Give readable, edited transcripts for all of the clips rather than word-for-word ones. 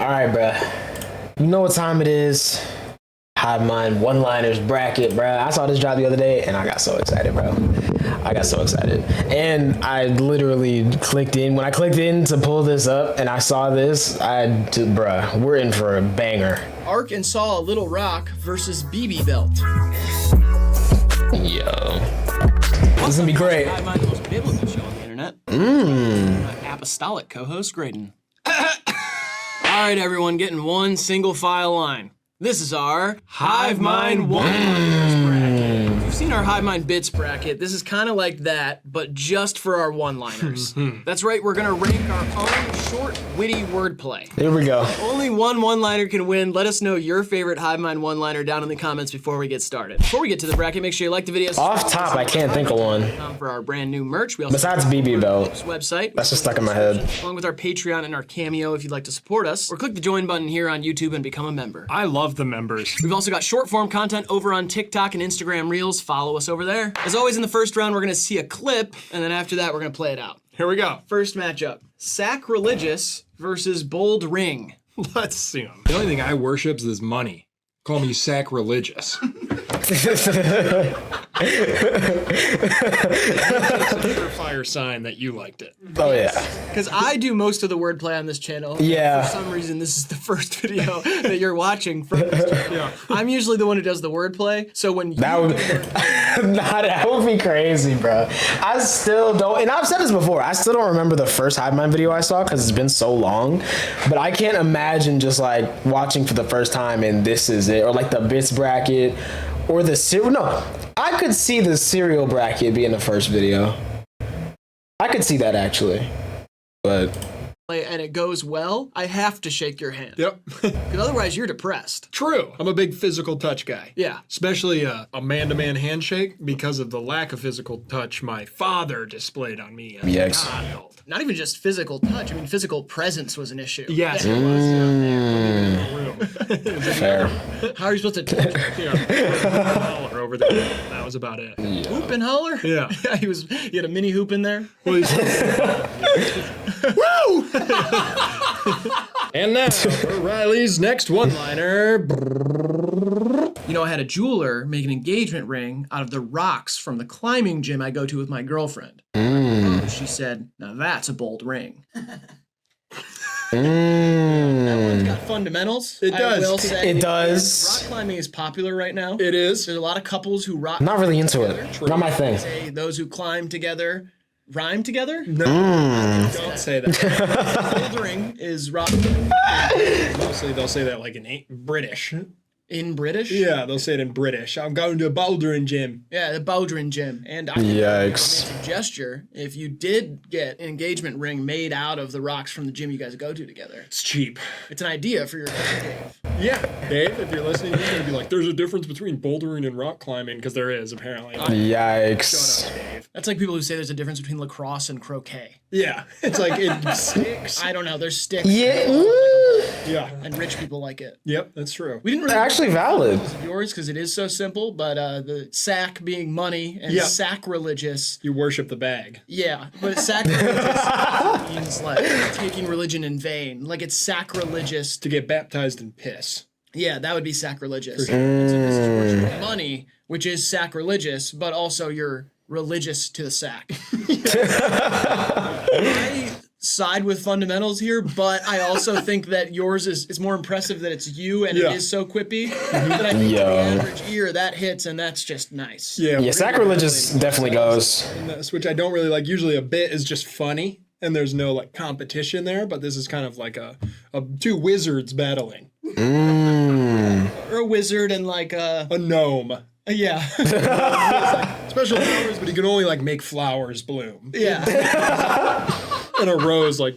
All right, bruh. You know what time it is? HIVEMIND one-liners bracket, bruh. I saw this drop the other day, and I got so excited, bro. I got so excited. And I literally clicked in. When I clicked in to pull this up, and I saw this, bruh, we're in for a banger. Ark and Saw Little Rock versus BB Belt. Yo. This is gonna be great. HIVEMIND, the most biblical show on the internet. Apostolic co-host Graydon. All right, everyone, getting one single file line. This is our HIVEMIND one-liners bracket. If you've seen our HIVEMIND bits bracket, this is kind of like that, but just for our one-liners. That's right, we're gonna rank our own short, witty wordplay. Here we go. Only one one-liner can win. Let us know your favorite HIVEMIND one-liner down in the comments before we get started. Before we get to the bracket, make sure you like the video. Off top, I can't think of one. For our brand new merch, we also Besides BB Belt. Website. That's just stuck in my head. Along with our Patreon and our Cameo if you'd like to support us, or click the join button here on YouTube and become a member. I love the members. We've also got short form content over on TikTok and Instagram Reels. Follow us over there. As always, in the first round, we're gonna see a clip, and then after that, we're gonna play it out. Here we go. First matchup, Sacrilegious versus Bold Ring. Let's see them. The only thing I worship is money. Call me sacrilegious. Fire sign that you liked it. Oh, yeah. Because I do most of the wordplay on this channel. Yeah. For some reason, this is the first video that you're watching from this channel. Yeah. I'm usually the one who does the wordplay, so when you That would, that would be crazy, bro. I still don't, and I've said this before, I still don't remember the first HIVEMIND video I saw because it's been so long, but I can't imagine just like watching for the first time and this is it, or like the bits bracket, or the no, I could see the cereal bracket being the first video. I could see that actually, but. And it goes well, I have to shake your hand. Yep. Because otherwise you're depressed. True. I'm a big physical touch guy. Yeah. Especially a man-to-man handshake because of the lack of physical touch my father displayed on me as a child. Not even just physical touch, I mean physical presence was an issue. Yes, Yeah. it was. Fair. How are you supposed to touch? Yeah. Over there. That was about it. Yeah. Hoop and holler? Yeah. he had a mini hoop in there. Well, woo! And now for Riley's next one-liner. You know, I had a jeweler make an engagement ring out of the rocks from the climbing gym I go to with my girlfriend. She said, now that's a bold ring. That one's got fundamentals. It does. I will say. It does. Rock climbing is popular right now. It is. There's a lot of couples who rock. Not really into it. Not my thing. Say those who climb together rhyme together. No, don't say that. Bouldering is rock. Mostly they'll say that like in British. In British? Yeah, they'll say it in British. I'm going to a bouldering gym. Yeah, the bouldering gym. And I Yikes. make a gesture if you did get an engagement ring made out of the rocks from the gym you guys go to together. It's cheap. It's an idea for your Dave. Yeah, Dave, if you're listening, you're gonna be like, there's a difference between bouldering and rock climbing, because there is, apparently. Yikes. Shut up, Dave. That's like people who say there's a difference between lacrosse and croquet. Yeah, it's like it sticks. I don't know, there's sticks. Yeah. Yeah. And rich people like it. Yep, that's true. We didn't really Actually valid. yours because it is so simple, but the sack being money and Yeah. sacrilegious. You worship the bag. Yeah, but sacrilegious means like taking religion in vain. Like it's sacrilegious To get baptized in piss. Yeah, that would be sacrilegious. For sure. So this is worshiping money, which is sacrilegious, but also you're religious to the sack. I side with fundamentals here, but I also think that yours is more impressive that it's you and Yeah. it is so quippy that I think to the average ear that hits and that's just nice. Yeah. Yeah, sacrilegious definitely goes. And this, which I don't really like. Usually a bit is just funny, and there's no like competition there, but this is kind of like a two wizards battling. Or a wizard and like A gnome. yeah. Special powers, but he can only like make flowers bloom. Yeah. And a rose like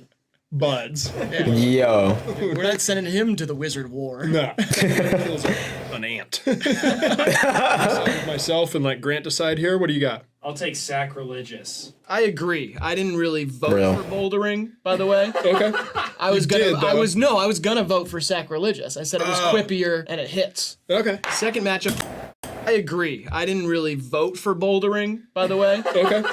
buds. Yo. We're not sending him to the wizard war. No. Feels like an ant. So myself and like Grant decide here. What do you got? I'll take sacrilegious. I agree. I didn't really vote Real. for bouldering, by the way. Okay. I was did, though. I was gonna vote for sacrilegious. I said it was quippier and it hits. Okay. Second matchup, I agree. I didn't really vote for bouldering, by the way. Okay.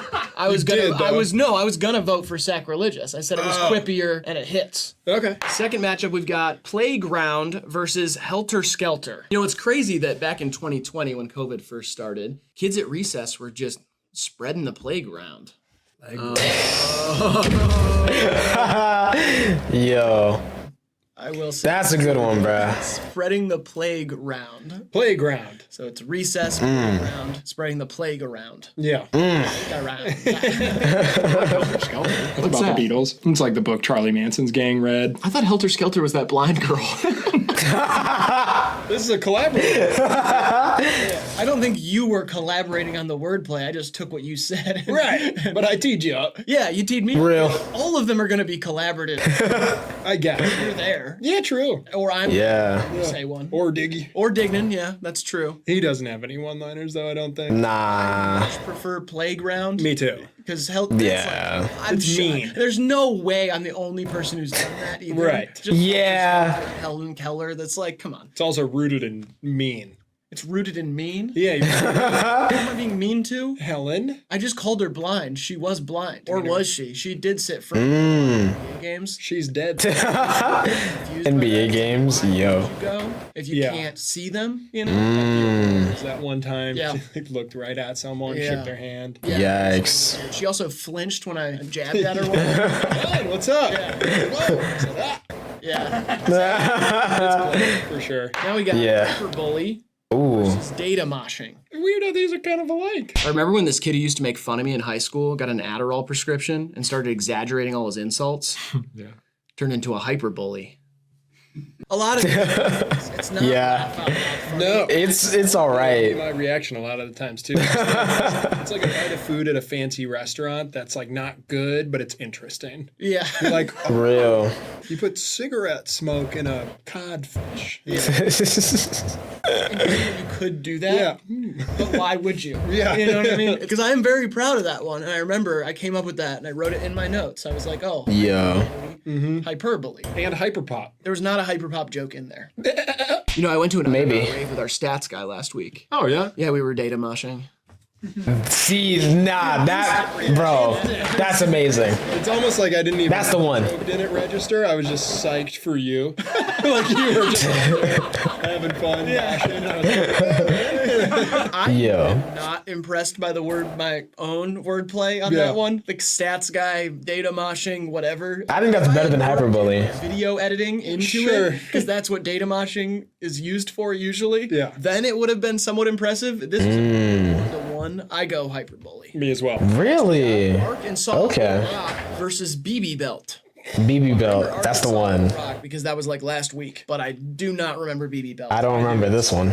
I was did, though. I was gonna vote for sacrilegious. I said it was quippier and it hits. Okay. Second matchup, we've got Playground versus Helter Skelter. You know, it's crazy that back in 2020 when COVID first started, kids at recess were just spreading the playground. Yo, I will say that's a good one, bruh. spreading the plague round. Playground. So it's recess, playground, spreading the plague around. Yeah. Around. What's about the Beatles? It's like the book Charlie Manson's gang read. I thought Helter Skelter was that blind girl. This is a collaborative. I don't think you were collaborating on the wordplay. I just took what you said. Right. But I teed you up. Yeah, you teed me. Real. All of them are going to be collaborative. I guess. You're there. Yeah, true. Or I'm Yeah. gonna say one. Or Diggy. Or Dignan, yeah, that's true. He doesn't have any one-liners, though, I don't think. Nah. I prefer Playground. Me too. Because Helter, Yeah. I'm It's mean. There's no way I'm the only person who's done that either. Right. Just Yeah. Helen Keller, that's like, come on. It's also rooted in mean. It's rooted in mean. Yeah, Who am I being mean to? Helen. I just called her blind. She was blind. Or was she? She did sit for games. She's dead. NBA games, yo. Go if you Yeah. can't see them, you know. There's that one time Yeah. she looked right at someone, Yeah. shook their hand. Yikes. She also flinched when I jabbed at her. Helen, what's up? Yeah. For sure. Now we got Yeah. hyperbully Ooh. versus data moshing. Weird how these are kind of alike. I remember when this kid who used to make fun of me in high school got an Adderall prescription and started exaggerating all his insults. Yeah. Turned into a hyperbully. A lot of it's not Yeah. laugh out loud funny. No. It's all right. My reaction a lot of the times too. It's like a bite of food at a fancy restaurant that's like not good, but it's interesting. Yeah. You're like, oh, Real. you put cigarette smoke in a codfish. You could do that. Yeah. But why would you? Yeah. You know what I mean? Because I am very proud of that one. And I remember I came up with that and I wrote it in my notes. I was like, oh, Yo. hyperbole. And hyperpop. There was not a hyperpop joke in there. You know, I went to an Maybe. rave with our stats guy last week. Oh yeah. Yeah, we were data moshing. See, nah, that, bro, that's amazing. It's almost like I didn't even. That's the one. Didn't register. I was just psyched for you. Like you were just having fun. Yo. I'm not impressed by my own wordplay on Yeah. that one. Like stats guy, data moshing, whatever. I think that's better than hyperbole. Video editing into Sure. it because that's what data moshing is used for usually. Yeah. Then it would have been somewhat impressive. This is the one. I go hyperbole. Me as well. Really? Arkansas Okay. Rock versus BB Belt. BB Belt, that's the one. Rock because that was like last week, but I do not remember BB Belt. I don't remember this one.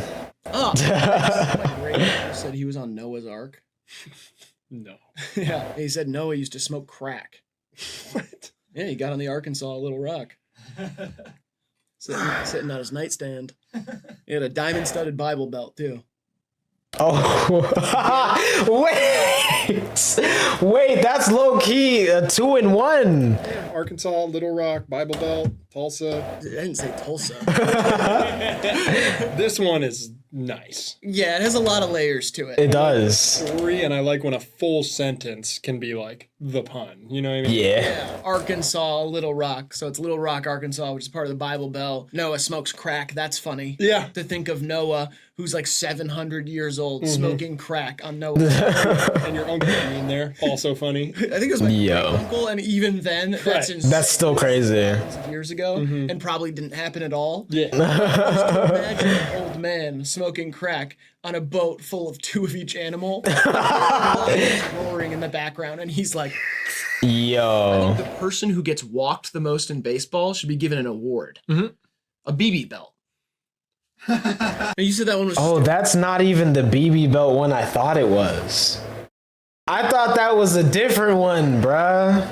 Oh, my great uncle said he was on Noah's Ark. No. Yeah, he said Noah used to smoke crack. What? Yeah, he got on the Arkansas Little Rock. Sitting on his nightstand. He had a diamond-studded Bible belt too. Oh, wait, that's low key a 2-in-1. Arkansas, Little Rock, Bible Belt, Tulsa. I didn't say Tulsa. This one is nice. Yeah, it has a lot of layers to it. It does. Story, and I like when a full sentence can be like the pun. You know what I mean? Yeah. Yeah, Arkansas, Little Rock. So it's Little Rock, Arkansas, which is part of the Bible Belt. Noah smokes crack. That's funny. Yeah. To think of Noah, who's like 700 years old, smoking crack on Noah. And your uncle in there, also funny. I think it was my Yo. uncle, and even then, that's in That's still crazy. years ago, and probably didn't happen at all. Yeah. Imagine an old man smoking crack on a boat full of two of each animal, roaring in the background, and he's like, Yo. the person who gets walked the most in baseball should be given an award. A BB belt. And you said that one was Oh, that's not even the BB Belt one I thought it was. I thought that was a different one, bruh.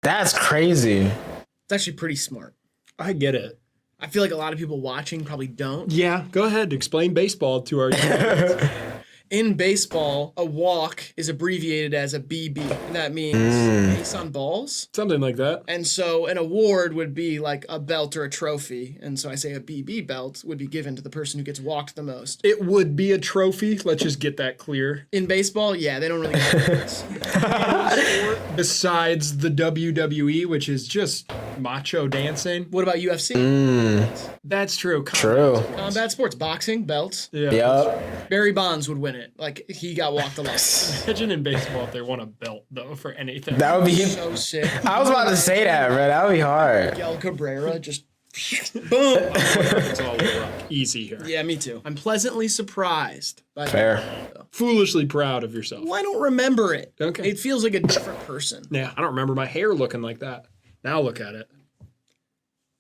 That's crazy. it's actually pretty smart. I get it. I feel like a lot of people watching probably don't. Yeah, go ahead. Explain baseball to our In baseball, a walk is abbreviated as a BB. And that means base on balls. Something like that. And so an award would be like a belt or a trophy. And so I say a BB belt would be given to the person who gets walked the most. It would be a trophy. Let's just get that clear. In baseball, yeah, they don't really get awards. Besides the WWE, which is just macho dancing. What about UFC? That's true. True. Combat sports, boxing, belts. Yeah. Yep. Barry Bonds would win it. Like, he got walked a lot. Imagine in baseball if they won a belt, though, for anything. That would be. So sick. I was about to say that, bro. That would be hard. Miguel Cabrera just boom. It's all over. Easy here. Yeah, me too. I'm pleasantly surprised. By Fair. Foolishly proud of yourself. Well, I don't remember it. Okay. It feels like a different person. Yeah, I don't remember my hair looking like that. Now look at it.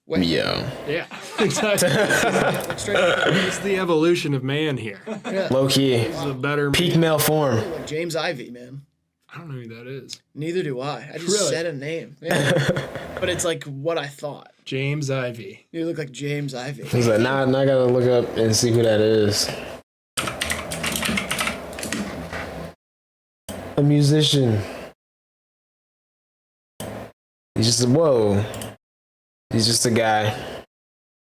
Wait, Yeah. Yeah, exactly. like straight up, It's the evolution of man here. Low key. It's a better Peak male form. like James Ivy, man. I don't know who that is. Neither do I. I just Really? said a name. Yeah. But it's like what I thought. James Ivy. You look like James Ivy. He's like, nah, I gotta look up and see who that is. A musician. He's just whoa. He's just a guy.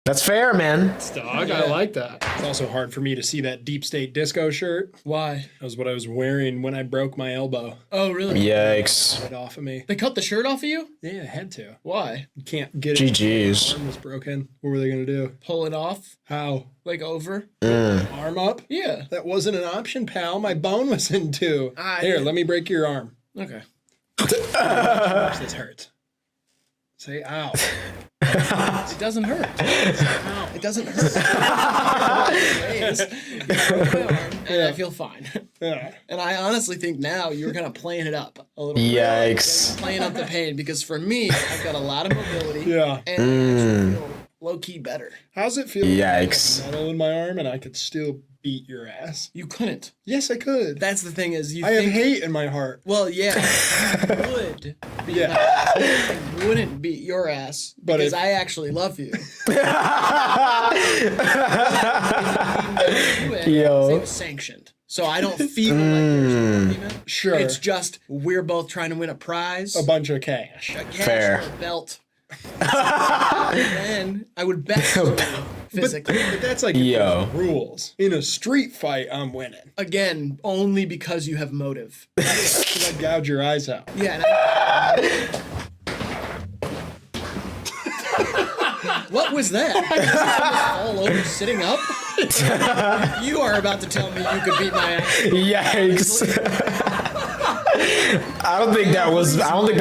That's fair, man. Dog, I like that. It's also hard for me to see that Deep State Disco shirt. Why? That was what I was wearing when I broke my elbow. Oh, really? Yikes. Right off of me. They cut the shirt off of you? Yeah, I had to. Why? You can't get it. GG's. Arm was broken. What were they gonna do? Pull it off? How? Like over? Arm up? Yeah. That wasn't an option, pal. My bone was in two. Here, let me break your arm. Okay. This hurts. Say ow. It doesn't hurt. It doesn't hurt. And I feel fine. Yeah. And I honestly think now you're kind of playing it up a little bit. Yikes. Playing up the pain because for me, I've got a lot of mobility. Yeah. And I actually feel low-key better. How's it feel? Yikes. Metal in my arm and I could still beat your ass. You couldn't. Yes, I could. That's the thing is you I have think... hate in my heart. Well, yeah. You would. Yeah. I wouldn't beat your ass But because if- I actually love you. Yo. It was sanctioned. So I don't feel like there's an argument. Sure. It's just we're both trying to win a prize. A bunch of cash. A cash Fair. or a belt. And then I would bet physically. But that's like Yo. rules. In a street fight, I'm winning. Again, only because you have motive. Because I gouge your eyes out. Yeah. What was that? Did you fall over sitting up? You are about to tell me you could beat my ass. Yikes. I don't think that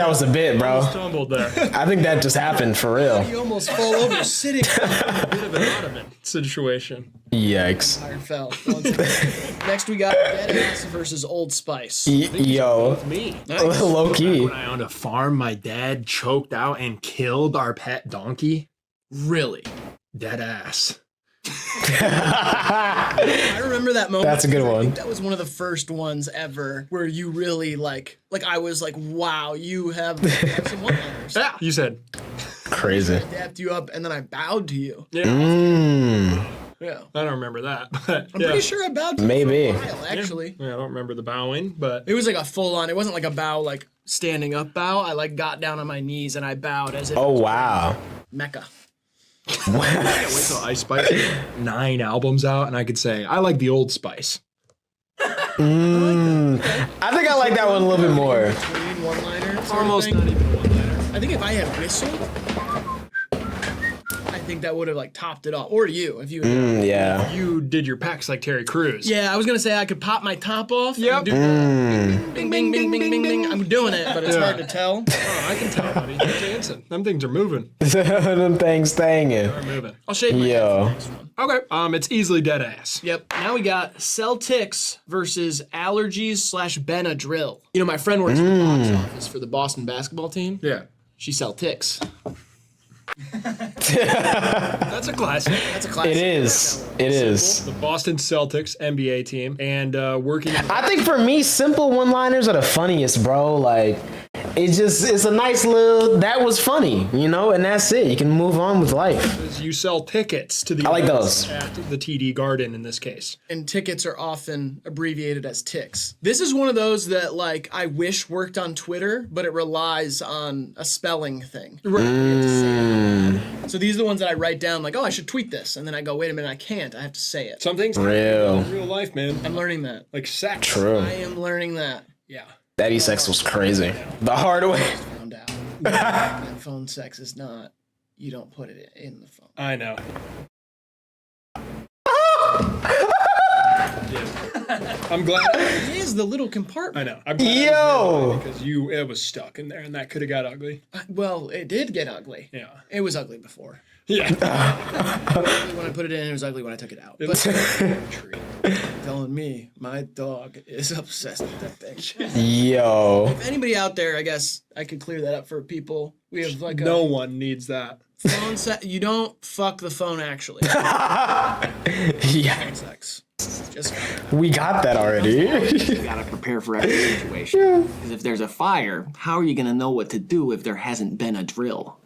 was a bit, bro. Stumbled there. I think that just happened for real. You almost fall over sitting up. Bit of an ottoman situation. Yikes. I fell. Next we got Dead Ass versus Old Spice. Yo. Me. Low key. When I owned a farm, my dad choked out and killed our pet donkey. Really? Dead ass. I remember that moment. That's a good because I one. think that was one of the first ones ever where you really like I was like, wow, you have some one-liners. Yeah. You said. Crazy. Dapped you up and then I bowed to you. Yeah. Yeah. I don't remember that. But I'm pretty sure I bowed to Maybe. you for a while, actually. Yeah, I don't remember the bowing, but It was like a full on, it wasn't like a bow, like standing up bow. I like got down on my knees and I bowed as if Oh, wow. Mecca. wait till Ice Spice 9 albums out and I could say, I like the Old Spice. I think I like that one a little bit more. Between one-liners. Almost not even one liner. I think if I had whistled, I think that would have like topped it off. Or you, if you. Yeah. You did your packs like Terry Crews. Yeah, I was gonna say I could pop my top off. Yep. And do bing, bing, bing, bing, bing, bing. I'm doing it, but it's hard to tell. Oh, I can tell, buddy. You're dancing. Them things are moving. Them things stanging. They're moving. I'll shake my head Yo. for the next one. Okay. It's easily dead ass. Yep. Now we got Celtics versus allergies/Benadryl. You know, my friend works in the box office for the Boston basketball team. Yeah. She sell ticks. That's a classic. That's a classic. It is. It is. The Boston Celtics NBA team and working. I think for me, simple one-liners are the funniest, bro. Like, it's a nice little, that was funny, you know, and that's it. You can move on with life. You sell tickets to the I like events those. at the TD Garden in this case. And tickets are often abbreviated as ticks. This is one of those that like I wish worked on Twitter, but it relies on a spelling thing. So these are the ones that I write down like, oh, I should tweet this. And then I go, wait a minute, I can't. I have to say it. Some things Real. real life, man. I'm learning that. Like sex. True. I am learning that. Yeah. Daddy sex was crazy. The hard way. Found out. That phone sex is not, you don't put it in the phone. I know. I'm glad. It is the little I compartment. know. I'm glad Yo. because it was stuck in there, and that could have got ugly. Well, it did get ugly. Yeah. It was ugly before. Yeah. When I put it in, it was ugly when I took it out. But telling me, my dog is obsessed with that thing. Yo. If anybody out there, I guess I could clear that up for people. We have like No a one needs that. phone sex. You don't fuck the phone actually. Yeah. Phone sex. Just We got that already. You gotta prepare for every situation. Because if there's a fire, how are you gonna know what to do if there hasn't been a drill?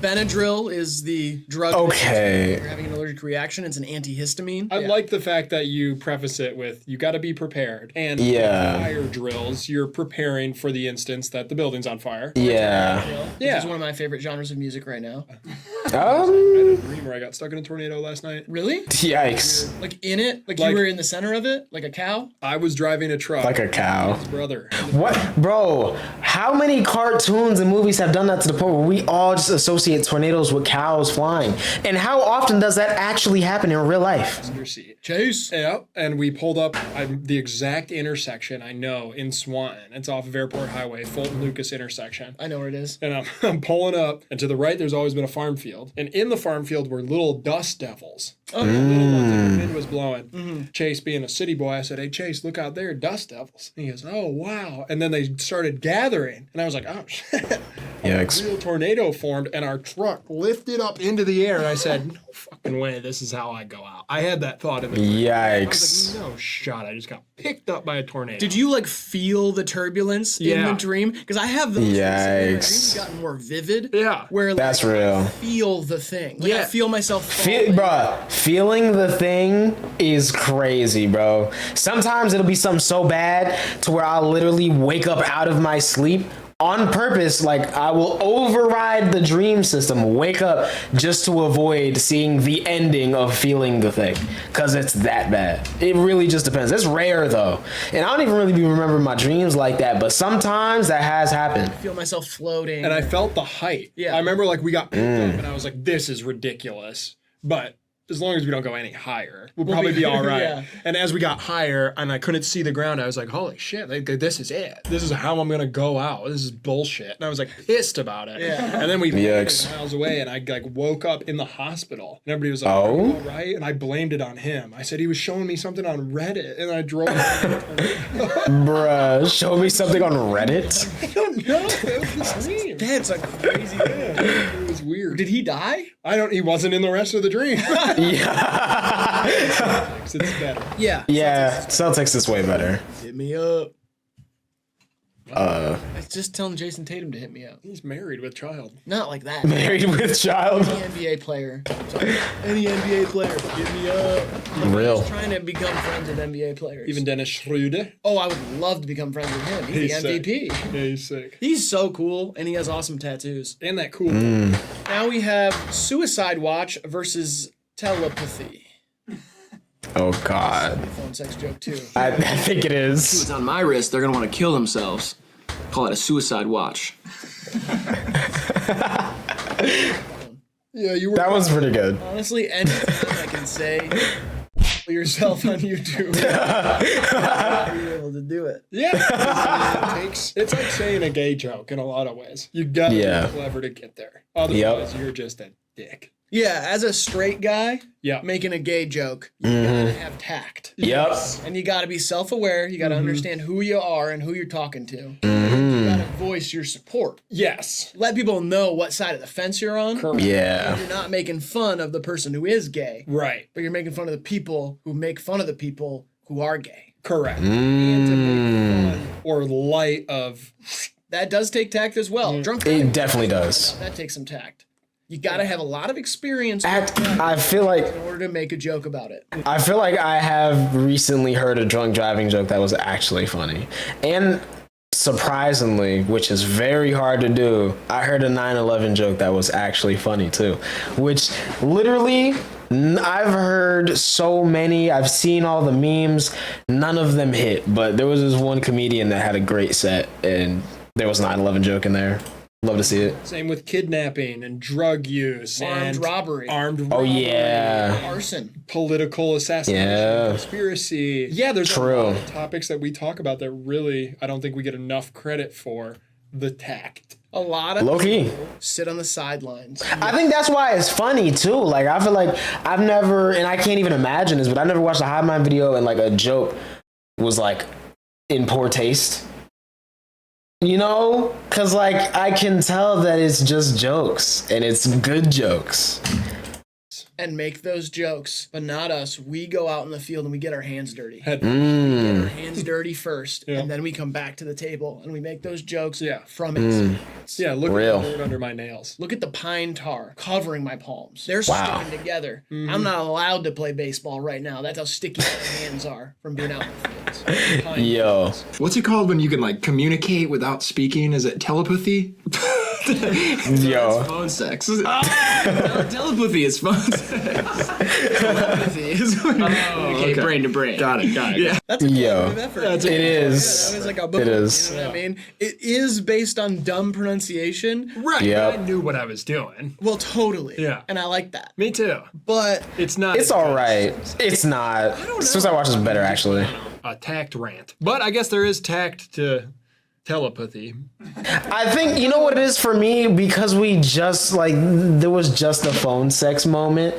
Benadryl is the drug. Okay. You're having an allergic reaction. It's an antihistamine. I like the fact that you preface it with, you got to be prepared. And Yeah. fire drills, you're preparing for the instance that the building's on fire. Yeah. Yeah. This is one of my favorite genres of music right now. I had a dream where I got stuck in a tornado last night. Really? Yikes. Like in it? Like Like- you were in the center of it? Like a cow? I was driving a truck. Like a cow. His brother. What? Bro, how many cartoons and movies have done that to the point where we all just associate tornadoes with cows flying? And how often does that actually happen in real life? Under seat. Chase. Yeah, and we pulled up the exact intersection I know in Swanton. It's off of Airport Highway, Fulton Lucas intersection. I know where it is. And I'm pulling up, and to the right, there's always been a farm field. And in the farm field were little dust devils. Oh, little ones, like the wind was blowing. Chase, being a city boy, I said, "Hey, Chase, look out there, dust devils." And he goes, "Oh, wow." And then they started gathering, and I was like, "Oh, shit." Yikes. A real tornado formed, and our truck lifted up into the air. And I said, "No fucking way, this is how I go out." I had that thought in the brain. I was Yikes. like, no shot. I just got picked up by a tornado. Did you like feel the turbulence in Yeah. the dream? Because I have those. Yikes. My dreams gotten more vivid. Yeah. Where like, That's real. I feel the thing. Like, I Yeah. feel myself falling. Bruh, feeling the thing is crazy, bro. Sometimes it'll be something so bad to where I'll literally wake up out of my sleep on purpose. Like, I will override the dream system, wake up just to avoid seeing the ending of feeling the thing. Because it's that bad. It really just depends. It's rare, though. And I don't even really be remembering my dreams like that, but sometimes that has happened. I feel myself floating. And I felt the height. Yeah. I remember like we got picked up and I was like, this is ridiculous. But as long as we don't go any higher, we'll probably be all right. Yeah. And as we got higher and I couldn't see the ground, I was like, holy shit, this is it. This is how I'm going to go out. This is bullshit. And I was like pissed about it. Yeah. And then we Yikes. miles away and I like woke up in the hospital. And everybody was like, Oh? "Are you all right?" And I blamed it on him. I said he was showing me something on Reddit and I drove. Bruh, show me something on Reddit. I don't know. It was the dream. That's a crazy thing. It was weird. Did he die? He wasn't in the rest of the dream. Yeah. It's better. Yeah. Yeah, Celtics is way better. Hit me up. I was just telling Jason Tatum to hit me up. He's married with child. Not like that. Married with child. Any NBA player. Sorry. Any NBA player, hit me up. Real. Just trying to become friends with NBA players. Even Dennis Schroeder. Oh, I would love to become friends with him. He's the sick. MVP. Yeah, he's sick. He's so cool, and he has awesome tattoos. And that cool. Now we have Suicide Watch versus Telepathy. Oh, God. Phone sex joke too. I think it is. It's on my wrist, they're gonna wanna kill themselves. Call it a suicide watch. Yeah, you were. That was pretty good. Honestly, anything I can say yourself on YouTube. You're able to do it. Yeah. It's like saying a gay joke in a lot of ways. You gotta Yeah. be clever to get there. Otherwise, you're just a dick. Yeah, as a straight guy, Yeah. making a gay joke, you gotta have tact. Yep. And you gotta be self-aware. You gotta understand who you are and who you're talking to. You gotta voice your support. Yes. Let people know what side of the fence you're on. Correct. Yeah. You're not making fun of the person who is gay, Right. but you're making fun of the people who make fun of the people who are gay. Correct. And to make fun or light of That does take tact as well. Drunk It definitely does. that takes some tact. You gotta have a lot of experience I feel like in order to make a joke about it. I have recently heard a drunk driving joke that was actually funny. And surprisingly, which is very hard to do, I heard a 9/11 joke that was actually funny too. Which literally, I've heard so many, I've seen all the memes, none of them hit. But there was this one comedian that had a great set, and there was a 9/11 joke in there. Love to see it. Same with kidnapping and drug use Armed and robbery. armed Oh robbery, yeah. Arson. political assassination, Yeah. conspiracy. Yeah, there's a True. lot of topics that we talk about that really I don't think we get enough credit for the tact. A lot of Low key. people sit on the sidelines. I think that's why it's funny too. Like I feel like I've never, and I can't even imagine this, but I never watched a Hive Mind video and like a joke was like in poor taste. You know, cause like I can tell that it's just jokes and it's good jokes. And make those jokes, but not us. We go out in the field and we get our hands dirty. Head- Get our hands dirty first, Yeah. and then we come back to the table and we make those jokes Yeah. from experience. Yeah, look Real. at the dirt under my nails. Look at the pine tar covering my palms. They're Wow. sticking together. I'm not allowed to play baseball right now. That's how sticky my hands are from being out in the fields. Yo, What's it called when you can like communicate without speaking? Is it telepathy? yo. Phone sex. No, telepathy is phone sex. Telepathy is when you communicate brain to brain. Got it. Yeah. That's a Yo. collaborative effort. It is. That was like a It is. You know what I mean? It is based on dumb pronunciation. Right. Yep. I knew what I was doing. Well, totally. Yeah. And I like that. Me too. But It's not. It's all right. It's not. Since I watch this better, actually. A tact rant, but I guess there is tact to telepathy. I think you know what it is for me, because we just like there was just a phone sex moment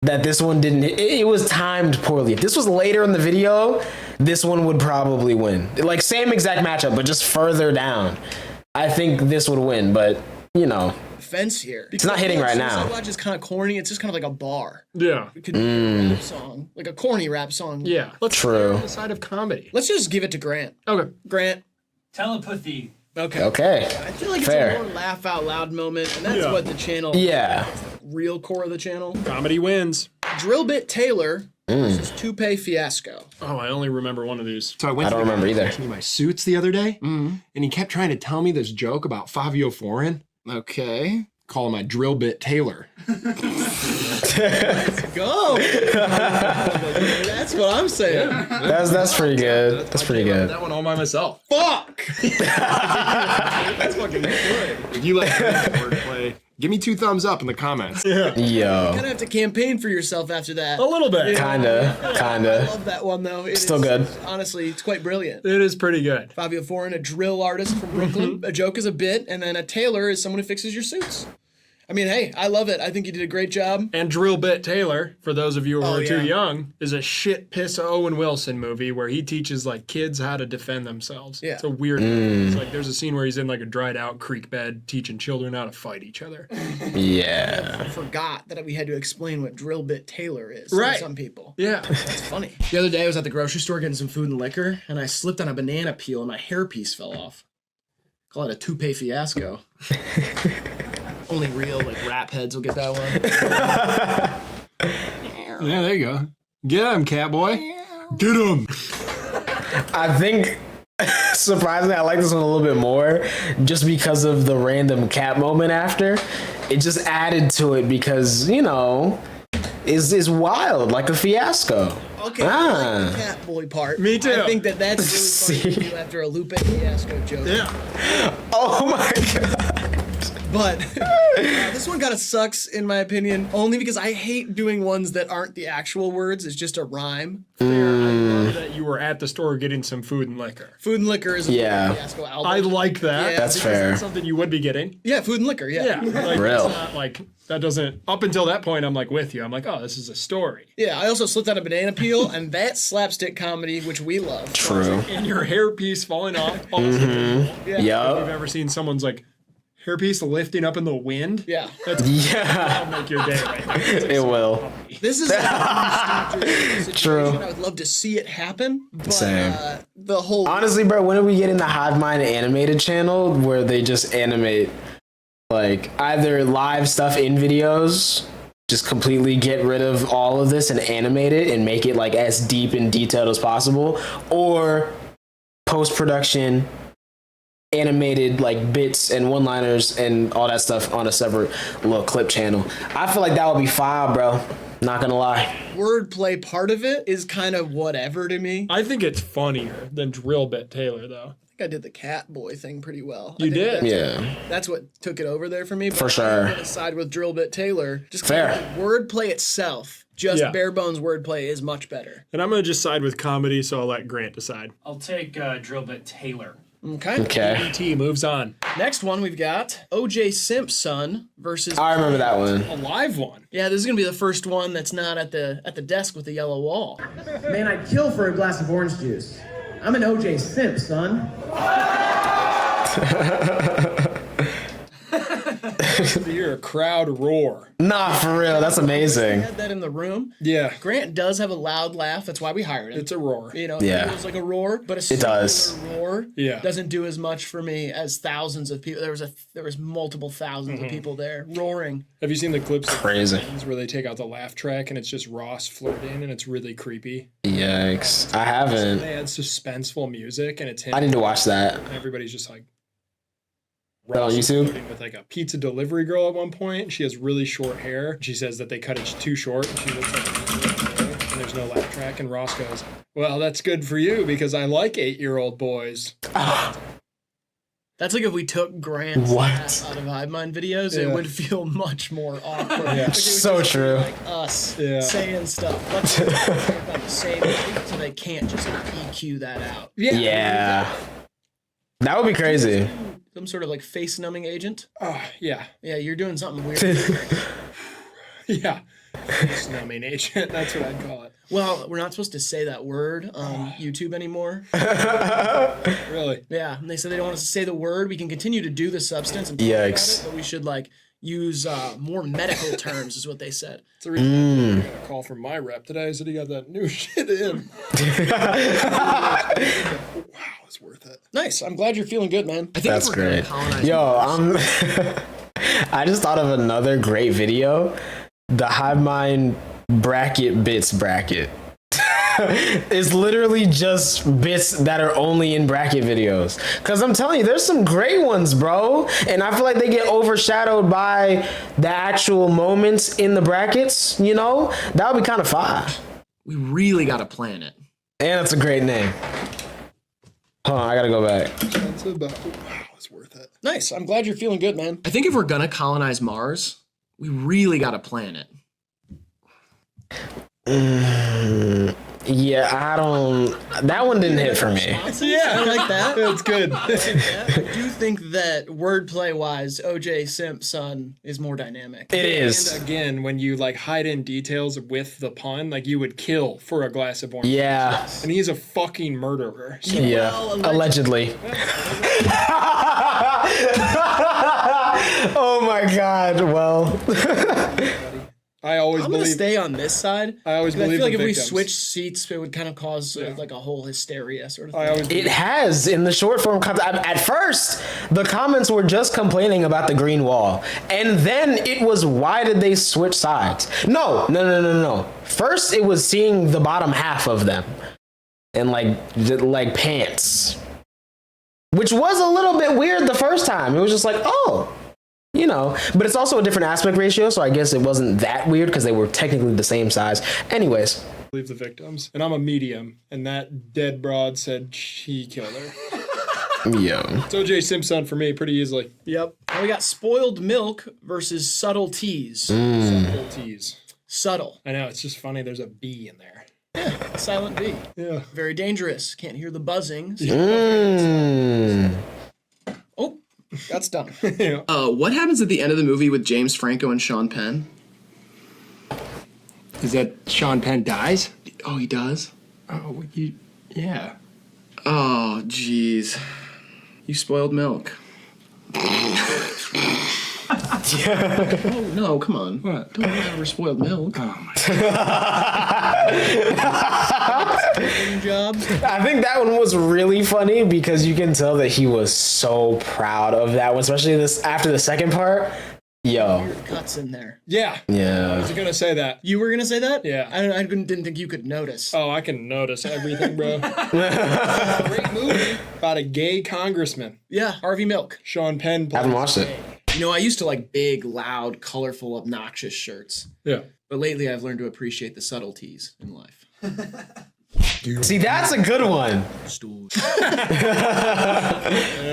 that this one didn't. It was timed poorly. If this was later in the video, this one would probably win. Like same exact matchup, but just further down. I think this would win, but you know. fence here. It's not hitting right now. Suicide Watch is kind of corny. It's just kind of like a bar. Yeah. It could be a rap song, like a corny rap song. Yeah. Let's True. stay on the side of comedy. Let's just give it to Grant. Okay. Grant. Telepathy. Okay. Okay. I feel like Fair. it's a more laugh out loud moment, and that's Yeah. what the channel. Yeah. Real core of the channel. Comedy wins. Drillbit Taylor versus Toupee Fiasco. Oh, I only remember one of these. So I went I to don't the remember guy either. who asked me my suits the other day, and he kept trying to tell me this joke about Fabio Foreign. Okay. Call him my drill bit Taylor. Go. That's what I'm saying. That's pretty good. That's pretty good. That one all by myself. Fuck. That's fucking good. If you like wordplay, give me 2 thumbs up in the comments. Yo. Gonna have to campaign for yourself after that. A little bit. Kinda. I Kinda. love that one though. It Still is- good. Honestly, it's quite brilliant. It is pretty good. Fabio Foreign, a drill artist from Brooklyn. A joke is a bit, and then a tailor is someone who fixes your suits. I mean, hey, I love it. I think you did a great job. And Drill Bit Taylor, for those of you who are yeah. too young, is a shit piss Owen Wilson movie where he teaches like kids how to defend themselves. Yeah. It's a weird movie. It's like there's a scene where he's in like a dried out creek bed teaching children how to fight each other. Yeah. I forgot that we had to explain what drill bit tailor is Right. to some people. Yeah. It's funny. The other day I was at the grocery store getting some food and liquor, and I slipped on a banana peel and my hairpiece fell off. Call it a toupee fiasco. Only real like rap heads will get that one. Yeah, there you go. Get him, Catboy. Get him. I think surprisingly I like this one a little bit more just because of the random cat moment after. It just added to it because, you know, is wild like a fiasco. Okay, I like the cat boy part. Me too. I think that's really funny to See? do after a Lupe fiasco joke. Yeah. Oh my god. But this one kind of sucks in my opinion, only because I hate doing ones that aren't the actual words. It's just a rhyme. I love that you were at the store getting some food and liquor. Food and Liquor is a Yeah. fiasco album. I like that. Yeah. That's because fair. That's something you would be getting. Yeah, Food and Liquor. Yeah. Like, Real. It's not like that doesn't. Up until that point, I'm like with you. I'm like, oh, this is a story. Yeah, I also slipped on a banana peel, and that's slapstick comedy, which we love. True. And your hairpiece falling off. Awesome. Yeah. If Yup. you've ever seen someone's like hairpiece lifting up in the wind. Yeah. Yeah, That'll make your day right there. it will. This is a situation. True. I would love to see it happen. But, Same. The whole Honestly, bro, when are we getting the HiveMind animated channel where they just animate like either live stuff in videos, just completely get rid of all of this and animate it and make it like as deep and detailed as possible, or post-production animated like bits and one-liners and all that stuff on a separate little clip channel. I feel like that would be fire, bro. Not gonna lie. wordplay part of it is kind of whatever to me. I think it's funnier than Drill Bit Taylor, though. I think I did the cat boy thing pretty well. You I think did? Yeah. That's what took it over there for me. But For sure. I'm gonna side with Drill Bit Taylor. Just Fair. Wordplay itself, just Yeah. bare bones wordplay is much better. And I'm going to just side with comedy, so I'll let Grant decide. I'll take Drill Bit Taylor. Okay. Okay. T moves on. Next one we've got OJ Simpson versus. I remember that one. A live one. Yeah, this is gonna be the first one that's not at the desk with the yellow wall. Man, I'd kill for a glass of orange juice. I'm an OJ simp, son. You hear a crowd roar. Nah, for real. That's amazing. Had that in the room. Yeah. Grant does have a loud laugh. That's why we hired him. It's a roar. You know, Yeah. it feels like a roar, but a does. singular roar Yeah. doesn't do as much for me as thousands of people. There was multiple thousands of people there roaring. Have you seen the clips of Crazy. Friends where they take out the laugh track and it's just Ross flirting and it's really creepy? Yikes. I haven't. They add suspenseful music and it's him. I need to watch that. And everybody's just like That on Ross is YouTube? flirting with like a pizza delivery girl at one point. She has really short hair. She says that they cut it too short and she looks like a pizza delivery, and there's no laugh track. And Ross goes, "Well, that's good for you because I like 8-year-old boys." That's like if we took Grant's What? laugh out of HiveMind videos, it Yeah. would feel much more awkward. Yeah. Like, it would So just be true. Like us Yeah. saying stuff. Let's work on the same thing so they can't just EQ that out. Yeah. That would be crazy. Some sort of like face numbing agent. Yeah. Yeah, you're doing something weird. Yeah. Face numbing agent. That's what I'd call it. Well, we're not supposed to say that word on YouTube anymore. Really. Yeah, and they said they don't want us to say the word. We can continue to do the substance and talk Yikes. about it, but we should like use more medical terms, is what they said. It's the reason I got a call from my rep today. I said he got that new shit in. Wow, it's worth it. Nice. I'm glad you're feeling good, man. I think That's if we're gonna great. colonize Yo, Mars- I just thought of another great video. The HiveMind bracket bits bracket. It's literally just bits that are only in bracket videos. Cause I'm telling you, there's some great ones, bro. And I feel like they get overshadowed by the actual moments in the brackets, you know? That would be kind of fire. we really got to plan it. And it's a great name. Hold on, I gotta go back. That's about, wow, it's worth it. Nice. I'm glad you're feeling good, man. I think if we're gonna colonize Mars, we really got to plan it. Yeah, I don't. That one didn't hit for me. Yeah, I like that. It's good. I do think that wordplay wise, OJ Simpson is more dynamic. It is. And again, when you like hide in details with the pun, like you would kill for a glass of orange. Yeah. And he's a fucking murderer. So Yeah. Well, Allegedly. Oh my God. Well. I always I'm gonna believe. stay on this side. I always 'cause I believe feel like in if we victims. switch seats, it would kind of cause like a whole hysteria sort of thing. I always. It has in the short form content. At first, the comments were just complaining about the green wall, and then it was, why did they switch sides? No. First, it was seeing the bottom half of them, and like pants, which was a little bit weird the first time. It was just like, oh, you know. But it's also a different aspect ratio, so I guess it wasn't that weird because they were technically the same size. Anyways. Believe the victims, and I'm a medium, and that dead broad said she killed her. Yeah. It's OJ Simpson for me, pretty easily. Yep. Now we got spoiled milk versus subtleties. Subtle tease. Subtle. I know, it's just funny. There's a B in there. Silent B. Yeah. Very dangerous. Can't hear the buzzing. Oh, that's done. What happens at the end of the movie with James Franco and Sean Penn? Is that Sean Penn dies? Oh, he does? Oh, yeah. Oh, jeez. You spoiled milk. Oh, no, come on. What? Don't ever spoiled milk. Oh, my Jobs. I think that one was really funny because you can tell that he was so proud of that one, especially this after the second part. Yo. Cuts in there. Yeah. I Yeah. was gonna say that. You were gonna say that? Yeah. I didn't think you could notice. Oh, I can notice everything, bro. Great movie about a gay congressman. Yeah, Harvey Milk. Sean Penn. I haven't watched it. You know, I used to like big, loud, colorful, obnoxious shirts. Yeah. But lately I've learned to appreciate the subtleties in life. See, that's a good one. Stool.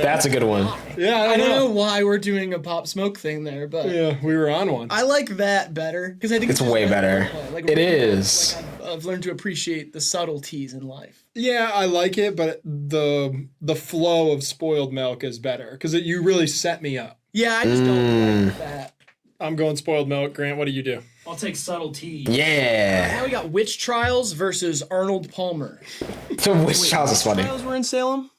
That's a good one. Yeah, I don't know why we're doing a Pop Smoke thing there, but Yeah, we were on one. I like that better because I think It's way better. Like, It is. Like I've learned to appreciate the subtleties in life. Yeah, I like it, but the flow of spoiled milk is better because you really set me up. Yeah, I just don't like that. I'm going spoiled milk. Grant, what do you do? I'll take subtlety. Yeah. Now we got Witch Trials versus Arnold Palmer. So which Charles is funny? Trials were in Salem.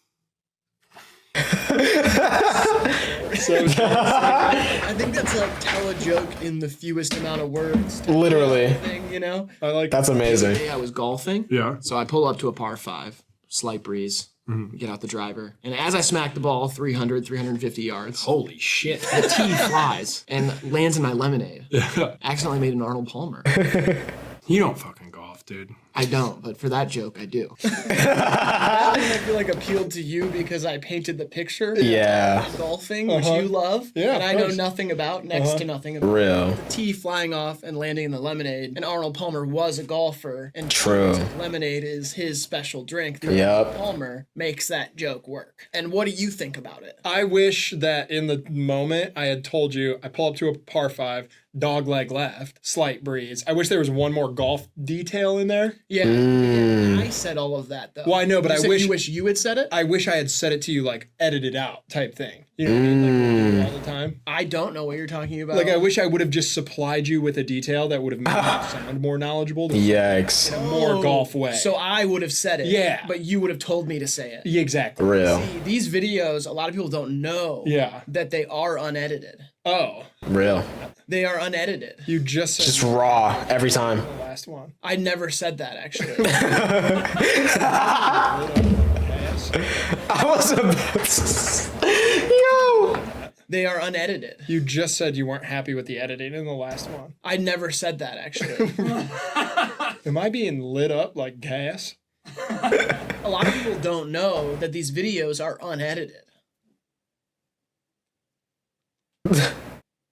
So I think that's like tell a joke in the fewest amount of words. Literally. Thing, you know? I like That's amazing. Today I was golfing. Yeah. So I pull up to a par 5, slight breeze, get out the driver. And as I smack the ball 300, 350 yards, Holy shit. the tee flies and lands in my lemonade. Accidentally made an Arnold Palmer. You don't fucking golf, dude. I don't, but for that joke, I do. That thing I feel like appealed to you because I painted the picture. Yeah. Of golfing, which you love. Yeah, and I of know course. nothing about, next to nothing about. Real. The tee flying off and landing in the lemonade. And Arnold Palmer was a golfer. And True. Lemonade is his special drink. The Yep. Arnold Palmer makes that joke work. And what do you think about it? I wish that in the moment I had told you I pull up to a par 5, dog leg left, slight breeze. I wish there was one more golf detail in there. Yeah. I said all of that though. Well, I know, but You I said wish- you wish you had said it. I wish I had said it to you like edited out type thing. You know what I mean? Like we do all the time. I don't know what you're talking about. Like I wish I would have just supplied you with a detail that would have made you sound more knowledgeable. Yikes. More golf way. So I would have said it. Yeah. But you would have told me to say it. Yeah, exactly. Real. See, these videos, a lot of people don't know Yeah. that they are unedited. Oh, Real. They are unedited. you just said Just raw every time. the last one. I never said that actually. I was about to... Yo. They are unedited. You just said you weren't happy with the editing in the last one. I never said that actually. Am I being lit up like gas? A lot of people don't know that these videos are unedited.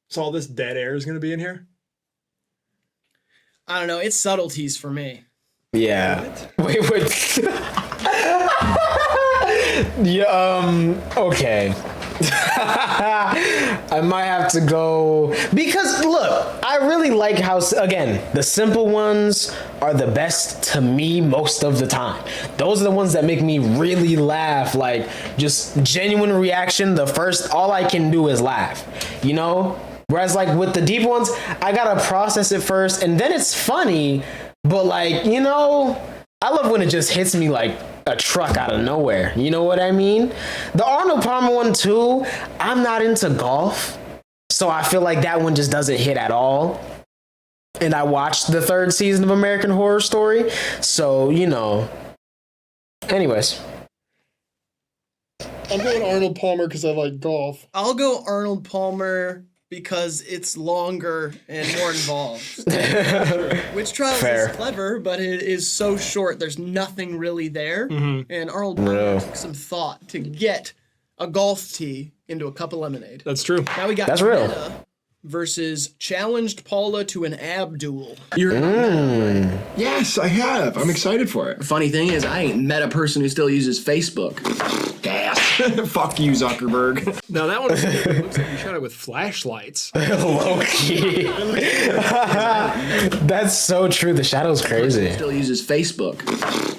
So all this dead air is going to be in here? I don't know. It's subtleties for me. Yeah. Wait. Yeah, okay. I might have to go because look, I really like how again the simple ones are the best to me most of the time. Those are the ones that make me really laugh, like just genuine reaction. The first, all I can do is laugh, you know. Whereas like with the deep ones, I gotta process it first, and then it's funny. But like, you know, I love when it just hits me like a truck out of nowhere. You know what I mean? The Arnold Palmer one too, I'm not into golf, so I feel like that one just doesn't hit at all. And I watched the 3rd season of American Horror Story, so, you know. Anyways. I'm going Arnold Palmer because I like golf. I'll go Arnold Palmer because it's longer and more involved. Witch Trials Fair. is clever, but it is so short. There's nothing really there. And Arnold Palmer Real. took some thought to get a golf tee into a cup of lemonade. That's true. Now we got That's real. Meta versus challenged Paula to an ab duel. Yes, I have. I'm excited for it. Funny thing is, I ain't met a person who still uses Facebook. Gas. Fuck you, Zuckerberg. Now that one looks like you shot it with flashlights. Low-key. That's so true. The shadow's crazy. Still uses Facebook.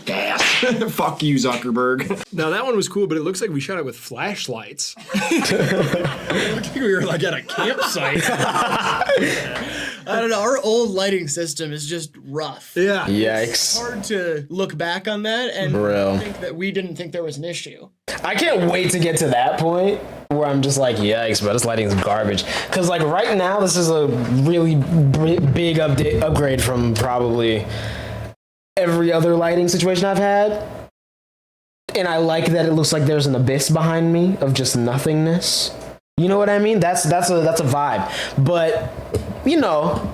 Gas. Fuck you, Zuckerberg. Now that one was cool, but it looks like we shot it with flashlights. It looked like we were like at a campsite. I don't know. Our old lighting system is just rough. Yeah. Yikes. It's hard to look back on that and Real. think that we didn't think there was an issue. I can't wait to get to that point where I'm just like, yikes, bro, this lighting is garbage. Because, like, right now, this is a really big upgrade from probably every other lighting situation I've had. And I like that it looks like there's an abyss behind me of just nothingness. You know what I mean? That's a vibe. But, you know,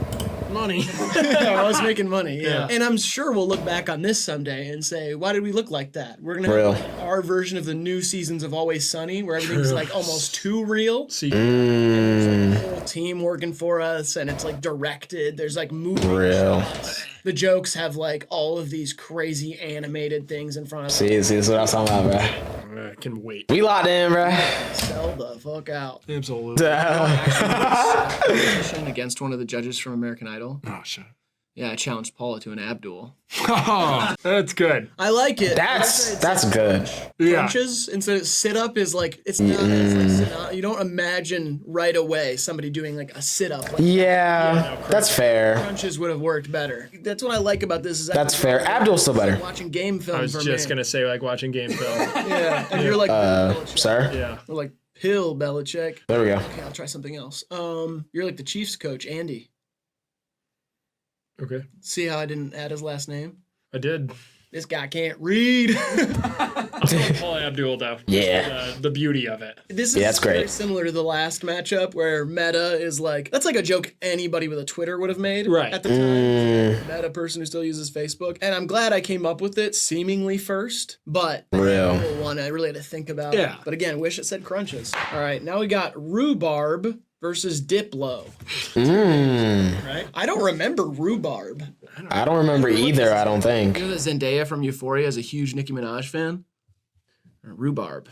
Money. I was making money, Yeah. And I'm sure we'll look back on this someday and say, why did we look like that? We're going to Real. have like, our version of the new seasons of Always Sunny, where everything's like almost too real. See, There's like a whole team working for us, and it's like directed. There's like movie Real. shots. The jokes have like all of these crazy animated things in front of See, that's what I was talking about, bro. I can wait. We locked in, bro. Sell the fuck out. Absolutely. Competition against one of the judges from American Idol. Oh, shit. Yeah, I challenged Paula to an ab duel. Oh, that's good. I like it. That's good. Yeah. Crunches instead of sit up is like it's not as like sit up. You don't imagine right away somebody doing like a sit up. Like Yeah, that's fair. crunches would have worked better. That's what I like about this. Is That's fair. Abdul's still better. Watching game film. I was for just me. going to say, like, watching game film. Yeah, and you're like Belichick. Sir? Yeah. Or like Pill Belichick. There we go. Okay, I'll try something else. You're like the Chiefs coach, Andy. Okay. See how I didn't add his last name? I did. This guy can't read. Paul Abdul, though. Yeah. The beauty of it. This is Yeah, that's great. very similar to the last matchup where Meta is like, that's like a joke anybody with a Twitter would have made Right. at the time. Meta person who still uses Facebook. And I'm glad I came up with it seemingly first, but Real. the one I really had to think about. Yeah. But again, wish it said crunches. All right, now we got rhubarb versus Diplo. Right? I don't remember rhubarb. I don't remember either, I don't think. You know that Zendaya from Euphoria is a huge Nicki Minaj fan? Rhubarb.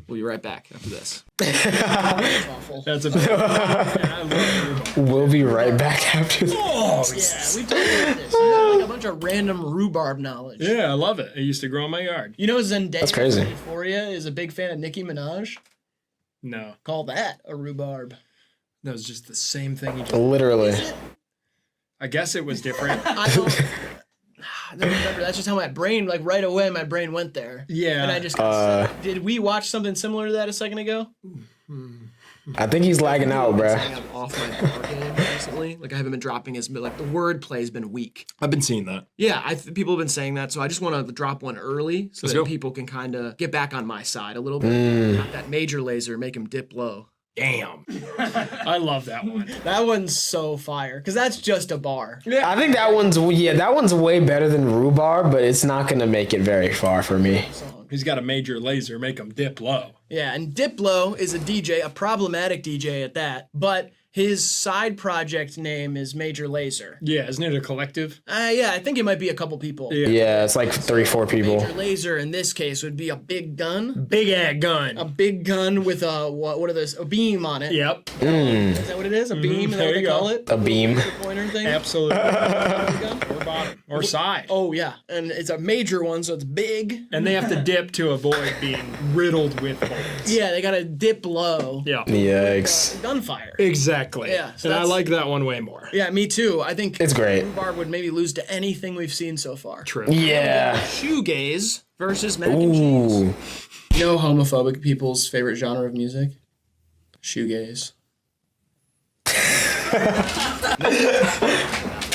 We'll be right back after this. That's awful. That's a I love We'll be right back after this. Yeah, we talked about this. You have like a bunch of random rhubarb knowledge. Yeah, I love it. It used to grow in my yard. You know Zendaya That's crazy. from Euphoria is a big fan of Nicki Minaj? No, Call that a rhubarb. that was just the same thing. He just, Literally. I guess it was different. I don't remember. That's just how my brain, like right away, my brain went there. Yeah. And I just got sick. Did we watch something similar to that a second ago? I think he's lagging out, bruh. I'm off my power game recently. Like I haven't been dropping as, but like the word play's been weak. I've been seeing that. Yeah, people have been saying that, so I just want to drop one early so Let's that go. people can kind of get back on my side a little bit. Not that major laser, make him dip low. Damn. I love that one. That one's so fire, because that's just a bar. I think that one's way better than rhubarb, but it's not gonna make it very far for me. He's got a major laser, make him dip low. Yeah, and Diplo is a DJ, a problematic DJ at that, but his side project name is Major Lazer. Yeah, isn't it a collective? Yeah, I think it might be a couple people. Yeah, it's like 3-4 people. Major Lazer in this case would be a big gun. Big ass gun. A big gun with a, what are those? A beam on it. Yep. Is that what it is? A beam? Is that there what they you call go. it? A beam. The pointer thing? Absolutely. Gun? Or bottom. Or side. Oh, yeah. And it's a major one, so it's big. And they have to dip to avoid being riddled with bullets. Yeah, they gotta dip low. Yeah. Yikes. Gunfire. Exactly. Yeah, so and I that's- like that one way more. Yeah, me too. I think It's great. rhubarb would maybe lose to anything we've seen so far. True. Yeah. Shoegaze versus mac and cheese. Ooh. You know homophobic people's favorite genre of music? Shoegaze.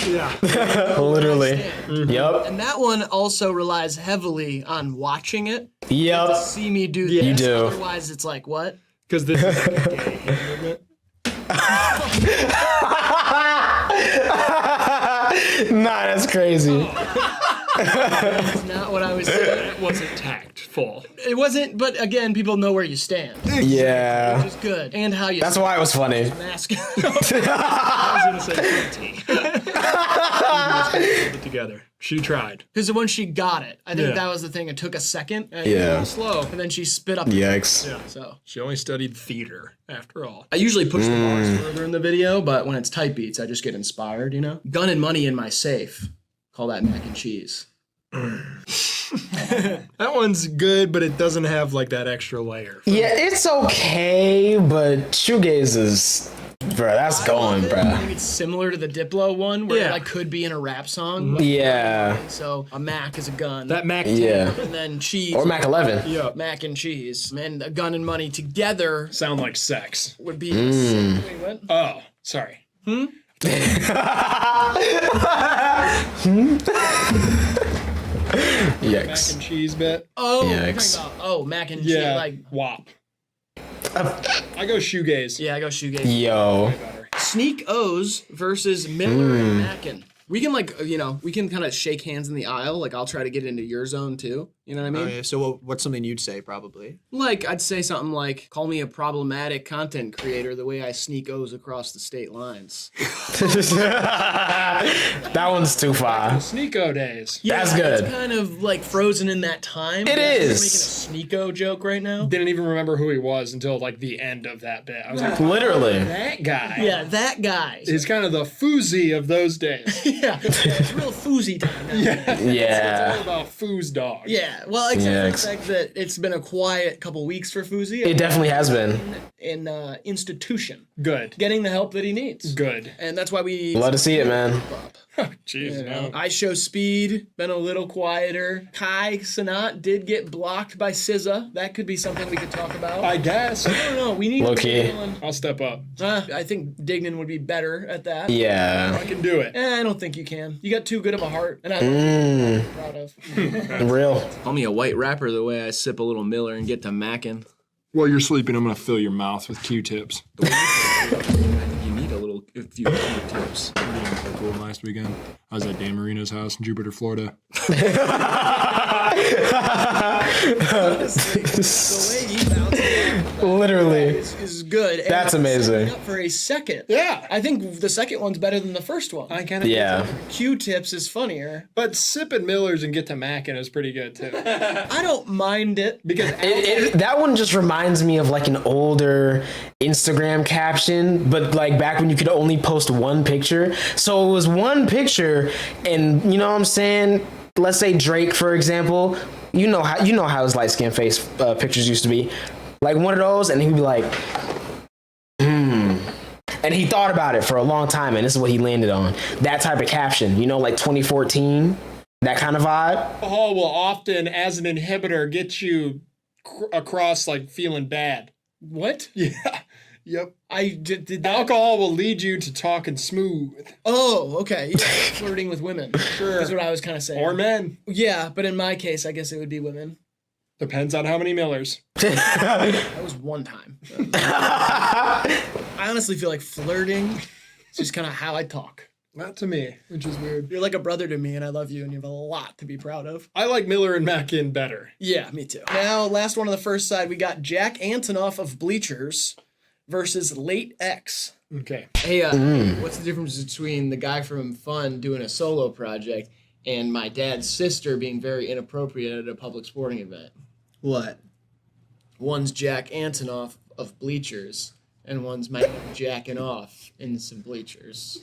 Yeah. Literally. Yep. And that one also relies heavily on watching it. Yep. See me do this. You do. Otherwise, it's like, what? Because this is a gay hip movement. Nah, that's crazy. That's not what I was saying. It wasn't tactful. It wasn't, but again, people know where you stand. Yeah. Which is good. And how you That's why it was funny. mask. I was going to say put it together. She tried. Because when she got it, I think Yeah. that was the thing. It took a second. And Yeah. Slow. And then she spit up. Yikes. So She only studied theater, after all. I usually push the bars further in the video, but when it's type beats, I just get inspired, you know? Gun and money in my safe. Call that mac and cheese. That one's good, but it doesn't have like that extra layer. Yeah, it's okay, but shoegaze is Bro, that's going, I bro. think it's similar to the Diplo one, where Yeah. it like could be in a rap song. Yeah. So a Mac is a gun. That Mac 10 Yeah. and then cheese. Or Mac 11. yeah, Mac and cheese. And a gun and money together sound like sex. would be. Wait, what? Oh, sorry. Mac Yikes. and cheese bit. Oh, you're Yikes. talking about, mac and cheese. Yeah, Like, WAP. I go shoegaze. yeah, I go shoegaze. Yo. Sneak O's versus Miller and Mackin. We can we can kind of shake hands in the aisle. Like I'll try to get into your zone too. You know what I mean? Okay, so what's something you'd say probably? Like I'd say something like, "Call me a problematic content creator the way I sneak O's across the state lines." That one's too far. Sneeko days. That's good. It's kind of like frozen in that time. It We're is. making a Sneeko joke right now. Didn't even remember who he was until like the end of that bit. I was like, Literally. that guy. Yeah, that guy. Is kind of the Fousey of those days. Yeah, it's real foosy time now. It's Yeah. all about Foos dog. Yeah, well, except Yeah, for the fact that it's been a quiet couple weeks for Fousey It definitely has been. in institution, Good. getting the help that he needs. Good. And that's why we. Love to see it, man. Jeez, no. I show speed, been a little quieter. Kai Sanat did get blocked by SZA. That could be something we could talk about. I guess. I don't know. We need Low to key. I'll step up. I think Dignan would be better at that. Yeah. I can do it. I don't think you can. You got too good of a heart, and I'm proud of. Real. Call me a white rapper the way I sip a little Miller and get to mackin'. While you're sleeping, I'm going to fill your mouth with Q-tips. You need a few tips. So cool last weekend. I was at Dan Marino's house in Jupiter, Florida. The way he bounces Literally. is good. And That's amazing. setting up for a second. Yeah. I think the second one's better than the first one. I kind of Yeah. Q-tips is funnier. But sipping Millers and get to mackin' is pretty good too. I don't mind it. Because That one just reminds me of like an older Instagram caption, but like back when you could only post one picture. So it was one picture, and you know what I'm saying? Let's say Drake, for example. You know how his light skin face pictures used to be. Like one of those, and he'd be like, And he thought about it for a long time, and this is what he landed on. That type of caption, you know, like 2014, that kind of vibe. alcohol will often, as an inhibitor, get you across like feeling bad. What? Yeah. Yep. I did that. Alcohol will lead you to talking smooth. Oh, okay. Yeah, flirting with women. Sure. That's what I was kind of saying. Or men. Yeah, but in my case, I guess it would be women. Depends on how many Millers. That was one time. I honestly feel like flirting is just kind of how I talk. Not to me, which is weird. You're like a brother to me, and I love you, and you have a lot to be proud of. I like Miller and Mackin better. Yeah, me too. Now, last one on the first side, we got Jack Antonoff of Bleachers versus Late X. Okay. Hey, what's the difference between the guy from Fun doing a solo project and my dad's sister being very inappropriate at a public sporting event? What? One's Jack Antonoff of Bleachers, and one's Mike jacking off in some bleachers.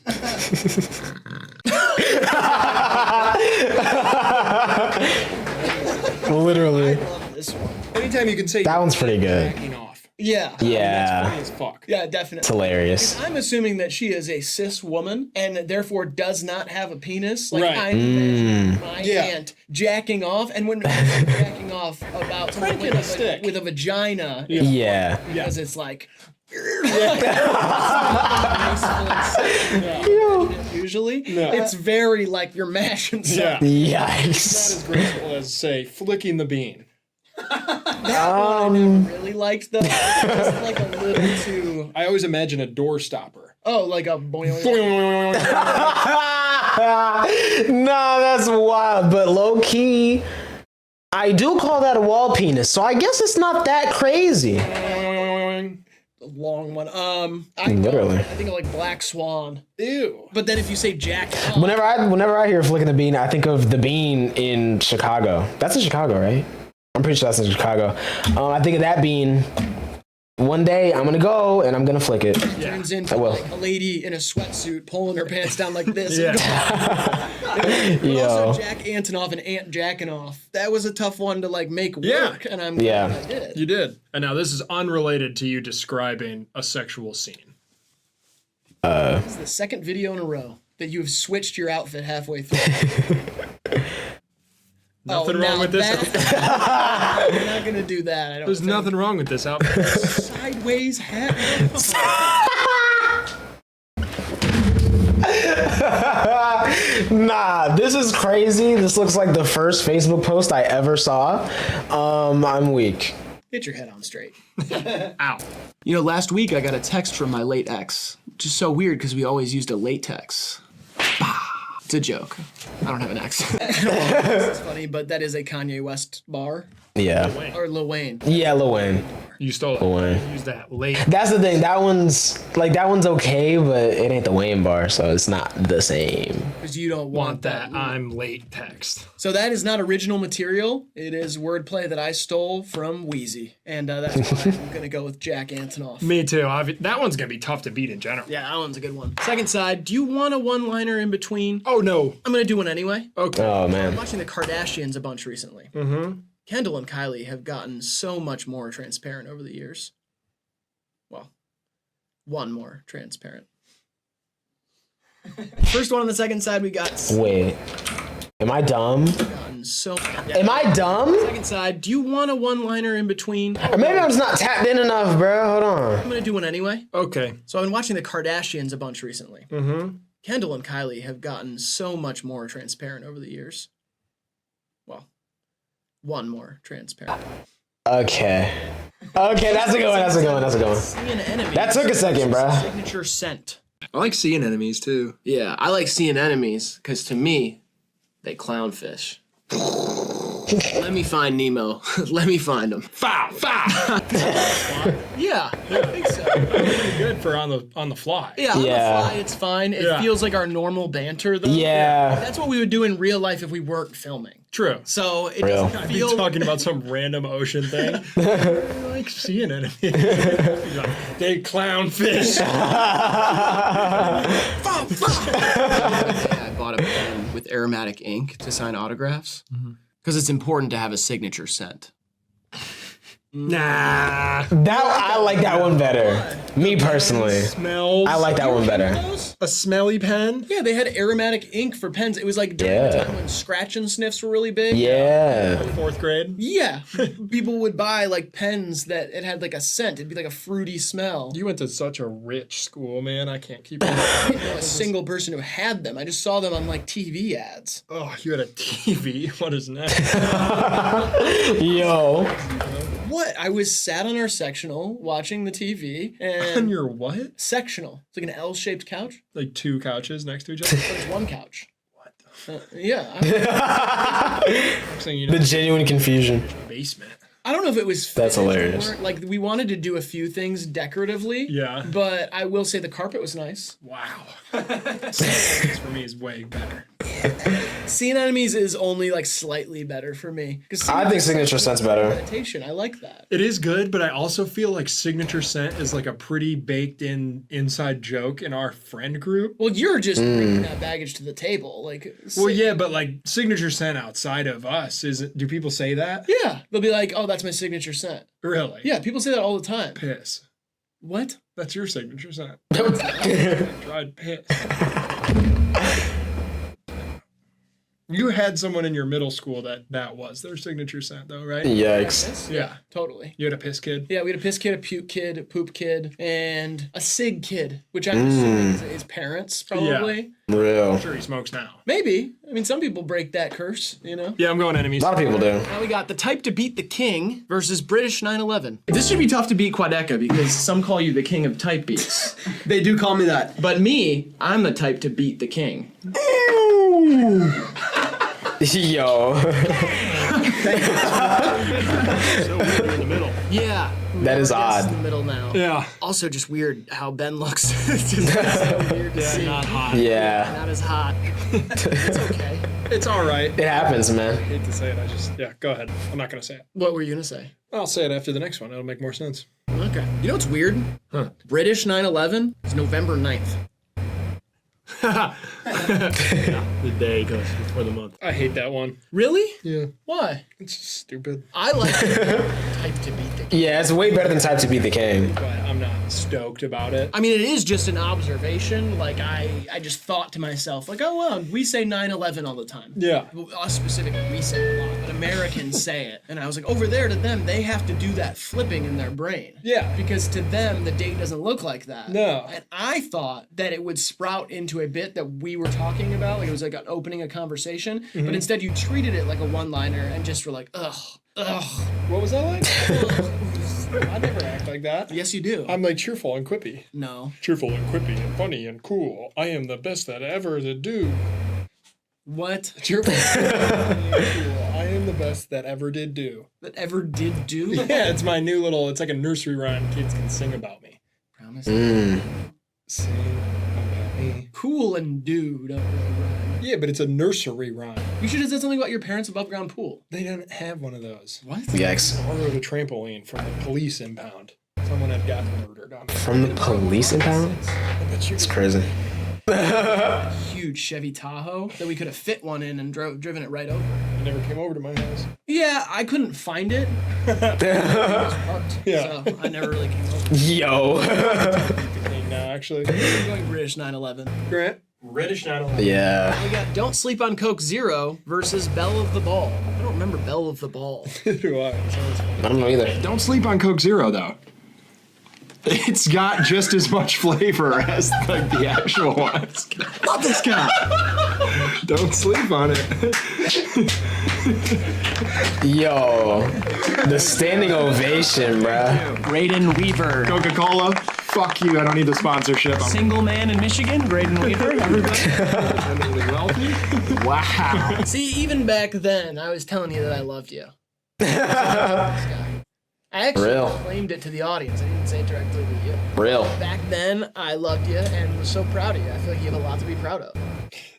Literally. This one. Anytime you can say That one's pretty good. backing off. Yeah. Yeah. Funny as fuck. Yeah, definitely. It's hilarious. I'm assuming that she is a cis woman and therefore does not have a penis. Like Right. I'm imagining my Yeah. aunt jacking off, and when jacking off about someone Cranking a stick. with a vagina, Yeah. because it's like. Usually, it's very like you're mashing Yeah. something. Not Yikes. as graceful as, say, flicking the bean. Really liked though. It's like a little too. I always imagine a door stopper. Oh, like a boing. No, that's wild. But low key, I do call that a wall penis. So I guess it's not that crazy. Long one. Literally. I think of like Black Swan. Ew. But then if you say Jack, Whenever I hear flicking the bean, I think of the bean in Chicago. That's in Chicago, right? I'm pretty sure that's in Chicago. I think of that bean. One day I'm gonna go and I'm gonna flick it. turns into I will. like a lady in a sweatsuit pulling her pants down like this. Yeah. But Yo. also Jack Antonoff and Aunt jacking off. That was a tough one to like make work, and I'm glad I did. You did. And now this is unrelated to you describing a sexual scene. This is the second video in a row that you have switched your outfit halfway through. Nothing wrong with this outfit. We're not gonna do that. I don't There's think. nothing wrong with this outfit. Sideways hat. Nah, this is crazy. This looks like the first Facebook post I ever saw. I'm weak. Get your head on straight. Ow. You know, last week I got a text from my late ex. Just so weird because we always used a latex. It's a joke. I don't have an ex. It's funny, but that is a Kanye West bar. Yeah. Or Lil Wayne. Yeah, Lil Wayne. You stole it. Lil Wayne. Use that late. That's the thing. That one's okay, but it ain't the Wayne bar, so it's not the same. Because you don't Want that I'm late text. So that is not original material. It is wordplay that I stole from Wheezy. And that's why I'm going to go with Jack Antonoff. Me too. That one's going to be tough to beat in general. Yeah, that one's a good one. Second side, do you want a one-liner in between? Oh, no. I'm going to do one anyway. Okay. Oh I'm man. watching the Kardashians a bunch recently. Mm-hmm. Kendall and Kylie have gotten so much more transparent over the years. Well, one more transparent. First one on the second side, we got Wait. Am I dumb? gotten so. Am I dumb? Second side, do you want a one-liner in between? Or maybe I'm just not tapped in enough, bro. Hold on. I'm gonna do one anyway. Okay. So I've been watching the Kardashians a bunch recently. Mm-hmm. Kendall and Kylie have gotten so much more transparent over the years. Well, one more transparent. Okay. Okay, that's a good one. That's a good one. That's a good one. Seeing enemies. That took a second, bruh. Signature scent. I like seeing enemies too. Yeah, I like seeing enemies because to me, they clownfish. Let me find Nemo. Let me find him. Foul! Foul! Yeah, I think so. Pretty good for on the fly. Yeah, on Yeah. the fly, it's fine. It Yeah. feels like our normal banter, though. Yeah. That's what we would do in real life if we weren't filming. True. So it Real. doesn't I'd be feel. talking about some random ocean thing. I like seeing enemies. They clownfish. I bought a pen with aromatic ink to sign autographs because it's important to have a signature scent. Nah. I like that one better. Me personally. Smells. I like that one better. A smelly pen. Yeah, they had aromatic ink for pens. It was like during the Yeah. time when scratch and sniffs were really big. Yeah. 4th grade. Yeah, people would buy like pens that it had like a scent. It'd be like a fruity smell. You went to such a rich school, man. I can't keep it. I didn't know a single person who had them. I just saw them on like TV ads. Oh, you had a TV. What is next? Yo. What? I was sat on our sectional watching the TV On and your what? sectional. It's like an L-shaped couch. Like 2 couches next to each other? There's one couch. What? Yeah. I'm saying, you know, The genuine confusion. basement. I don't know if it was. That's finished hilarious. or- Like we wanted to do a few things decoratively. Yeah. But I will say the carpet was nice. Wow. This for me is way better. Seeing enemies is only like slightly better for me. 'Cause I think signature scent's better. meditation. I like that. It is good, but I also feel like signature scent is like a pretty baked in inside joke in our friend group. Well, you're just bringing that baggage to the table. Like, Well, yeah, but like signature scent outside of us, do people say that? yeah, they'll be like, "Oh, that's my signature scent." Really? Yeah, people say that all the time. Piss. What? That's your signature scent. Dried piss. You had someone in your middle school that was their signature scent, though, right? Yikes. Yeah. Totally. You had a piss kid? Yeah, we had a piss kid, a puke kid, a poop kid, and a sig kid, which I'm assuming is his parents, probably. Real. I'm sure he smokes now. Maybe. I mean, some people break that curse, you know? Yeah, I'm going enemies. A lot of people do. Now we got the type to beat the king versus British 9/11. This should be tough to beat Quadeca because some call you the king of type beats. They do call me that. But me, I'm the type to beat the king. Yo. So weird in the middle. Yeah. That is Whoever guesses odd. in the middle now. Yeah. Also, just weird how Ben looks. It's just so weird to see. Not hot. Yeah. Not as hot. It's okay. It's all right. It happens, man. I hate to say it. Yeah, go ahead. I'm not going to say it. What were you gonna say? I'll say it after the next one. It'll make more sense. Okay. You know what's weird? Huh. British 9/11 is November 9th. The day goes before the month. I hate that one. Really? Yeah. Why? It's stupid. I like type to beat the king. Yeah, it's way better than type to beat the king. But I'm not stoked about it. I mean, it is just an observation. Like, I just thought to myself, like, oh, well, we say 9/11 all the time. Yeah. Well, us specifically, we say it a lot, but Americans say it. And I was like, over there to them, they have to do that flipping in their brain. Yeah. Because to them, the date doesn't look like that. No. And I thought that it would sprout into a bit that we were talking about, like it was like an opening a conversation, but instead you treated it like a one-liner and just were like, ugh. What was that like? I never act like that. Yes, you do. I'm like cheerful and quippy. No. Cheerful and quippy and funny and cool. I am the best that ever to do. What? Cheerful and cool. I am the best that ever did do. That ever did do? Yeah, it's my new little, it's like a nursery rhyme kids can sing about me. Promise. Sing about me. Cool and do don't really rhyme. Yeah, but it's a nursery rhyme. You should have said something about your parents' above ground pool. They don't have one of those. What? Yikes. Borrowed a trampoline from the police impound. Someone had gotten murdered on it. From the police impound? It's crazy. Huge Chevy Tahoe that we could have fit one in and driven it right over. It never came over to my house. Yeah, I couldn't find it. It was parked, Yeah. so I never really came over. Yo. No, actually. I'm going British 9/11. Grant? British 9/11. Yeah. We got Don't Sleep on Coke Zero versus Belle of the Ball. I don't remember Belle of the Ball. Do I? I don't know either. Don't sleep on Coke Zero, though. It's got just as much flavor as like the actual ones. Love this guy. Don't sleep on it. Yo. The standing ovation, bruh. Graydon Weaver. Coca-Cola. Fuck you. I don't need the sponsorship. I'm Single man in Michigan, Graydon Weaver. Everybody. eminently wealthy. Wow. See, even back then, I was telling you that I loved you. I actually Real. claimed it to the audience. I didn't say it directly to you. Real. Back then, I loved you and was so proud of you. I feel like you have a lot to be proud of.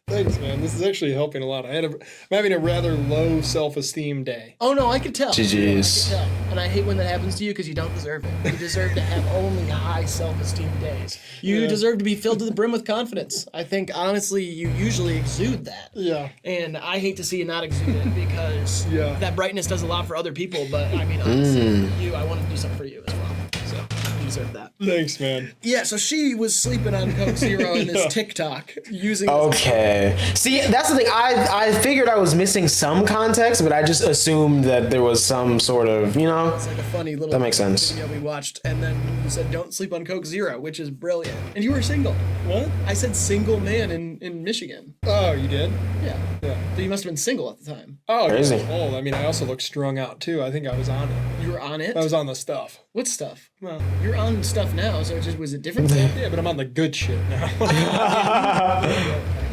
Thanks, man. This is actually helping a lot. I'm having a rather low self-esteem day. Oh no, I could tell. GG's. I could tell. And I hate when that happens to you because you don't deserve it. You deserve to have only high self-esteem days. You deserve to be filled to the brim with confidence. I think, honestly, you usually exude that. Yeah. And I hate to see you not exude it because Yeah. that brightness does a lot for other people. But I mean, honestly, I want to do something for you as well. So you deserve that. Thanks, man. Yeah, so she was sleeping on Coke Zero in this TikTok using. Okay. See, that's the thing. I figured I was missing some context, but I just assumed that there was some sort of, you know. It's like a funny little That makes sense. video we watched, and then you said don't sleep on Coke Zero, which is brilliant. And you were single. What? I said single man in Michigan. Oh, you did? Yeah. Yeah. So you must have been single at the time. Oh, Crazy. you're old. I mean, I also look strung out, too. I think I was on it. You were on it? I was on the stuff. What stuff? Well, You're on stuff now, so was it different? stuff? yeah, but I'm on the good shit now.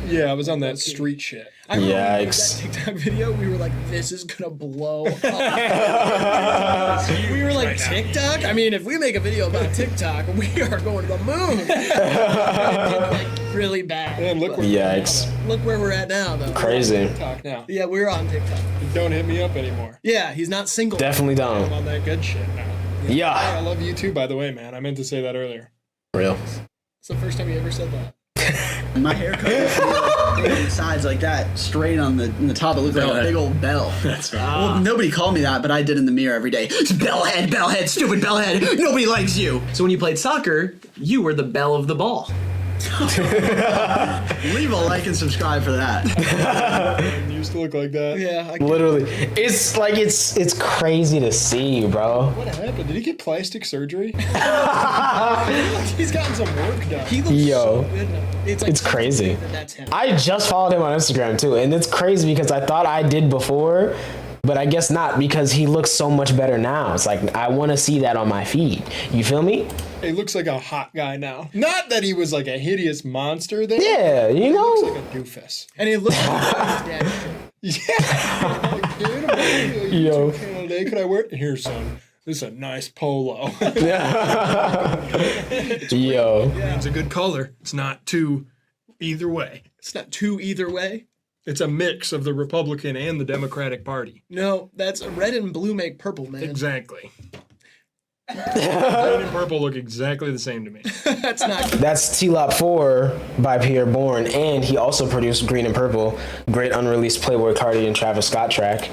Yeah, I was on that street shit. I remember when we did Yikes. that TikTok video, we were like, this is gonna blow up. We were like, TikTok? I mean, if we make a video about TikTok, we are going to the moon. It did, like, really bad. Man, look but where Yikes. look where we're at now, though. Crazy. talk now. Yeah, we're on TikTok. Don't hit me up anymore. Yeah, he's not single. Definitely I'm don't. on that good shit now. I Yeah. love you too, by the way, man. I meant to say that earlier. Real. It's the first time you ever said that. My haircut used to be like, on the sides like that, straight on the top. It looked like a big old bell. That's right. Well, nobody called me that, but I did in the mirror every day. Bellhead, stupid bellhead. Nobody likes you. So when you played soccer, you were the belle of the ball. Leave a like and subscribe for that. You used to look like that. Yeah, Literally. It's like, it's crazy to see, bro. What happened? Did he get plastic surgery? He's gotten some work done. he looks Yo. so good now. It's It's crazy. That's him. I just followed him on Instagram too, and it's crazy because I thought I did before, but I guess not because he looks so much better now. It's like I want to see that on my feed. You feel me? He looks like a hot guy now. Not that he was like a hideous monster then. Yeah, you He know. looks like a doofus. And he looks like his dad. Yeah. Like, dude, I'm on your Yo. YouTube channel today. Could I wear it? Here, son. This is a nice polo. Yo. It's a good color. It's not too either way. It's not two either way. It's a mix of the Republican and the Democratic Party. No, that's red and blue make purple, man. Exactly. Red and purple look exactly the same to me. That's not good. That's T-Lop 4 by Pierre Bourne, and he also produced Green and Purple, great unreleased Playboy Cardi and Travis Scott track.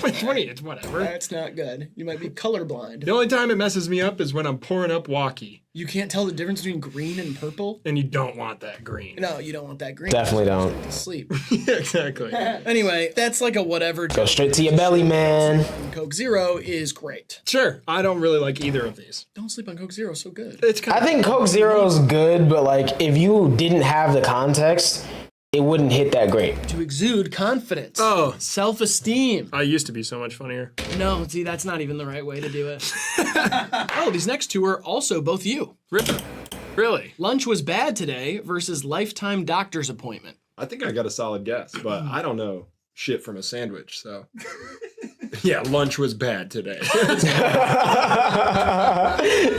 It's whatever. That's not good. You might be colorblind. The only time it messes me up is when I'm pouring up walkie. You can't tell the difference between green and purple? And you don't want that green. No, you don't want that green. Definitely don't. To sleep. Exactly. Anyway, that's like a whatever. Go straight to your belly, man. Coke Zero is great. Sure. I don't really like either of these. Don't sleep on Coke Zero, so good. It's kind I think Coke Zero's good, but like if you didn't have the context, it wouldn't hit that great. To exude confidence. Oh. Self-esteem. I used to be so much funnier. No, see, that's not even the right way to do it. Oh, these next two are also both you. Really? Lunch was bad today versus lifetime doctor's appointment. I think I got a solid guess, but I don't know shit from a sandwich, so. Yeah, lunch was bad today.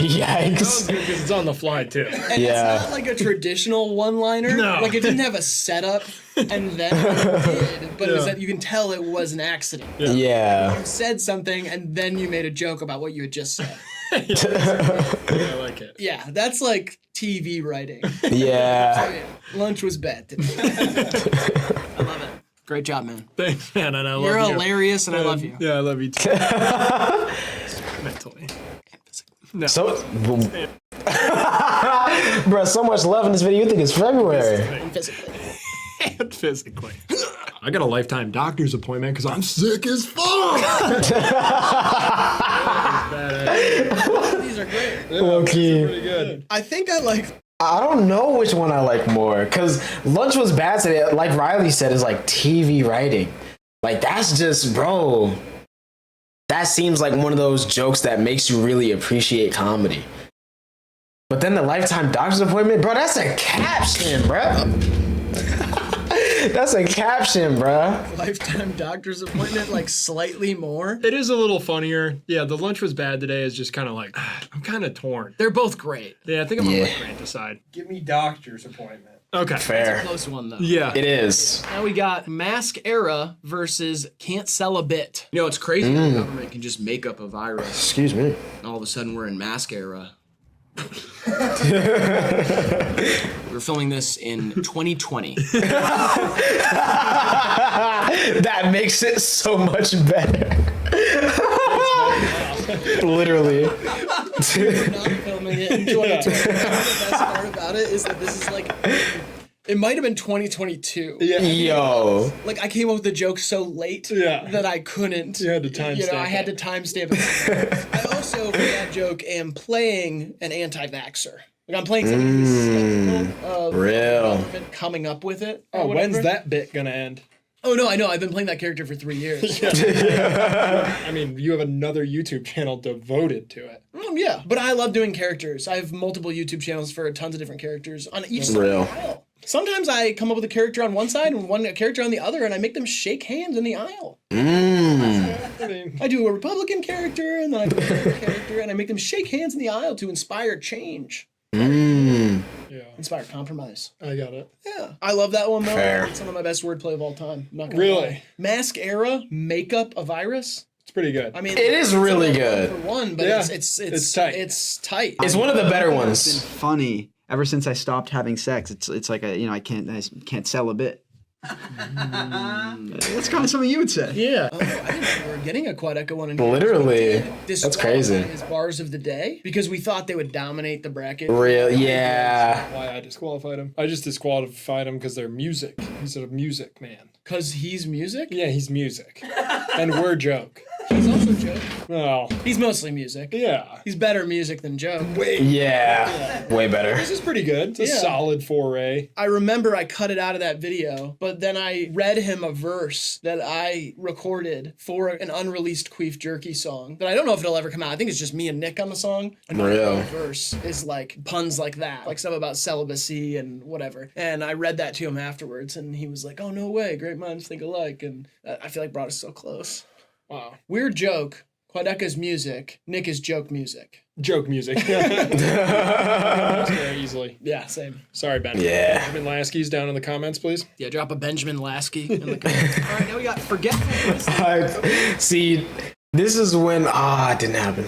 Yikes. Because it's on the fly, too. And it's not like a traditional one-liner. No. Like it didn't have a setup and then it did, but it was that you can tell it was an accident. Yeah. You said something and then you made a joke about what you had just said. I like it. Yeah, that's like TV writing. Yeah. Lunch was bad today. I love it. Great job, man. Thanks, man, and I love you. You're hilarious and I love you. Yeah, I love you too. Mentally. No. So, bro, so much love in this video. You think it's February? And physically. And physically. I got a lifetime doctor's appointment because I'm sick as fuck. These are great. Low key. Pretty good. I think I like. I don't know which one I like more, because lunch was bad today. Like Riley said, is like TV writing. Like that's just, bro. That seems like one of those jokes that makes you really appreciate comedy. But then the lifetime doctor's appointment, bro, that's a caption, bro. That's a caption, bruh. Lifetime doctor's appointment, like slightly more. It is a little funnier. Yeah, the lunch was bad today is just kind of like, I'm kind of torn. They're both great. Yeah, I think I'm gonna let Grant decide. Give me doctor's appointment. Okay. Fair. Close one though. Yeah. It is. Now we got Mask Era versus Can't Sell a Bit. You know, it's crazy the government can just make up a virus. Excuse me. And all of a sudden we're in mask era. We're filming this in 2020. That makes it so much better. Literally. Not filming it in 2020. The best part about it is that this is like, it might have been 2022. Yo. Like I came up with the joke so late that I couldn't. You had to timestamp. You know, I had to timestamp it. I also, for that joke, am playing an anti-vaxxer. Like I'm playing something who's skeptical Real. coming up with it. Oh, when's that bit gonna end? Oh no, I know. I've been playing that character for 3 years. I mean, you have another YouTube channel devoted to it. Yeah, but I love doing characters. I have multiple YouTube channels for tons of different characters on each side Real. of the aisle. Sometimes I come up with a character on one side and a character on the other, and I make them shake hands in the aisle. I mean, I do a Republican character, and then I do a Democrat character, and I make them shake hands in the aisle to inspire change. yeah, Inspire compromise. I got it. Yeah. I love that one, though. Fair. It's some of my best wordplay of all time. I'm not gonna Really? lie. Mask Era, Makeup a Virus. It's pretty good. I mean, It is really it's good. for one, but Yeah. it's tight. It's tight. It's one of the better It's ones. been funny ever since I stopped having sex. It's like I can't sell a bit. That's kind of something you would say. Yeah. Oh, I didn't know we were getting a quad echo one. In Literally. here. That's crazy. His bars of the day because we thought they would dominate the bracket. Real. Yeah. Why I disqualified him? I just disqualified him because they're music. He's a music man. Because he's music. Yeah, he's music, and we're joke. He's also joke. Well, He's mostly music. yeah. He's better music than joke. Yeah. Way better. This is pretty good. It's a Yeah. solid foray. I remember I cut it out of that video, but then I read him a verse that I recorded for an unreleased Queef Jerky song that I don't know if it'll ever come out. I think it's just me and Nick on the song. Real. The verse is like puns like that, like stuff about celibacy and whatever. And I read that to him afterwards, and he was like, "Oh no way, great minds think alike." And I feel like brought us so close. Wow. Weird joke. Quadeka's music. Nick is joke music. Joke music. Very easily. Yeah, same. Sorry, Ben. Yeah. Benjamin Lasky's down in the comments, please. Yeah, drop a Benjamin Lasky in the comments. All right, now we got Forgetful. See, this is when it didn't happen.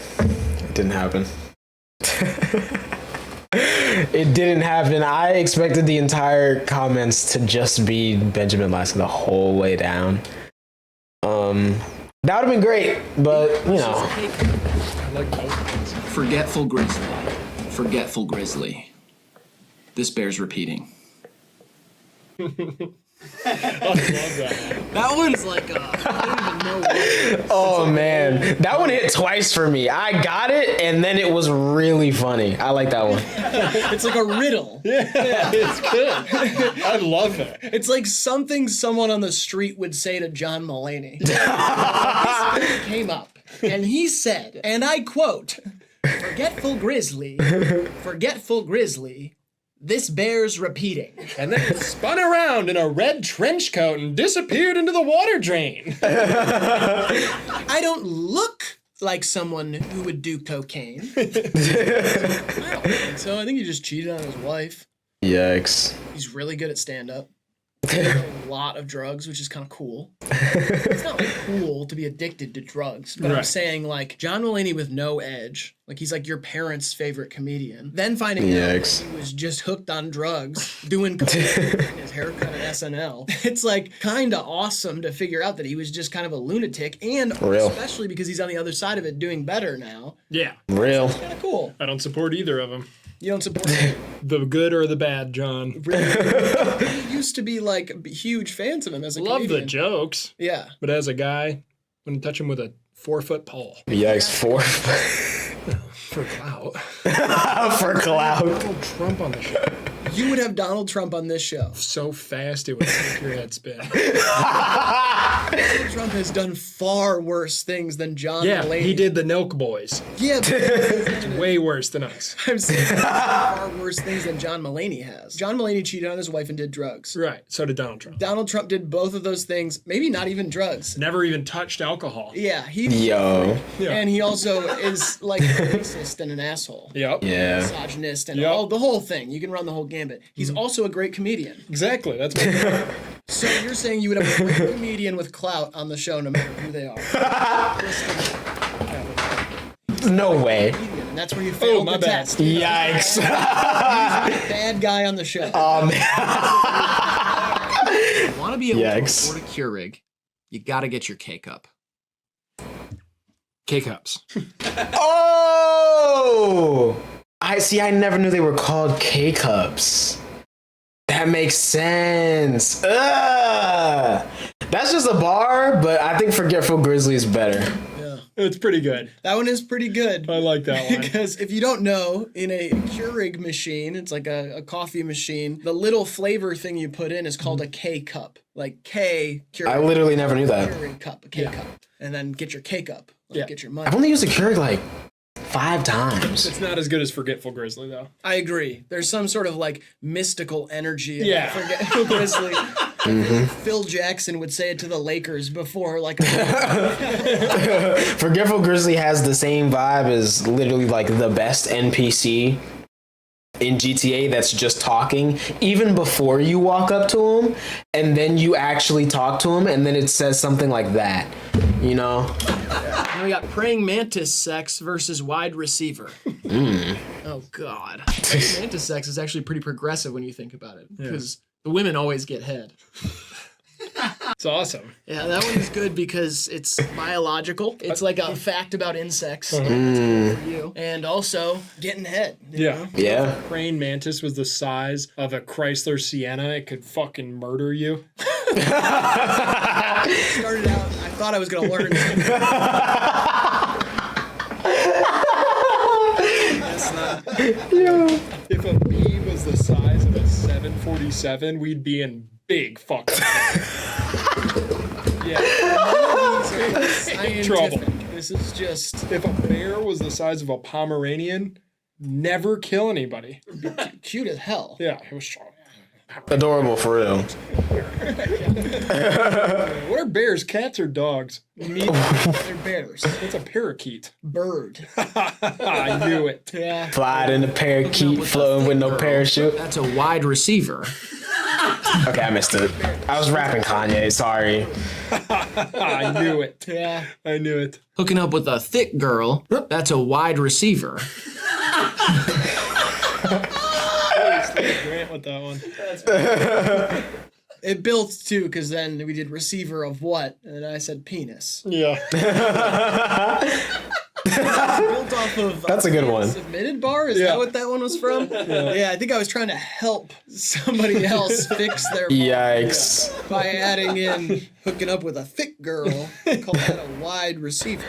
It didn't happen. It didn't happen. I expected the entire comments to just be Benjamin Lasky the whole way down. That would have been great, but you know. I like both of these. Forgetful Grizzly. Forgetful grizzly. This bears repeating. That one's like I don't even know what. Oh man, that one hit twice for me. I got it, and then it was really funny. I like that one. It's like a riddle. Yeah, it's good. I love it. It's like something someone on the street would say to John Mulaney. This came up, and he said, and I quote, forgetful grizzly, this bears repeating. And then it spun around in a red trench coat and disappeared into the water drain. I don't look like someone who would do cocaine. I don't think so. I think he just cheated on his wife. Yikes. He's really good at stand-up. A lot of drugs, which is kind of cool. It's not like cool to be addicted to drugs, but I'm Right. saying like John Mulaney with no edge, like he's like your parents' favorite comedian. Then finding out Yikes. he was just hooked on drugs, doing cocaine, getting his haircut at SNL. It's like kind of awesome to figure out that he was just kind of a lunatic, and Real. especially because he's on the other side of it, doing better now. Yeah. Real. Kind of cool. I don't support either of them. You don't support him. The good or the bad, John. You used to be like huge fans of him as a Love comedian. the jokes. Yeah. But as a guy, wouldn't touch him with a 4-foot pole. Yikes. For For clout. for clout. Donald Trump on the show. You would have Donald Trump on this show. So fast it would make your head spin. Donald Trump has done far worse things than John Yeah, Mulaney. he did the Nelk Boys. Yeah, but Way worse than us. I'm saying far worse things than John Mulaney has. John Mulaney cheated on his wife and did drugs. Right, so did Donald Trump. Donald Trump did both of those things, maybe not even drugs. Never even touched alcohol. Yeah, he Yo. and he also is like a racist and an asshole. Yep. Yeah. Misogynist and Yep. all the whole thing. You can run the whole gambit. He's also a great comedian. Exactly. That's what So you're saying you would have a great comedian with clout on the show no matter who they are. No way. And that's where you failed my the bad. test. Yikes. Bad guy on the show. Oh man. Want to be able Yikes. to afford a Keurig, you gotta get your K-Cup. K-Cups. Oh. I see. I never knew they were called K-Cups. That makes sense. Ugh. That's just a bar, but I think Forgetful Grizzly is better. Yeah. It's pretty good. That one is pretty good. I like that one. Because if you don't know, in a Keurig machine, it's like a coffee machine, the little flavor thing you put in is called a K-Cup. Like K Keurig. I literally never knew that. Keurig cup, a K-Cup. And then get your K-Cup. Like, Yeah. get your money. I've only used a Keurig like 5 times. It's not as good as Forgetful Grizzly, though. I agree. There's some sort of like mystical energy. About Yeah. Forgetful Grizzly. Phil Jackson would say it to the Lakers before like Forgetful Grizzly has the same vibe as literally like the best NPC in GTA that's just talking even before you walk up to him, and then you actually talk to him, and then it says something like that, you know? Now we got praying mantis sex versus wide receiver. Oh God. Praying mantis sex is actually pretty progressive when you think about it, because the women always get head. It's awesome. Yeah, that one is good because it's biological. It's like a fact about insects. That's good for you. And also getting head. you know? Yeah. Praying mantis was the size of a Chrysler Sienna. It could fucking murder you. Started out, I thought I was gonna learn. If a bee was the size of a 747, we'd be in big fucking yeah. Scientific. Trouble. This is just If a bear was the size of a Pomeranian, never kill anybody. cute as hell. Yeah, it was. Adorable for real. What are bears? Cats or dogs? They're bears. It's a parakeet. Bird. I knew it. Yeah. Flying in a parakeet, floating with no parachute. That's a wide receiver. Okay, I missed it. I was rapping Kanye, sorry. I knew it. Yeah. I knew it. Hooking up with a thick girl, that's a wide receiver. Grant with that one. It built too, because then we did receiver of what? And then I said penis. Yeah. built off of. That's a good one. Submitted bar? Is that what that one was from? Yeah, I think I was trying to help somebody else fix their bar Yikes. by adding in hooking up with a thick girl. Call that a wide receiver.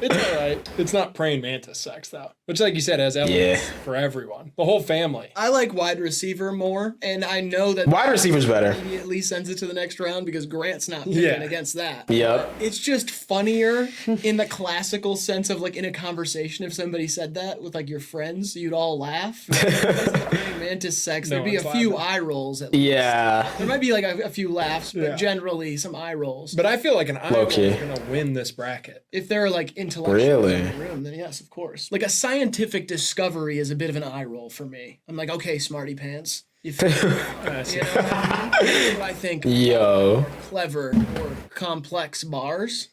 It's all right. It's not praying mantis sex, though. Which, like you said, has elements for everyone. The whole family. I like wide receiver more, and I know that Wide receiver's better. immediately sends it to the next round because Grant's not picking against that. Yep. It's just funnier in the classical sense of like in a conversation if somebody said that with like your friends, you'd all laugh. Praying mantis sex, there'd be a few eye rolls at least. Yeah. There might be like a few laughs, but generally some eye rolls. But I feel like an eye roll Low-key. is going to win this bracket. If they're like intellectuals Really? in the room, then yes, of course. Like a scientific discovery is a bit of an eye roll for me. I'm like, okay, smarty pants. You know what I mean? That's what I think. Yo. Clever or complex bars.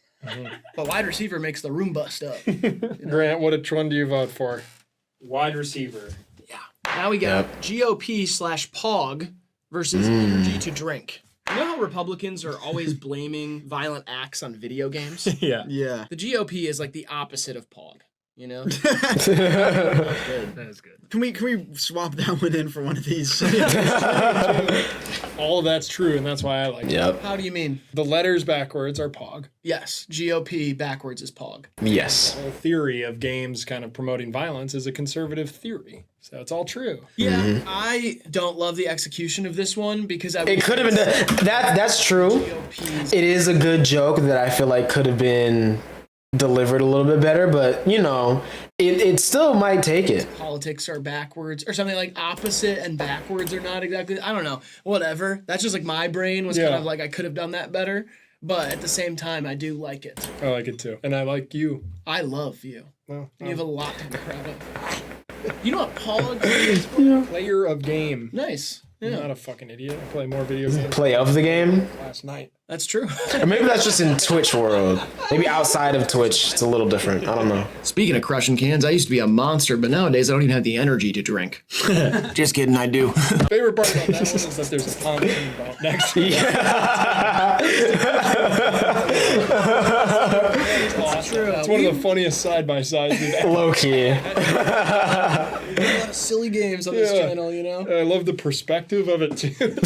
But wide receiver makes the room bust up. Grant, which one do you vote for? Wide receiver. Now we got GOP/POG versus energy to drink. You know how Republicans are always blaming violent acts on video games? Yeah. Yeah. The GOP is like the opposite of POG. You know? That is good. Can we swap that one in for one of these? All of that's true, and that's why I like it. Yep. How do you mean? The letters backwards are POG. Yes, GOP backwards is POG. Yes. The whole theory of games kind of promoting violence is a conservative theory. So it's all true. Yeah, I don't love the execution of this one because It could have been that's true. GOP's It is a good joke that I feel like could have been delivered a little bit better, but you know, it still might take it. politics are backwards or something like opposite and backwards are not exactly. I don't know. Whatever. That's just like my brain was kind of like I could have done that better. But at the same time, I do like it. I like it too. And I like you. I love you. Well, And you have a lot to be proud of. You know what POG is for? player of game. Nice. I'm Yeah, not a fucking idiot. I play more video games Play of the game. last night. that's true. Or maybe that's just in Twitch world. Maybe outside of Twitch, it's a little different. I don't know. Speaking of crushing cans, I used to be a monster, but nowadays I don't even have the energy to drink. Just kidding, I do. Favorite part about that one is that there's a pontoon boat next to it. That's true. It's one of the funniest side-by-sides we've ever. Low key. A lot of silly games on this channel, you know? I love the perspective of it too. Something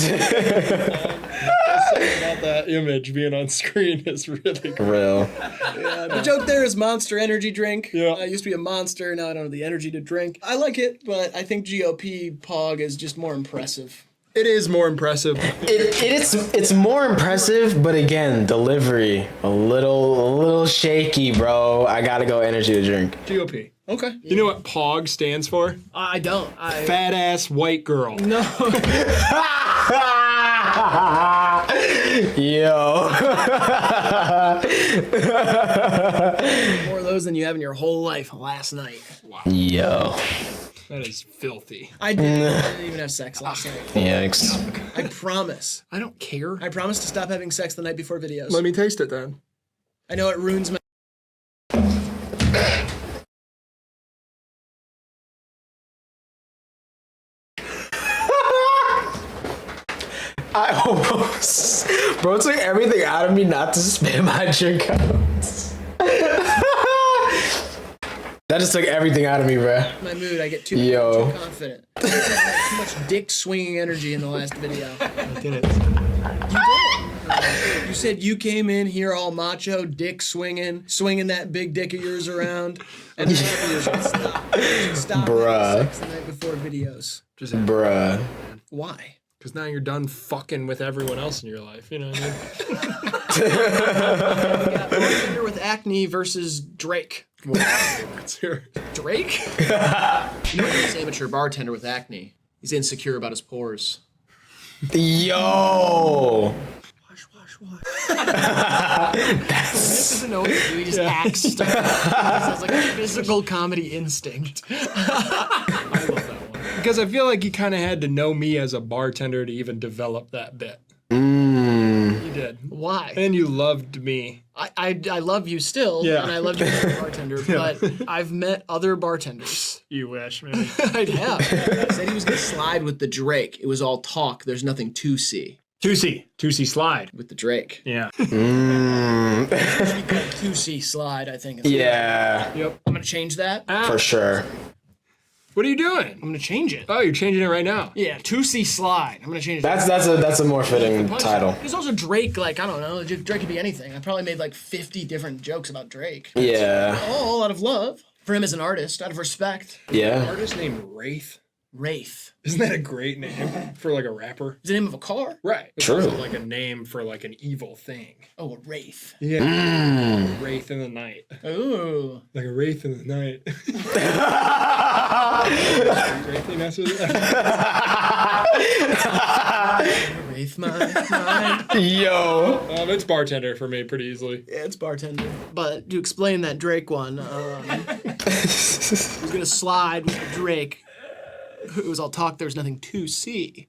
about that image being on screen is really cool. Real. The joke there is Monster Energy drink. Yeah. I used to be a monster, now I don't have the energy to drink. I like it, but I think GOP POG is just more impressive. It is more impressive. It's more impressive, but again, delivery a little shaky, bro. I gotta go energy to drink. GOP. Okay. You know what POG stands for? I don't. Fat ass white girl. No. Yo. More of those than you have in your whole life last night. Yo. That is filthy. I didn't even have sex last night. Yikes. I promise. I don't care. I promise to stop having sex the night before videos. Let me taste it then. I know it ruins my. I almost, bro, took everything out of me not to spit my drink out. That just took everything out of me, bro. My mood, I get too confident. I had too much dick swinging energy in the last video. I did it. You said you came in here all macho, dick swinging that big dick of yours around, and then you should stop Bruh. having sex the night before videos. Bruh. Why? Because now you're done fucking with everyone else in your life. You know what I mean? Yeah, bartender with acne versus Drake. What's your... Drake? You know this amateur bartender with acne. He's insecure about his pores. Yo. This doesn't know what to do. He just acts stuff. He has like a physical comedy instinct. I love that one. Because I feel like you kind of had to know me as a bartender to even develop that bit. You did. Why? And you loved me. I love you still, Yeah. and I love you as a bartender, but I've met other bartenders. You wish, man. I have. Said he was gonna slide with the Drake. It was all talk. There's nothing to see. 2C slide. With the Drake. Yeah. 2C slide, I think. Yeah, Yep. I'm gonna change that. for sure. What are you doing? I'm gonna change it. Oh, you're changing it right now. Yeah, 2C slide. I'm gonna change it. That's a more fitting title. There's also Drake, like, I don't know, Drake could be anything. I probably made like 50 different jokes about Drake. Yeah, All out of love for him as an artist, out of respect. yeah. Artist named Wraith. Wraith. Isn't that a great name for like a rapper? Is the name of a car? Right. It's True. also like a name for like an evil thing. Oh, a Wraith. Yeah. Wraith in the night. Ooh. Like a wraith in the night. Wraithiness is Wraith my mind. Yo. It's bartender for me pretty easily. Yeah, it's bartender. But to explain that Drake one, he's gonna slide with Drake. It was all talk, there's nothing to see.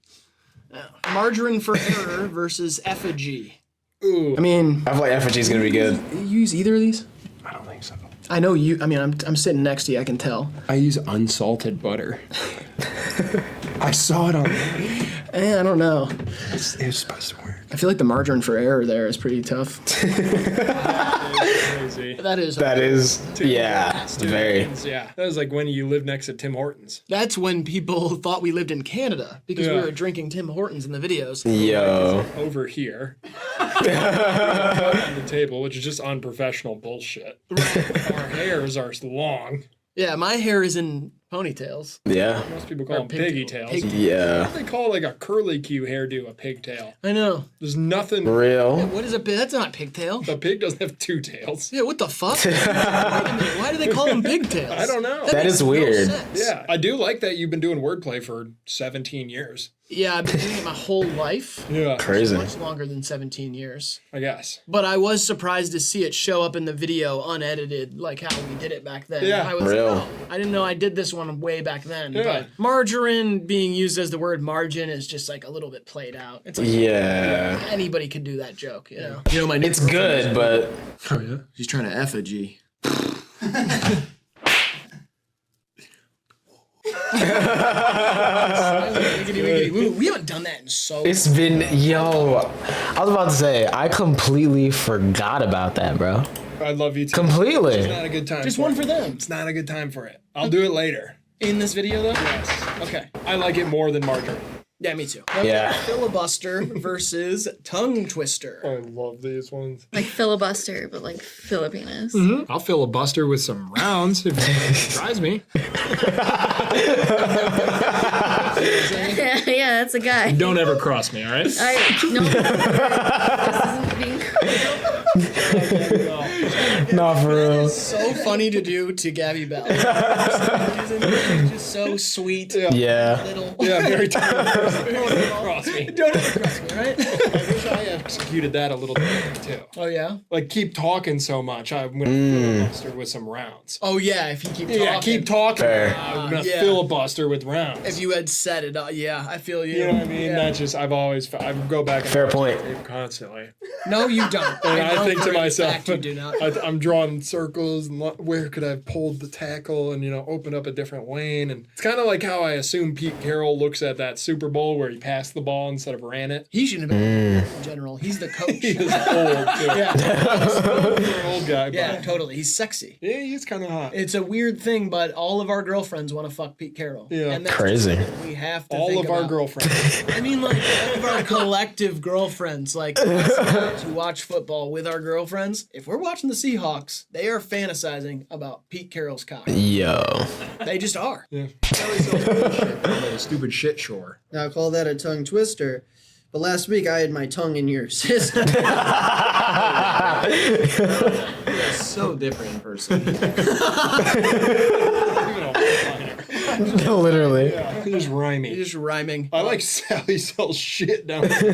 Margarine for error versus effigy. Ooh. I mean, I feel like effigy's gonna be good. you use either of these? I don't think so. I know you. I mean, I'm sitting next to you. I can tell. I use unsalted butter. I saw it on. I don't know. It was supposed to work. I feel like the margarine for error there is pretty tough. Crazy. That is. Yeah, it's very. Yeah, that was like when you lived next to Tim Hortons. That's when people thought we lived in Canada because we Yeah. were drinking Tim Hortons in the videos. Yo. Over here on the table, which is just unprofessional bullshit. Our hairs are long. Yeah, my hair is in ponytails. Yeah. Most people call them piggy tails. Yeah. They call like a curly Q hairdo a pigtail. I know. There's nothing. Real. What is a pig? That's not pigtail. A pig doesn't have two tails. Yeah, what the fuck? Wait a minute, why do they call them pigtails? I don't know. That is makes no weird. sense. Yeah, I do like that you've been doing wordplay for 17 years. Yeah, I've been doing it my whole life. Yeah, Crazy. Much longer than 17 years. I guess. But I was surprised to see it show up in the video unedited, like how we did it back then. Yeah. I was Real. Like, oh, I didn't know I did this one way back then. Yeah. But margarine being used as the word margin is just like a little bit played out. It's like Yeah. anybody could do that joke, you know? You know my new It's good, but Oh yeah. She's trying to effigy. Wiggity, wiggity, woo. We haven't done that in so long. it's been yo. I was about to say I completely forgot about that, bro. I love you too. Completely. It's not a good time. Just for one it. for them. It's not a good time for it. I'll do it later. In this video, though? Yes. Okay. I like it more than margarine. Yeah, me too. Yeah. Filibuster versus tongue twister. I love these ones. Like filibuster, but like Filipinos. I'll filibuster with some rounds if it tries me. Yeah, that's a guy. Don't ever cross me, all right? No, this isn't being Nah, for real. So funny to do to Gabby Bell. Just so sweet. Yeah. Little. Yeah, very tired. Don't ever cross me. Don't ever cross me, right? I wish I Executed that a little bit too. Oh, yeah? Like keep talking so much, I'm gonna filibuster with some rounds. Oh, yeah, if you keep talking. Yeah, keep talking. Fair. I'm gonna Yeah. filibuster with rounds. If you had said it, yeah, I feel you. You know what I mean? Yeah. That's just I go back and Fair watch point. the tape constantly. No, you don't. And I know think for to a myself, fact you do not. I'm drawing circles and where could I have pulled the tackle and open up a different lane, and it's kind of like how I assume Pete Carroll looks at that Super Bowl where he passed the ball instead of ran it. He shouldn't have been in general. He's the coach. He is old too. Yeah, He's an old guy, yeah, but totally. He's sexy. yeah, he's kind of hot. It's a weird thing, but all of our girlsds want to fuck Pete Carroll. Yeah. And that's Crazy. just something we have to All think of our about. girlfriends. I mean, like, all of our collective girlfriends, like, us who watch football with our girlfriends, if we're watching the Seahawks, they are fantasizing about Pete Carroll's cock. Yo. They just are. Yeah. A stupid shit shore. Now call that a tongue twister. But last week I had my tongue in your sister. So different in person. Literally. He's just rhyming. You're just rhyming. I like Sally sells shit down there.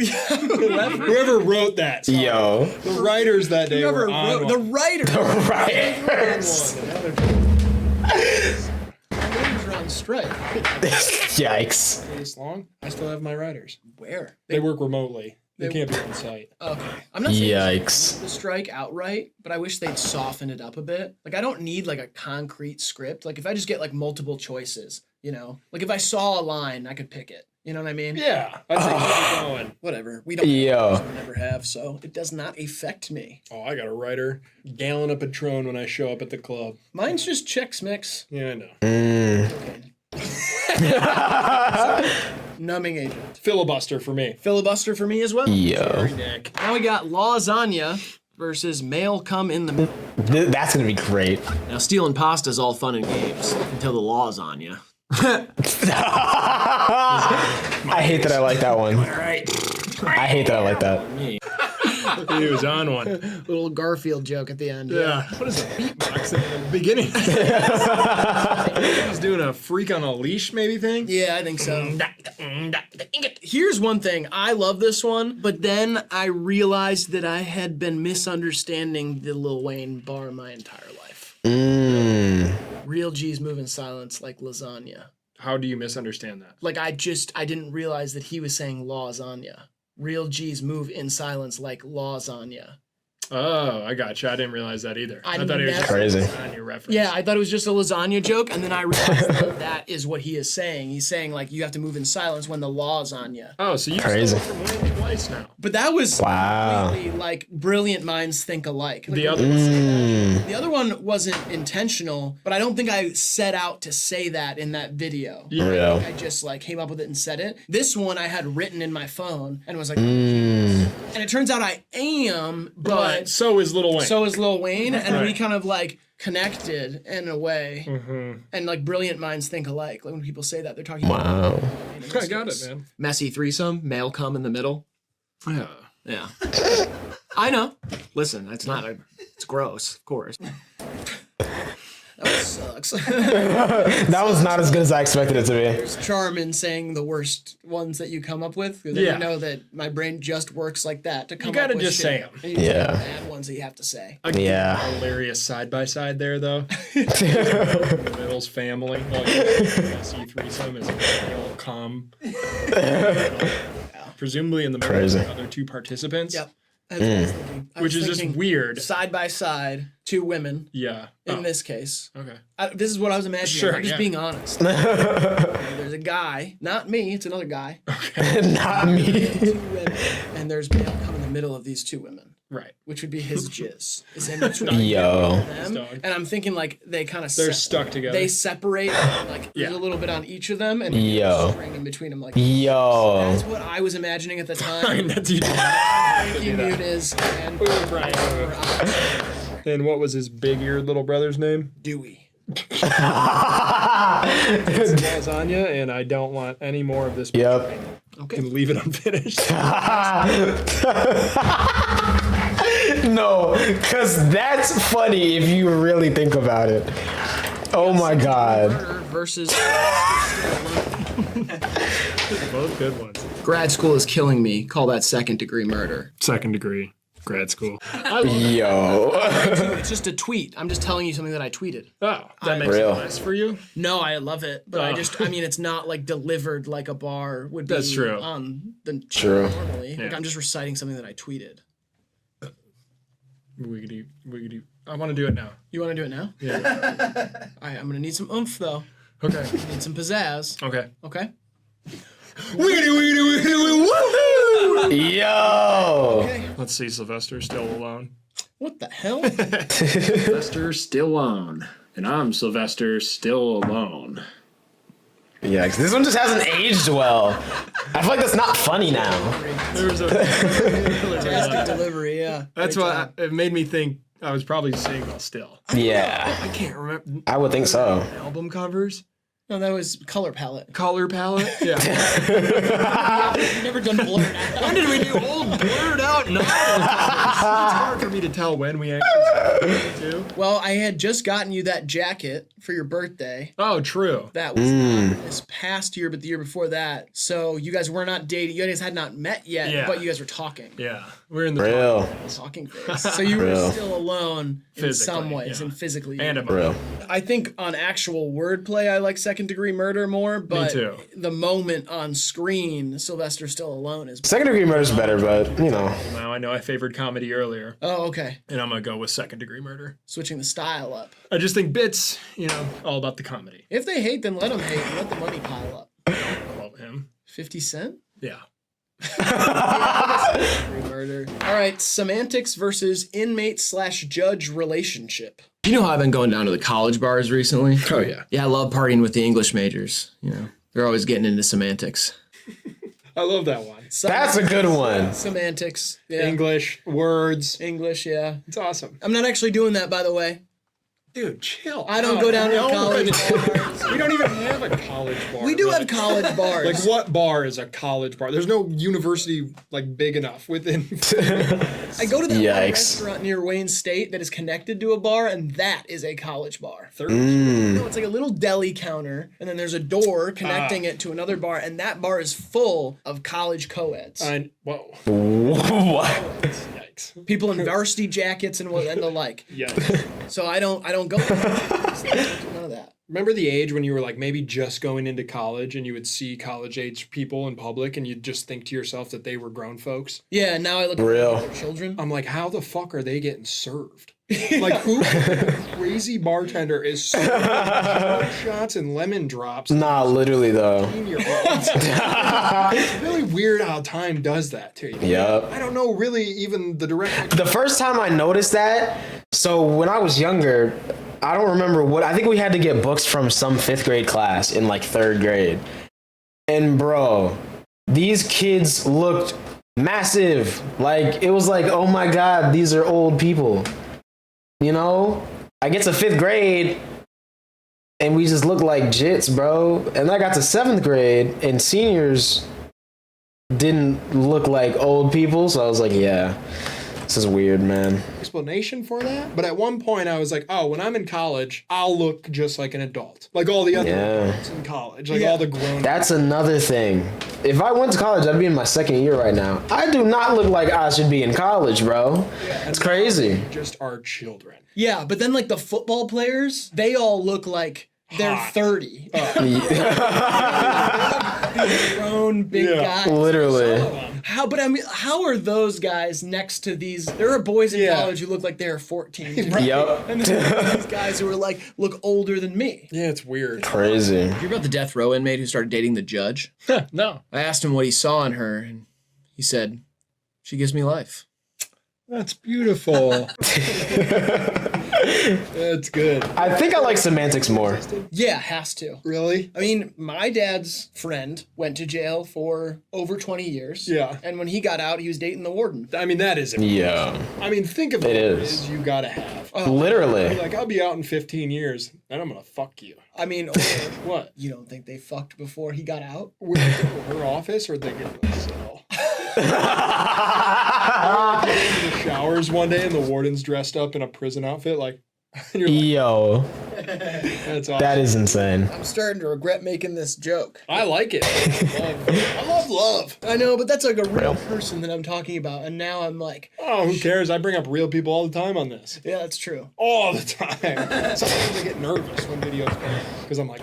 Whoever wrote that song, Yo. the writers that day Whoever were on wrote, one. the writer. Writers. Writers are on strike. Yikes. This long, I still have my writers. Where? They work remotely. They can't be on site. Okay. I'm not saying Yikes. the strike outright, but I wish they'd soften it up a bit. Like I don't need like a concrete script. Like if I just get like multiple choices, you know, like if I saw a line, I could pick it. You know what I mean? Yeah, I think keep going. Whatever. We don't. Yo. We never have, so it does not affect me. Oh, I got a writer gallon of Patron when I show up at the club. Mine's just Chex Mix. Yeah, I know. Numbing agent. Filibuster for me. Filibuster for me as well. Yo. Nick. Now we got lasagna versus male cum in the middle. That's gonna be great. Now, stealing pasta is all fun and games until the law's on you. I hate that I like that one. All right. I hate that I like that. He was on one. Little Garfield joke at the end. Yeah. What is it? Beatbox at the beginning. He was doing a freak on a leash maybe thing. Yeah, I think so. Here's one thing. I love this one, but then I realized that I had been misunderstanding the Lil Wayne bar my entire life. Real G's move in silence like lasagna. How do you misunderstand that? Like I didn't realize that he was saying lasagna. Real G's move in silence like lasagna. Oh, I got you. I didn't realize that either. I thought it was just Crazy. on your reference. Yeah, I thought it was just a lasagna joke, and then I realized that is what he is saying. He's saying like you have to move in silence when the law's on you. Oh, so you Crazy. stole it from Wayne twice now. But that was Wow. completely like brilliant minds think alike. Like, The other the other one wasn't intentional, but I don't think I set out to say that in that video. Real. I just like came up with it and said it. This one I had written in my phone and was like, and it turns out I am, but so is Lil Wayne. so is Lil Wayne, and we Right. kind of like connected in a way. And like brilliant minds think alike. Like when people say that, they're talking about Wow. I got it, man. Messy threesome, male cum in the middle. Yeah. Yeah. I know. Listen, it's gross, of course. that sucks. That was not as good as I expected it to be. There's charm in saying the worst ones that you come up with. Because Yeah. you know that my brain just works like that to come up gotta with just shit. say 'em. And you just Yeah. have bad ones that you have to say. Yeah. Hilarious side by side there, though. The Middle's family. Well, messy threesome is real calm. Presumably in the middle Crazy. of the other two participants. Yep. That's what I was thinking. I Which was is just thinking weird. Side by side, two women Yeah. in Oh, this case. okay. This is what I was imagining. Sure, I'm just yeah. being honest. There's a guy, not me, it's another guy. Not me. Two women, and there's male come in the middle of these two women, Right. which would be his jizz. Is in between Yo. them. Dog. And I'm thinking like they kind of They're stuck together. They separate like Yeah. there's a little bit on each of them, and Yo. there's a string in between them. Like Yo. that's what I was imagining at the time. That's you. Thank you, Mute is and Right. And what was his big-eared little brother's name? Dewey. Lasagna, and I don't want any more of this. Yep. Okay. And leave it unfinished. No, because that's funny if you really think about it. Oh my God. Murder versus Both good ones. Grad school is killing me. Call that second degree murder. Second degree grad school. Yo. It's just a tweet. I'm just telling you something that I tweeted. Oh, that makes Real. it nice for you. No, I love it, but Oh. I mean, it's not like delivered like a bar would be That's true. on the True. normally. Like Yeah. I'm just reciting something that I tweeted. Wiggity. I want to do it now. You want to do it now? Yeah. All right, I'm gonna need some oomph though. Okay. Need some pizzazz. Okay. Okay. Yo. Let's see. Sylvester still alone. What the hell? Sylvester still alone. And I'm Sylvester still alone. Yeah, 'cause this one just hasn't aged well. I feel like that's not funny now. There was a. Fantastic delivery. Yeah. That's Great why job. it made me think I was probably singing still. Yeah, I can't remember I would think so. album covers, No, that was color palette. color palette. Yeah. You've never done blurred out. When did we do old blurred out novel covers? It's hard for me to tell when we actually do. Well, I had just gotten you that jacket for your birthday. Oh, true. That was not this past year, but the year before that. So you guys were not dating. You guys had not met yet, Yeah. but you guys were talking. Yeah, we're in the Real. Talking phase. So you were Real. still alone in some Physically, ways yeah. and physically. and Real. I think on actual wordplay, I like second Second Degree Murder more, but too. the moment on screen, Sylvester Stallone is. Second Degree Murder's better, but you know. Now I know I favored comedy earlier, Oh, okay. and I'm gonna go with Second Degree Murder. Switching the style up. I just think Bits, all about the comedy. If they hate, then let them hate and let the money pile up. I love him. 50 Cent? Yeah. Murder. All right, semantics versus inmate/judge relationship. You know how I've been going down to the college bars recently? Oh yeah. Yeah, I love partying with the English majors. They're always getting into semantics. I love that one. That's a good one. Semantics. Yeah. English words. English, yeah. It's awesome. I'm not actually doing that, by the way. Dude, chill. I don't go down to college bars. We don't even have a college bar. We do really. have college bars. Like, what bar is a college bar? There's no university, big enough within. I go to that one Yikes. restaurant near Wayne State that is connected to a bar, and that is a college bar. Mm. It's like a little deli counter, and then there's a door connecting it to another bar, and that bar is full of college co-eds. Whoa. What? Yikes. People in varsity jackets and the like. Yikes. So I don't go. None of that. Remember the age when you were maybe just going into college and you would see college age people in public and you'd just think to yourself that they were grown folks? Yeah, now I look Real. at children. I'm like, how the fuck are they getting served? Who crazy bartender is serving shots and lemon drops? Nah, literally though. 18-year-olds? It's really weird how time does that to you. Yep. I don't know really even the direct. The first time I noticed that, so when I was younger, I don't remember I think we had to get books from some 5th grade class in 3rd grade. And bro, these kids looked massive. It was oh my God, these are old people. I get to 5th grade and we just look like jits, bro. And I got to 7th grade and seniors didn't look like old people. So I was like, yeah, this is weird, man. Explanation for that, but at one point I was like, oh, when I'm in college, I'll look just like an adult, like all the other adults in college, all the grown. That's another thing. If I went to college, I'd be in my 2nd year right now. I do not look like I should be in college, bro. It's crazy. Just our children. Yeah, but then the football players, they all look like they're 30. Grown big guys. Literally. How are those guys next to these? There are boys in college who look like they're 14. Yep. And then these guys who are look older than me. Yeah, it's weird. Crazy. You hear about the death row inmate who started dating the judge? No. I asked him what he saw in her, and he said, "She gives me life." That's beautiful. That's good. I think I like semantics more. Yeah, has to. Really? I mean, my dad's friend went to jail for over 20 years. Yeah. And when he got out, he was dating the warden. I mean, that is. Yeah. I mean, think of It the is. is you gotta have. Literally. I'll be out in 15 years, and I'm gonna fuck you. I mean, What? you don't think they fucked before he got out? Her office, or they get the cell? In the showers one day, and the warden's dressed up in a prison outfit, and you're like, Yo, that's awesome. that is insane. I'm starting to regret making this joke. I like it. I love love. I know, but that's a real person that I'm talking about, and now I'm like, Oh, who cares? I bring up real people all the time on this. yeah, that's true. All the time. Sometimes I get nervous when videos come out because I'm like,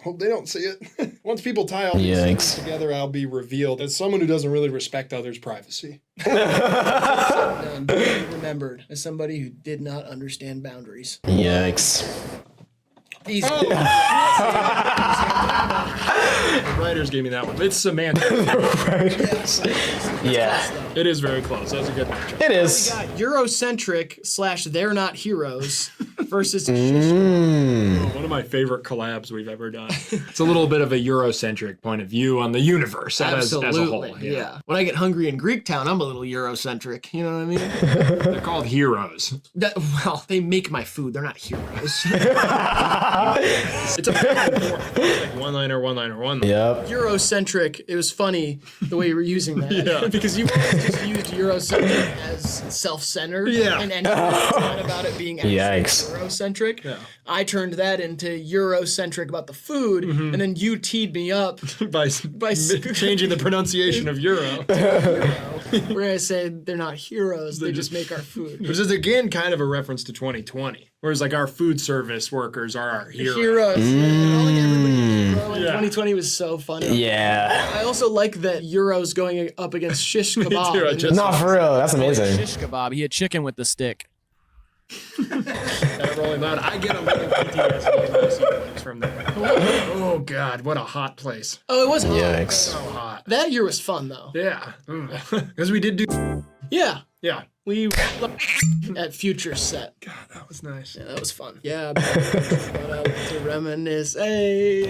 hope they don't see it. Once people tie all these things together, I'll be revealed as someone who doesn't really respect others' privacy. Done. Remembered as somebody who did not understand boundaries. Yikes. Easy. The writers gave me that one. It's semantic. Yeah, It is very close. That was a good matchup. it is. Eurocentric / they're not heroes versus One of my favorite collabs we've ever done. It's a little bit of a Eurocentric point of view on the universe as a whole. Yeah. When I get hungry in Greektown, I'm a little Eurocentric. You know what I mean? They're called heroes. Well, they make my food. They're not heroes. It's a back and forth. One-liner, one-liner, one-liner. Yep. Eurocentric. It was funny the way you were using that. Yeah. Because you always just used Eurocentric as self-centered. Yeah. And it's not about it being accurate. Yikes. Eurocentric. Yeah. I turned that into Eurocentric about the food, and then you teed me up by changing the pronunciation of euro. where I said they're not heroes, they just make our food. Which is again kind of a reference to 2020. Whereas like our food service workers are our heroes. Heroes. Calling everybody a hero in 2020 was so funny. Yeah. I also like that Euro's going up against shish kebab. too, I just- No, for real. That's amazing. Shish kebab. He had chicken with the stick. That Rolling Loud. I get a little PTSD when I see clips from that. Oh God, what a hot place. Oh, it was hot. Yikes. So hot. That year was fun though. Yeah. Because we did do. Yeah. Yeah. We at Future Set. God, that was nice. Yeah, that was fun. Yeah, but to reminisce. Hey.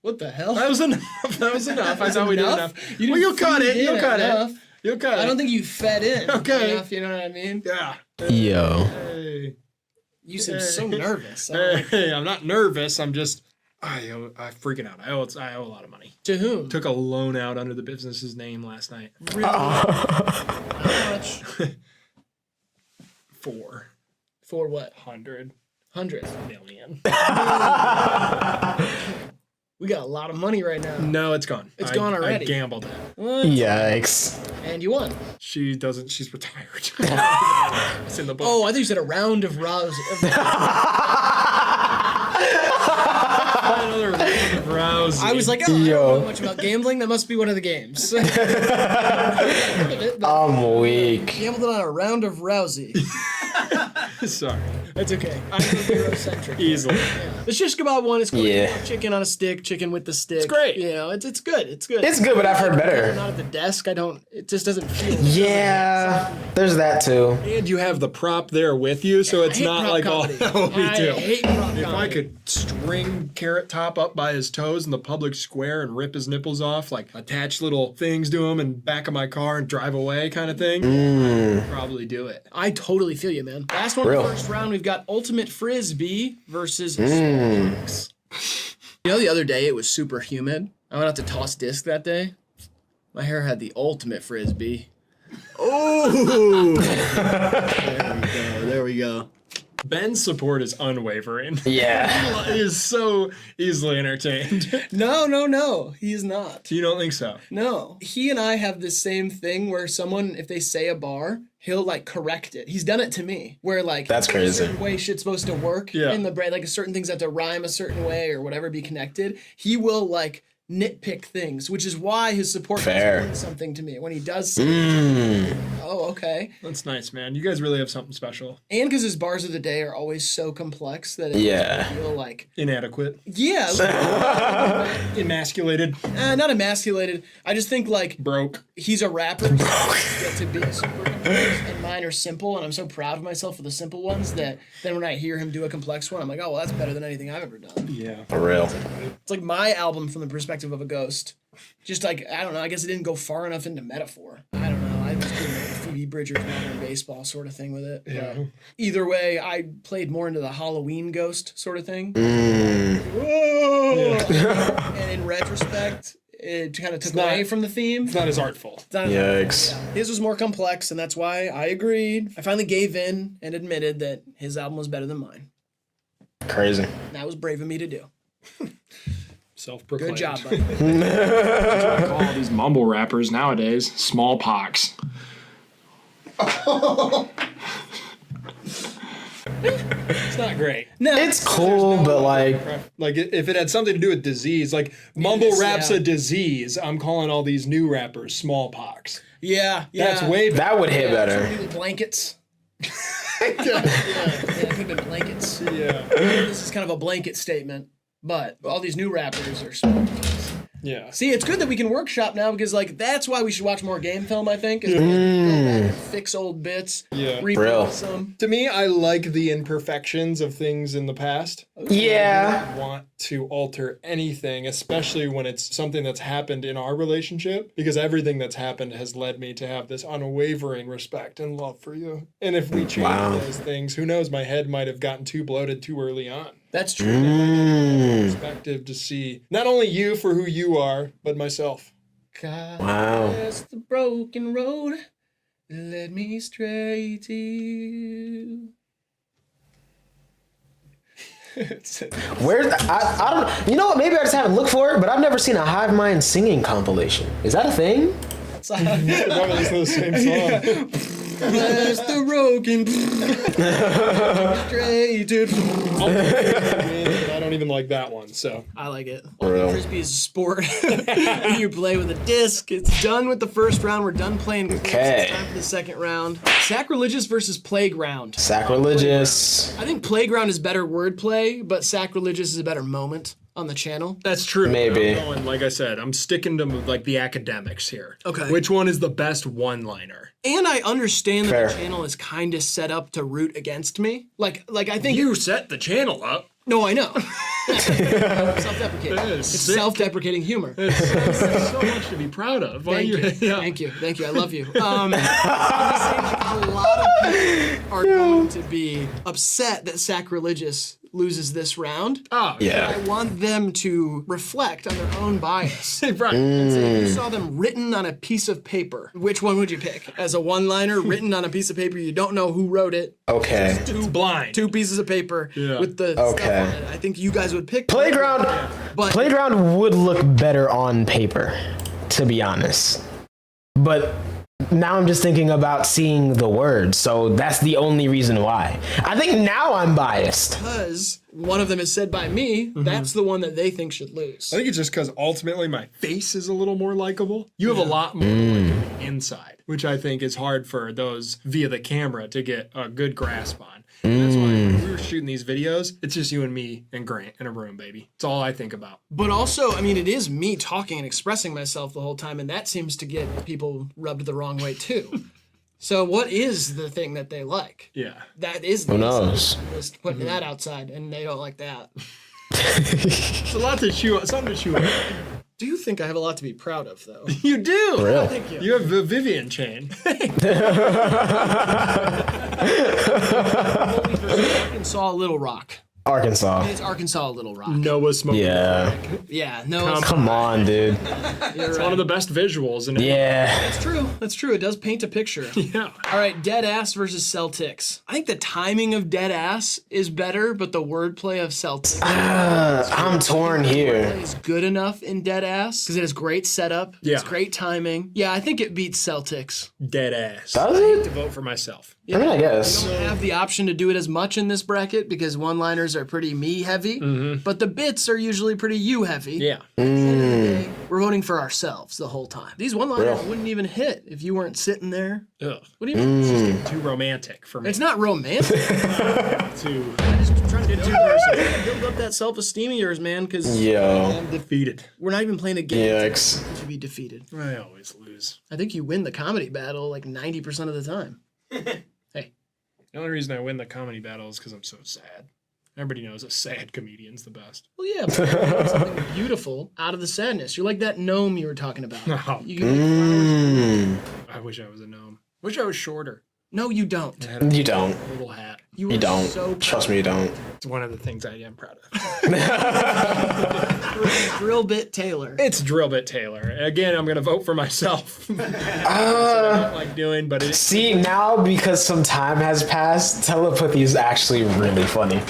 What the hell? That was enough. That was enough. I thought we did enough. You Well, you'll cut it. You'll cut enough. it. You'll cut it. I don't think you fed in Okay. enough, you know what I mean? Yeah. Yo. Hey. You seem so nervous. Hey, I'm not nervous. I'm just. I'm freaking out. I owe a lot of money. To whom? Took a loan out under the business's name last night. Really? How much? 400 For what? 100 million. We got a lot of money right now. No, it's gone. It's gone already. I gambled it. What? Yikes. And you won. She doesn't. She's retired. It's in the book. Oh, I thought you said a round of rouse. Another round of rousing. I was like, oh, I Yo. don't know much about gambling. That must be one of the games. I'm weak. Gambled on a round of Rousey. Sorry. That's okay. I'm Eurocentric. Easily. Yeah. The shish kebab one is cool. Yeah. Chicken on a stick, chicken with the stick. It's great. You know, it's good. It's good. It's good, but I've heard better. Not at the desk. It just doesn't feel. Yeah. There's that too. And you have the prop there with you, so it's hate not prop like comedy. all. Me too. I hate prop If I comedy. could string Carrot Top up by his toes in the public square and rip his nipples off, like attach little things to him and back of my car and drive away kind of thing, I'd probably do it. I totally feel you, man. Last one, Real. first round, we've got Ultimate Frisbee versus Smallpox. You know, the other day it was super humid. I went out to toss disc that day. My hair had the Ultimate Frisbee. Oh! There we go. Ben's support is unwavering. Yeah. He is so easily entertained. No. He's not. You don't think so? No. He and I have the same thing where someone, if they say a bar, he'll like correct it. He's done it to me. Where like That's crazy. a certain way shit's supposed to work Yeah. in the brain, like certain things have to rhyme a certain way or whatever, be connected. He will like nitpick things, which is why his support Fair. means something to me. When he does say, oh, okay. That's nice, man. You guys really have something special. And because his bars of the day are always so complex that it Yeah. makes me feel like, Inadequate. yeah, Emasculated. not emasculated. I just think like Broke. he's a rapper, so he gets to be super complex, and mine are simple, and I'm so proud of myself for the simple ones that then when I hear him do a complex one, I'm like, oh, well, that's better than anything I've ever done. Yeah. For real. It's like my album from the perspective of a ghost. Just like, I don't know, I guess it didn't go far enough into metaphor. I don't know, I was doing like a Phoebe Bridgers modern baseball sort of thing with it. Yeah. But either way, I played more into the Halloween ghost sort of thing. And in retrospect, it kind of took not- away from the theme. It's not as artful. It's not- Yikes. His was more complex, and that's why I agreed. I finally gave in and admitted that his album was better than mine. Crazy. That was brave of me to do. Self-proclaimed. Good job, buddy. All these mumble rappers nowadays, smallpox. It's not great. No, It's cool, but like, Like if it had something to do with disease, like mumble Yes, rap's yeah. a disease, I'm calling all these new rappers smallpox. yeah. That's way better. that would hit better. Maybe blankets. It could have been blankets. Yeah. This is kind of a blanket statement, but all these new rappers are small. Yeah. See, it's good that we can workshop now because, like, that's why we should watch more game film, I think. Is we can go back and fix old bits, Yeah. Real. repurpose them. To me, I like the imperfections of things in the past. Yeah. I don't want to alter anything, especially when it's something that's happened in our relationship, because everything that's happened has led me to have this unwavering respect and love for you. And if we change those things, who knows, my head might have gotten too bloated too early on. That's true. Perspective to see not only you for who you are, but myself. God Wow. bless the broken road Let me stray to you. Where's I don't. You know what? Maybe I just haven't looked for it, but I've never seen a Hive Mind singing compilation. Is that a thing? Probably listen to the same song. Bless the broken. I don't even like that one, so. I like it. real. Frisbee is a sport. You play with a disc. It's done with the first round. We're done playing. Okay. It's time for the second round. Sacrilegious versus Playground. Sacrilegious. I think Playground is better wordplay, but Sacrilegious is a better moment on the channel. That's true. Maybe. I'm going, like I said, I'm sticking to like the academics here. Okay. Which one is the best one-liner? And I understand that Fair. the channel is kind of set up to root against me. Like I think You set the channel up. No, I know. Self-deprecating. That is It's sick. self-deprecating humor. That's so much to be proud of. Why Thank you. Yeah. Thank you. Thank you. I love you. I'm just saying, like, a lot of people are going to be upset that Sacrilegious loses this round. Oh, Yeah. I want them to reflect on their own bias. right. And say, if you saw them written on a piece of paper, which one would you pick? As a one-liner written on a piece of paper, you don't know who wrote it. Okay. Too blind. Two pieces of paper Yeah. with the Okay. stuff on it. I think you guys would pick Playground. But Playground would look better on paper, to be honest. But now I'm just thinking about seeing the words, so that's the only reason why. I think now I'm biased. because one of them is said by me, that's the one that they think should lose. I think it's just because ultimately my face is a little more likable. You have a lot more like, inside, which I think is hard for those via the camera to get a good grasp on. And that's why when we were shooting these videos, it's just you and me and Grant in a room, baby. It's all I think about. But also, I mean, it is me talking and expressing myself the whole time, and that seems to get people rubbed the wrong way too. So what is the thing that they like? Yeah. That is the Who knows? Just putting that outside, and they don't like that. It's a lot to chew, something to chew on. Do you think I have a lot to be proud of, though? You do. Real. Thank you. You have the Vivian chain. Arkansas, Little Rock. Arkansas. It's Arkansas, Little Rock. Noah smoking. Yeah. Yeah, no, it's, Come on, dude. you're It's right. one of the best visuals. And Yeah. That's true. That's true. It does paint a picture. Yeah. All right, Dead Ass versus Celtics. I think the timing of Dead Ass is better, but the wordplay of Celtics I'm torn here. is good enough in Dead Ass because it has great setup. Yeah. It's great timing. Yeah, I think it beats Celtics. Dead ass. Does I hate it? to vote for myself. I mean, I guess. We don't have the option to do it as much in this bracket because one-liners are pretty me heavy, but the bits are usually pretty you heavy. Yeah. We're voting for ourselves the whole time. These one-liners Real. wouldn't even hit if you weren't sitting there. Ugh. What do you mean? It's just getting too romantic for me. It's not romantic. too. Trying to build up that self-esteem of yours, man, because Yo. I'm defeated. we're not even playing a game Yikes. to be defeated. I always lose. I think you win the comedy battle like 90% of the time. Hey, The only reason I win the comedy battle is because I'm so sad. Everybody knows a sad comedian's the best. well, yeah, but you make something beautiful out of the sadness. You're like that gnome you were talking about. No. You can make flowers. I wish I was a gnome. Wish I was shorter. No, you don't. I had You don't. a little hat. You, You are don't. So Trust me, you don't. It's one of the things I am proud of. Drill bit Taylor. It's Drill Bit Taylor. Again, I'm going to vote for myself. I don't like doing, but it's See, now because some time has passed, telepathy is actually really funny.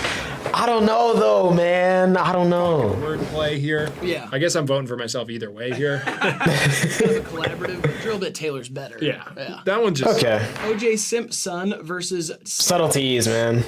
I don't know, though, man. I don't know. wordplay here. Yeah. I guess I'm voting for myself either way here. It's kind of a collaborative. But Drill bit Taylor's better. Yeah. Yeah. That one just. Okay. OJ Simpson versus Subtleties, man.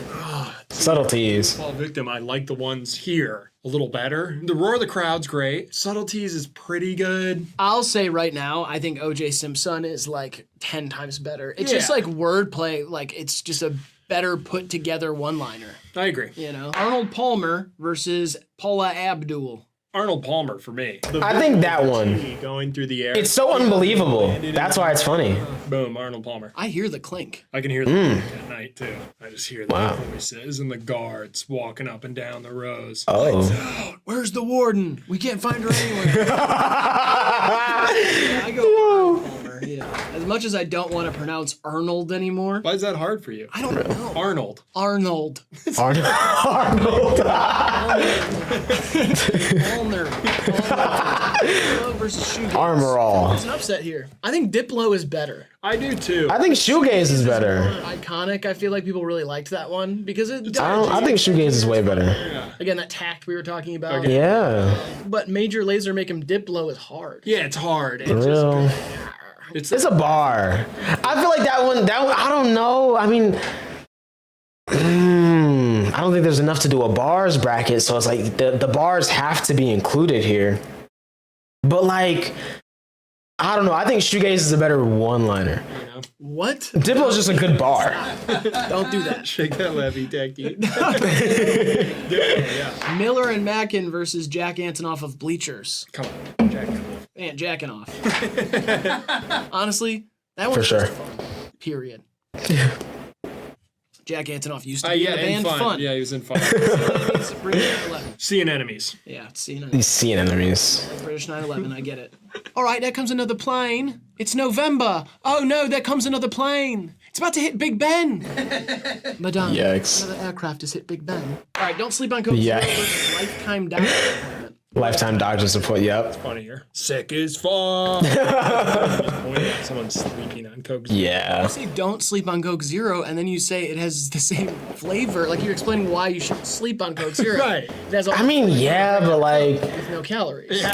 Subtleties. Fall victim. I like the ones here a little better. The roar of the crowd's great. Subtleties is pretty good. I'll say right now, I think OJ Simpson is like 10 times better. It's just Yeah. like wordplay, like it's just a better put together one-liner, I agree. you know? Arnold Palmer versus Paula Abdul. Arnold Palmer for me. I think that one. Going through the air. It's so unbelievable. That's why it's funny. Boom, Arnold Palmer. I hear the clink. I can hear that at night too. I just hear the Wow. voices and the guards walking up and down the rows. Oh. Where's the warden? We can't find her anywhere. Yeah, I go Arnold Palmer, yeah. As much as I don't want to pronounce Arnold anymore, Why is that hard for you? I don't know. Arnold. Arnold. Arnold. Palmer. versus shoegaze. Armor all. There's an upset here. I think Diplo is better. I do too. I think shoegaze is better. Iconic. I feel like people really liked that one because it. I think shoegaze is way better. Again, that tact we were talking about. Yeah. But Major Lazer make him Diplo is hard. Yeah, it's hard. It's Real. It's a bar. I feel like that one. I don't know. I mean, I don't think there's enough to do a bars bracket. So it's like the bars have to be included here. But like, I don't know. I think shoegaze is a better one-liner. What? Diplo is just a good bar. Don't do that. Shake that levy, Techie. Miller and Mackin versus Jack Antonoff of Bleachers. Come on, Jack. Man, jacking off. Honestly, that was For sure. just fun. Period. Jack Antonoff used to be in the band Fun. Yeah, he was in Fun. Seeing enemies. Yeah, seeing These seeing enemies. British 9/11. I get it. All right, there comes another plane. It's November. Oh no, there comes another plane. It's about to hit Big Ben. Madame, Yikes. another aircraft has hit Big Ben. All right, don't sleep on Coke Yeah. Zero versus Lifetime Doctor Appointment. Lifetime doctor support. Yep. Funny here. Sick as fuck. Someone's sleeping on Coke. Yeah. You say don't sleep on Coke Zero, and then you say it has the same flavor. Like you're explaining why you should sleep on Coke Zero. Right. It has all I mean, yeah, but like, with no calories. Yeah.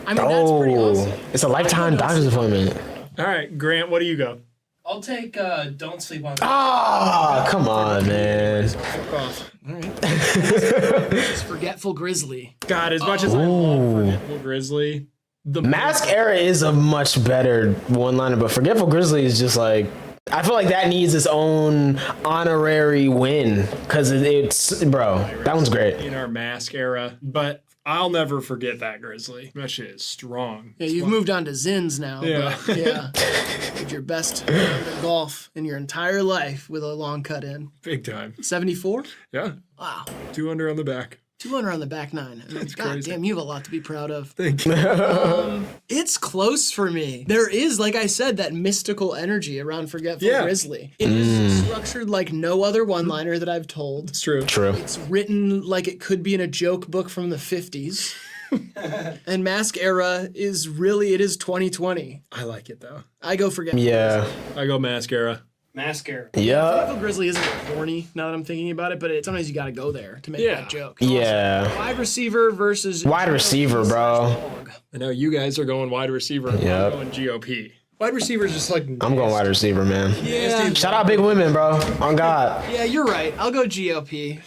I mean, that's pretty awesome. it's a lifetime doctor's appointment. All right, Grant, what do you go? I'll take Don't Sleep on Ah, come on, man. Fuck off. It's Forgetful Grizzly. God, as much as I love Forgetful Grizzly, the Mask Era is a much better one-liner, but Forgetful Grizzly is just like, I feel like that needs its own honorary win because it's, bro, that one's great. in our mask era, but I'll never forget that Grizzly. That shit is strong. Yeah, you've moved on to Zins now. Yeah. But yeah. Did your best round of golf in your entire life with a long cut in. Big time. 74? Yeah. Wow. 2 under on the back. 200 on the back nine. I mean, God crazy. damn, you have a lot to be proud of. Thank you. It's close for me. There is, like I said, that mystical energy around Forgetful Yeah. Grizzly. It is structured like no other one-liner that I've told. It's true. True. It's written like it could be in a joke book from the 50s. And Mask Era is really, it is 2020. I like it though. I go Forgetful Yeah. I go mascara. Mascara. Yeah. Forgetful Grizzly isn't corny now that I'm thinking about it, but sometimes you gotta go there to make Yeah. that joke. Yeah. Wide receiver versus Wide receiver, bro. I know you guys are going wide receiver. Yep. I'm going GOP. Wide receiver is just like. I'm going wide receiver, man. Yeah. Shout out big women, bro. On God. Yeah, you're right. I'll go GOP.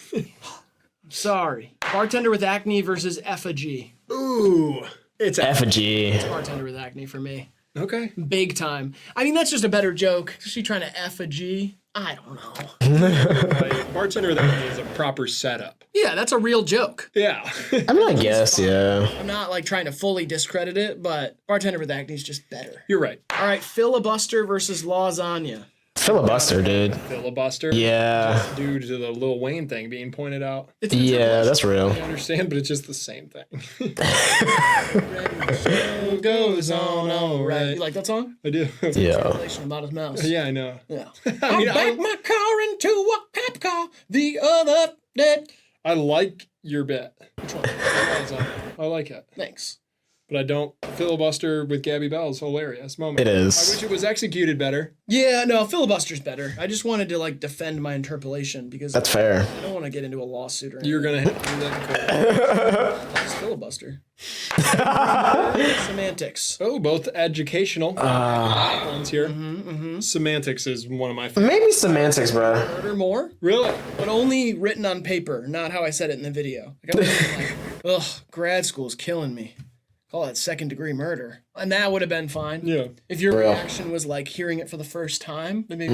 Sorry. Bartender with acne versus effigy. Ooh. It's Effigy. Bartender with acne for me. okay. Big time. I mean, that's just a better joke. Is she trying to effigy? I don't know. Bartender that is a proper setup. Yeah, that's a real joke. Yeah. I mean, I guess, yeah. I'm not like trying to fully discredit it, but bartender with acne is just better. You're right. All right, filibuster versus lasagna. Filibuster, dude. Filibuster. Yeah. Due to the Lil Wayne thing being pointed out. It's Yeah, that's real. I understand, but it's just the same thing. goes on all right. You like that song? I do. Yeah. Relation about his mouse. Yeah, I know. Yeah. I mean, I backed my car into a cop car the other day. I like your bit. I like it. Thanks. But I don't. Filibuster with Gabby Bell is hilarious moment. It is. I wish it was executed better. Yeah, no, filibuster's better. I just wanted to like defend my interpolation because That's fair. I don't want to get into a lawsuit or anything. You're gonna have to do that. It's filibuster. Semantics. Oh, both educational ones here. Semantics is one of my favorites. Maybe semantics, bro. Murder more, Really? but only written on paper, not how I said it in the video. Like, I was like, ugh, grad school's killing me. Call that second-degree murder. And that would have been fine. Yeah. If your Real. reaction was like hearing it for the first time, then maybe,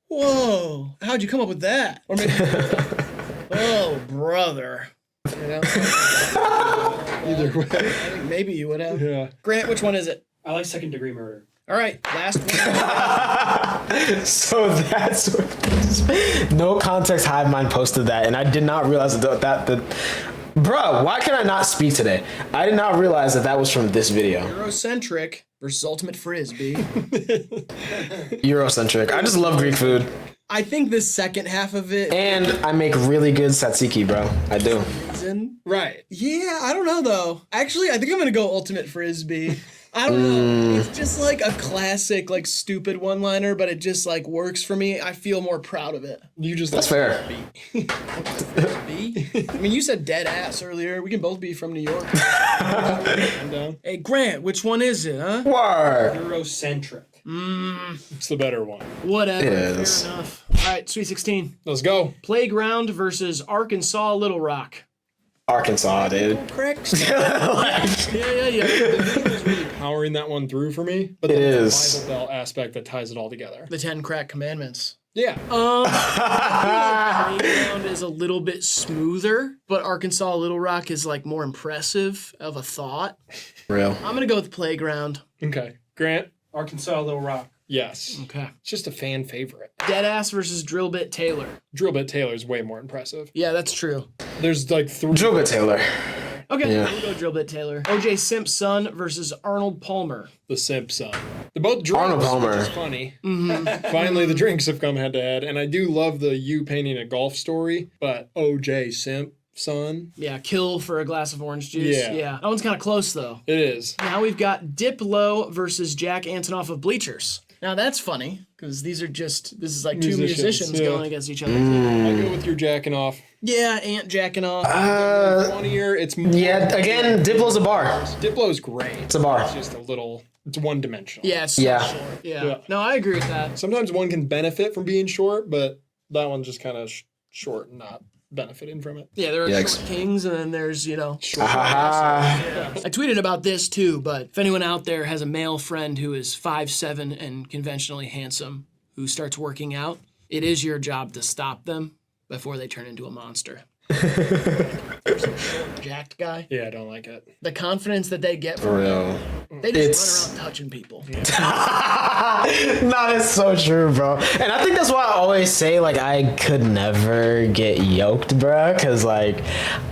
whoa, how'd you come up with that? Or maybe, oh, brother. You know? Either way. I think maybe you would have. Yeah. Grant, which one is it? I like second degree murder. All right, last one. So that's what, no context hive mind posted that, and I did not realize that bro, why can I not speak today? I did not realize that was from this video. Eurocentric versus ultimate frisbee. Eurocentric. I just love Greek food. I think the second half of it. And I make really good tzatziki, bro. I do. Right. Yeah, I don't know though. Actually, I think I'm gonna go ultimate frisbee. I don't know. It's just like a classic, like stupid one-liner, but it just like works for me. I feel more proud of it. You just That's fair. I mean, you said dead ass earlier. We can both be from New York. I'm down. Hey, Grant, which one is it, huh? Word. Eurocentric. It's the better one. Whatever. It is. Fair enough. All right, Sweet 16. Let's go. Playground versus Arkansas Little Rock. Arkansas, dude. Correct. Yeah. It was really powering that one through for me. But It then is. the Bible Belt aspect that ties it all together. The 10 crack commandments. Yeah. I feel like Playground is a little bit smoother, but Arkansas Little Rock is like more impressive of a thought. Real. I'm gonna go with Playground. Okay. Grant? Arkansas Little Rock. Yes. Okay. It's just a fan favorite. Deadass versus Drillbit Taylor. Drillbit Taylor is way more impressive. Yeah, that's true. There's like three. Drillbit Taylor. Okay, Yeah. we'll go Drillbit Taylor. OJ Simpson versus Arnold Palmer. The Simp son. They're both drinks, Arnold Palmer. which is funny. Finally, the drinks have come head to head, and I do love the you painting a golf story, but OJ Simp son. Yeah, kill for a glass of orange juice. Yeah. That one's kind of close though. It is. Now we've got Diplo versus Jack Antonoff of Bleachers. Now that's funny because this is like two Musicians, musicians yeah. going against each other. I go with your jacking off. Yeah, Ant jacking off. Funnier. It's more. Yeah, again, Diplo's a bar. Diplo's great. It's a bar. It's just a little. It's one dimensional. Yeah, it's so Yeah. short. Yeah. Yeah. No, I agree with that. Sometimes one can benefit from being short, but that one's just kind of short and not benefiting from it. Yeah, there are Yikes. short kings, and then there's Ah, I tweeted about this too, but if anyone out there has a male friend who is 5'7" and conventionally handsome who starts working out, it is your job to stop them before they turn into a monster. Jacked guy. Yeah, I don't like it. The confidence that they get for from real. they just It's- run around touching people. Nah, it's so true, bro. And I think that's why I always say, like, I could never get yoked, bro. Because, like,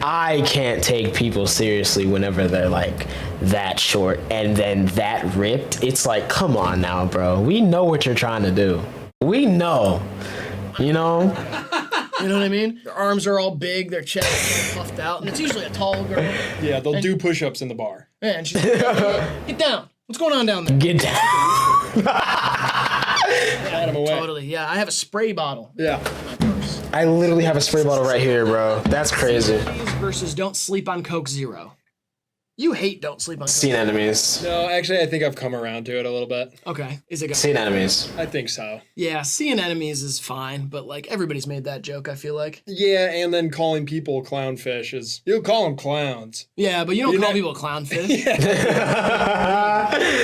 I can't take people seriously whenever they're, like, that short and then that ripped. It's like, come on now, bro. We know what you're trying to do. We know. You know? You know what I mean? Their arms are all big, their chest is puffed out, and it's usually a tall girl. Yeah, they'll do push-ups in the bar. Yeah, and she's like, get down. What's going on down there? Get down. Pat him away. Totally. Yeah, I have a spray bottle. Yeah. I literally have a spray bottle right here, bro. That's crazy. Versus Don't Sleep on Coke Zero. You hate Don't Sleep on Coke Seen Zero. enemies. No, actually, I think I've come around to it a little bit. Okay. Is it good? Seen enemies. I think so. Yeah, seeing enemies is fine, but like everybody's made that joke, I feel like. Yeah, and then calling people clownfish is... You call them clowns. Yeah, but you don't You're call not- people clownfish.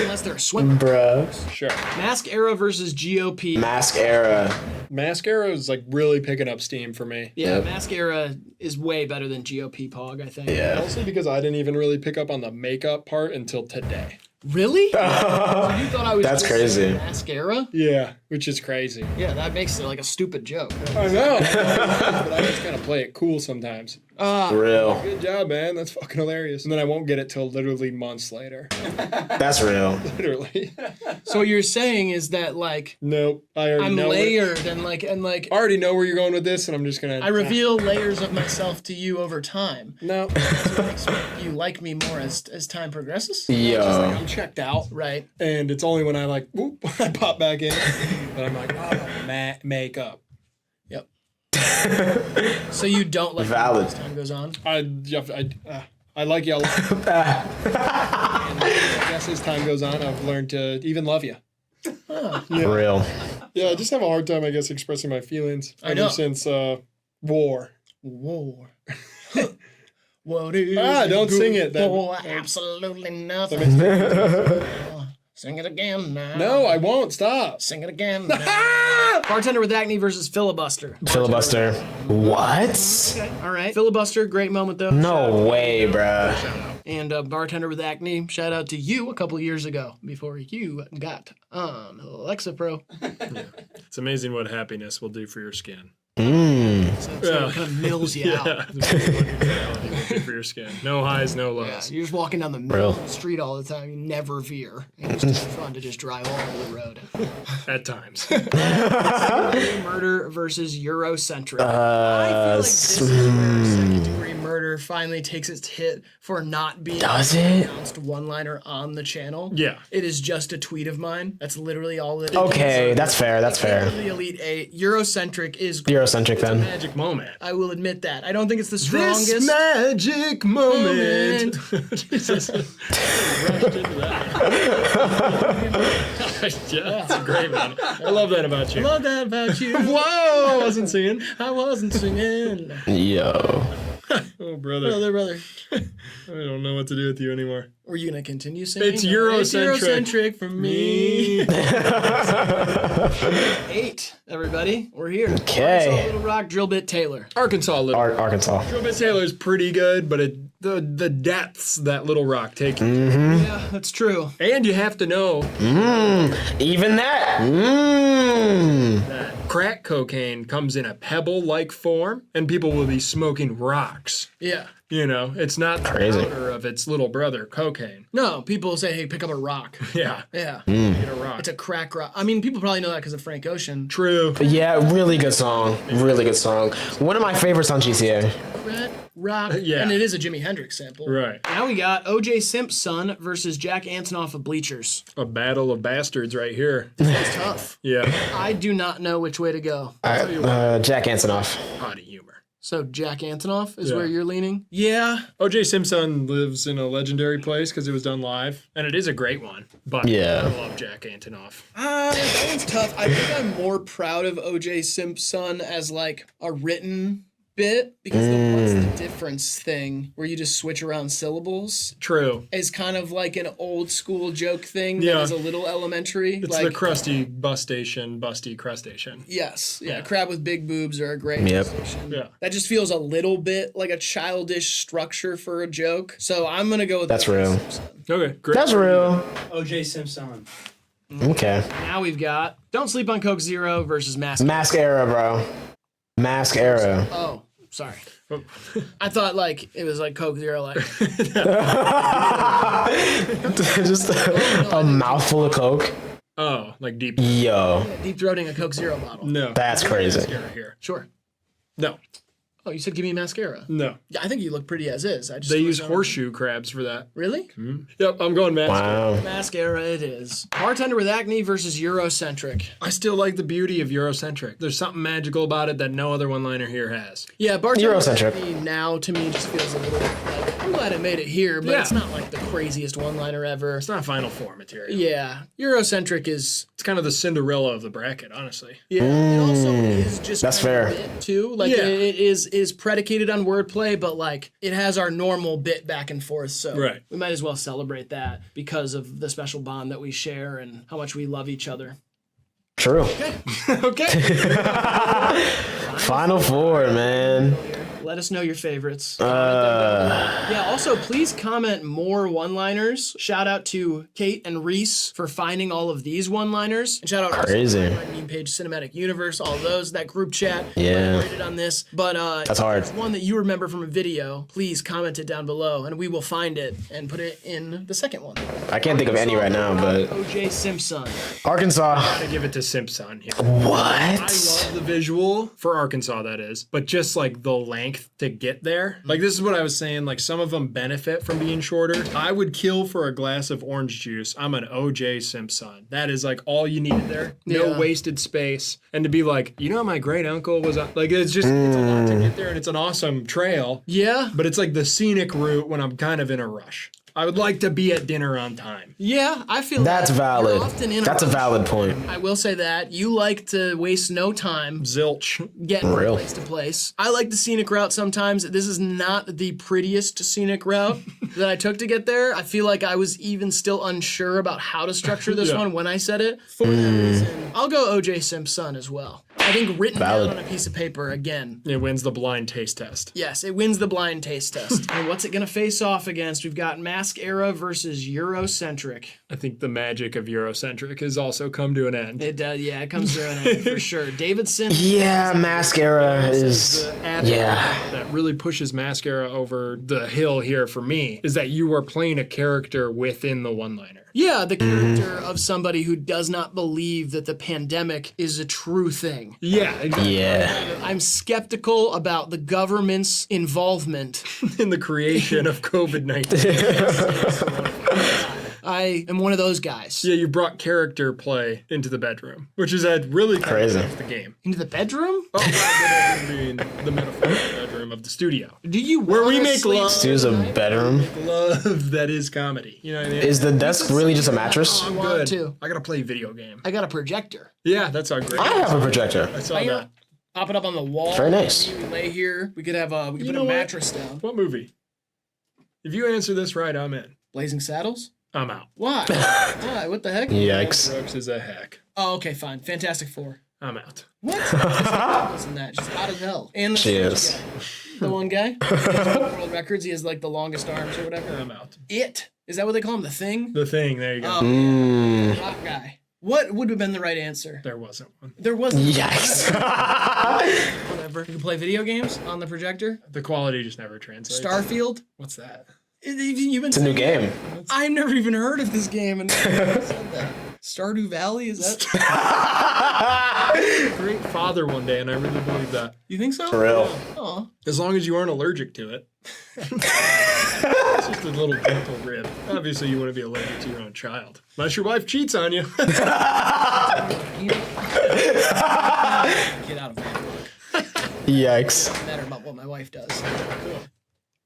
Unless they're a swimmer. Bruh. Sure. Mask Era versus GOP. Mask era. Mascara is like really picking up steam for me. Yeah, Yep. Mask Era is way better than GOP Pog, I think. Yeah. Mostly because I didn't even really pick up on the makeup part until today. Really? So you thought I was That's just crazy. saying Mascara? Yeah, which is crazy. Yeah, that makes it like a stupid joke. I know. But I just kind of play it cool sometimes. Real. Good job, man. That's fucking hilarious. And then I won't get it till literally months later. That's real. Literally. So what you're saying is that like Nope. I already I'm know layered and like I already know where you're going with this, and I'm just gonna. I reveal layers of myself to you over time. No. You like me more as time progresses? Yo. I'm checked out, Right. and it's only when I like, whoop, I pop back in, that I'm like, oh, makeup. Yep. So you don't like Valid. me as time goes on? I like you a lot. And I guess as time goes on, I've learned to even love you. Real. Yeah, I just have a hard time, I guess, expressing my feelings I know. ever since war. War. What is Don't good sing it. for? Absolutely nothing. Sing it again now. No, I won't. Stop. Sing it again now. Bartender with Acne versus Filibuster. Filibuster. What? All right. Filibuster, great moment though. No way, bruh. And Bartender with Acne, shout out to you a couple years ago before you got on Alexa Pro. It's amazing what happiness will do for your skin. So it kind of mills you out. Good for your skin. No highs, no lows. Yeah, you're just walking down the middle of the street all the time. You never veer. It's just fun to just drive all over the road. At times. Murder versus Eurocentric. I feel like this is where second degree murder finally takes its hit for not being announced one-liner on the channel. Yeah. It is just a tweet of mine. That's literally all it is. Okay, that's fair. That's fair. The Elite Eight. Eurocentric is Eurocentric then. Magic moment. I will admit that. I don't think it's the strongest. This magic moment. Jesus. Rushed into that. Yeah, it's great, man. I love that about you. Love that about you. Whoa, I wasn't singing. I wasn't singing. Yo. Oh, brother. Brother. I don't know what to do with you anymore. Were you gonna continue singing? It's Eurocentric. It's Eurocentric for me. 8, everybody. We're here. Okay. Arkansas Little Rock, Drill Bit Taylor. Arkansas Little Arkansas. Drill Bit Taylor's pretty good, but the depths that Little Rock take you. Yeah, that's true. And you have to know Even that. that crack cocaine comes in a pebble-like form, and people will be smoking rocks. Yeah. You know, it's not the Crazy. powder of its little brother, cocaine. No, people say, hey, pick up a rock. Yeah, Yeah. get a rock. It's a crack rock. I mean, people probably know that because of Frank Ocean. True. Yeah, really good song. Really good song. One of my favorites on GTA. Red rock. Yeah. And it is a Jimi Hendrix sample. Right. Now we got O.J. Simp's son versus Jack Antonoff of Bleachers. A battle of bastards right here. It's tough. Yeah. I do not know which way to go. Jack Antonoff. Potty humor. So Jack Antonoff is Yeah. where you're leaning? Yeah. O.J. Simpson lives in a legendary place because it was done live, and it is a great one. But Yeah. I love Jack Antonoff. That one's tough. I think I'm more proud of O.J. Simpson as like a written bit because the what's the difference thing where you just switch around syllables True. is kind of like an old school joke thing Yeah. that is a little elementary. It's like the crusty bus station, busty crustacean. yes, yeah, Yeah. crab with big boobs are a great Yep. distinction. Yeah. That just feels a little bit like a childish structure for a joke. So I'm gonna go with That's O.J. real. Simpson. Okay, great. That's real. OJ Simpson. Okay. Now we've got Don't Sleep on Coke Zero versus Mask. Mask era, bro. Mask era. Oh, sorry. I thought like it was like Coke Zero, like Just a mouthful of Coke. Oh, like deep. Yo. deep throating a Coke Zero bottle. No. That's crazy. Here. Sure. No. Oh, you said give me mascara. No. Yeah, I think you look pretty as is. I just They was use on- horseshoe crabs for that. Really? Yep, I'm going mask. Wow. Mascara it is. Bartender with acne versus Eurocentric. I still like the beauty of Eurocentric. There's something magical about it that no other one-liner here has. Yeah, bartender with Eurocentric. acne now to me just feels a little like I'm glad I made it here, but Yeah. it's not like the craziest one-liner ever. It's not Final Four material. Yeah, Eurocentric is It's kind of the Cinderella of the bracket, honestly. yeah. It also is just That's kind of fair. a bit, too. Like Yeah. it is predicated on wordplay, but like it has our normal bit back and forth. So Right. we might as well celebrate that because of the special bond that we share and how much we love each other. True. Okay. Final Four, man. Let us know your favorites. Yeah, also, please comment more one-liners. Shout out to Kate and Reese for finding all of these one-liners. And shout out Crazy. to my meme page, Cinematic Universe, all those, that group chat. Yeah. Collaborated on this. But That's hard. if one that you remember from a video, please comment it down below, and we will find it and put it in the second one. I can't think of any right now, but O.J. Simpson. Arkansas. Gotta give it to Simpson here. What? I love the visual for Arkansas, that is, but just like the length to get there. Like, this is what I was saying. Like, some of them benefit from being shorter. I would kill for a glass of orange juice. I'm an O.J. Simpson. That is like all you needed there. No Yeah. wasted space. And to be like, you know, my great uncle was like, it's just, it's a lot to get there, and it's an awesome trail. Yeah. But it's like the scenic route when I'm kind of in a rush. I would like to be at dinner on time. Yeah, I feel That's that. valid. You're often in That's a rush. valid point. I will say that. You like to waste no time Zilch. getting Real. from place to place. I like the scenic route sometimes. This is not the prettiest scenic route that I took to get there. I feel like I was even still unsure about how to structure this Yeah. one when I said it. For that reason, I'll go O.J. Simpson as well. I think written Valid. down on a piece of paper again. It wins the blind taste test. Yes, it wins the blind taste test. And what's it gonna face off against? We've got Mask Era versus Eurocentric. I think the magic of Eurocentric has also come to an end. It does, yeah, it comes to an end for sure. David Sim. Yeah, Mascara is. Yeah. That really pushes Mascara over the hill here for me is that you are playing a character within the one-liner. Yeah, the character of somebody who does not believe that the pandemic is a true thing. Yeah, exactly. Yeah. I'm skeptical about the government's involvement. In the creation of COVID-19. I am one of those guys. Yeah, you brought character play into the bedroom, which is a really kind Crazy. of the game. Into the bedroom? Oh, the bedroom being the metaphorical bedroom of the studio. Do you Where we wanna make sleep- love. Stu's a bedroom. Love that is comedy. You know what I mean? Is the desk really just a mattress? I want Good. to. I gotta play video game. I got a projector. Yeah, that's our great. I have a projector. I saw I that. got pop it up on the wall. Very nice. We lay here. We could have we could put know a what? mattress down. What movie? If you answer this right, I'm in. Blazing Saddles? I'm out. Why? Why? What the heck? Yikes. Brooks is a heck. Oh, okay, fine. Fantastic Four. I'm out. What? Wasn't that? She's hot as hell. And the She Scooby is. guy. The one guy. World records. He has like the longest arms or whatever. I'm out. It. Is that what they call him? The Thing? The Thing. There you go. Oh, Mm. hot guy. What would have been the right answer? There wasn't one. There wasn't. Yikes. Whatever. You can play video games on the projector. The quality just never translates. Starfield. What's that? You've been It's a new game. I've never even heard of this game, and said that. Stardew Valley, is that? Great father one day, and I really believe that. You think so? For real. Aw. As long as you aren't allergic to it. It's just a little gentle rib. Obviously, you want to be allergic to your own child. Unless your wife cheats on you. Get out of my book. Yikes. Doesn't matter about what my wife does.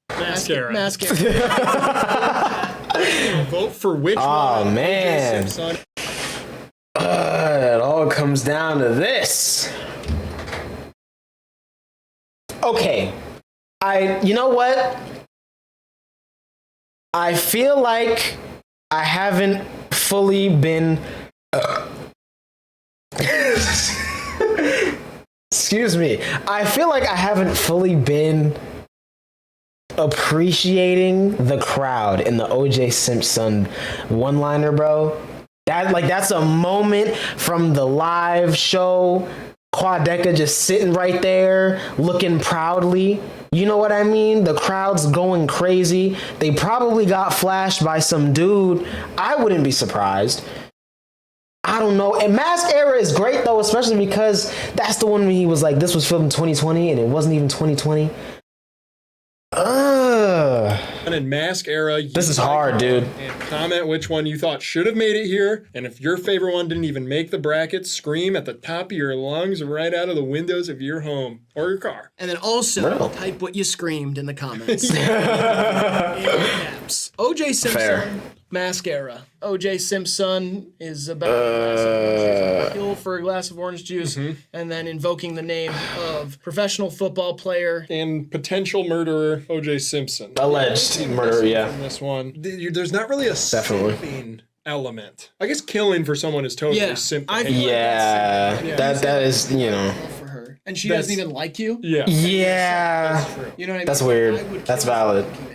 Mascara. Mascara. Vote for which Oh, one? man. Son. It all comes down to this. Okay. You know what? I feel like I haven't fully been. Excuse me. I feel like I haven't fully been appreciating the crowd in the OJ Simpson one-liner, bro. That's a moment from the live show. Quadeca just sitting right there, looking proudly. You know what I mean? The crowd's going crazy. They probably got flashed by some dude. I wouldn't be surprised. I don't know. And Mask Era is great though, especially because that's the one when he was like, this was filmed in 2020 and it wasn't even 2020. And in Mask Era, This is hard, dude. And comment which one you thought should have made it here. And if your favorite one didn't even make the bracket, scream at the top of your lungs right out of the windows of your home or your car. And then also Real. type what you screamed in the comments. In caps. OJ Simpson. Fair. Mascara. OJ Simpson is about to kill for a glass of orange juice and then invoking the name of professional football player. And potential murderer O.J. Simpson. Alleged murder, yeah. In this one, there's not really a Definitely. simping element. I guess killing for someone is totally Yeah, simping. I feel like Yeah, that is, you know. For her. And she That's- doesn't even like you. Yeah. Yeah. You know what I mean? That's weird. I would That's kill valid. Pokimane.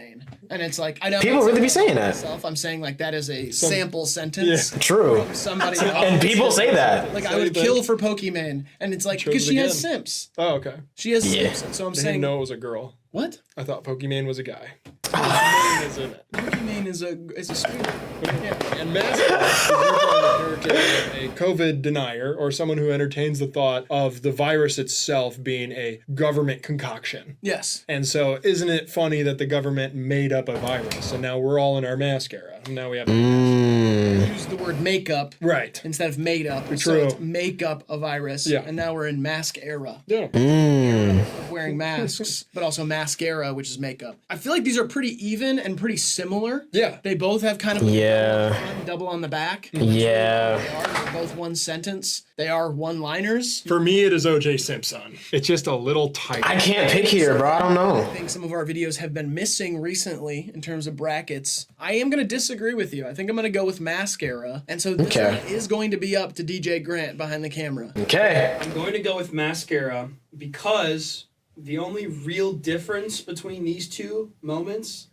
And it's like, I know People really be saying that. myself, I'm saying like that is a sample sentence. True. Somebody And people say that. like I would kill for Pokimane, and it's like because Chose she has again. simps. Oh, okay. She has Yeah. simps, and so I'm I didn't saying know it was a girl. what? I thought Pokimane was a guy. Pokimane is in it. Pokimane is a sweet. Yeah. And Mascara is usually the character of a COVID denier or someone who entertains the thought of the virus itself being a government concoction. Yes. And so, isn't it funny that the government made up a virus and now we're all in our mascara? And now we have. Use the word makeup Right. instead of made up. So True. it's make up a virus. Yeah. And now we're in mask era Yeah. of wearing masks, but also mascara which is makeup. I feel like these are pretty even and pretty similar. Yeah. They both have kind of a double on the back. Yeah. They're both one sentence. They are one-liners. For me, it is O.J. Simpson. It's just a little tight. I can't pick here, bro. I don't know. I think some of our videos have been missing recently in terms of brackets. I am going to disagree with you. I think I'm going to go with mascara. And so this one is going to be up to DJ Grant behind the camera. Okay. I'm going to go with mascara because the only real difference between these two moments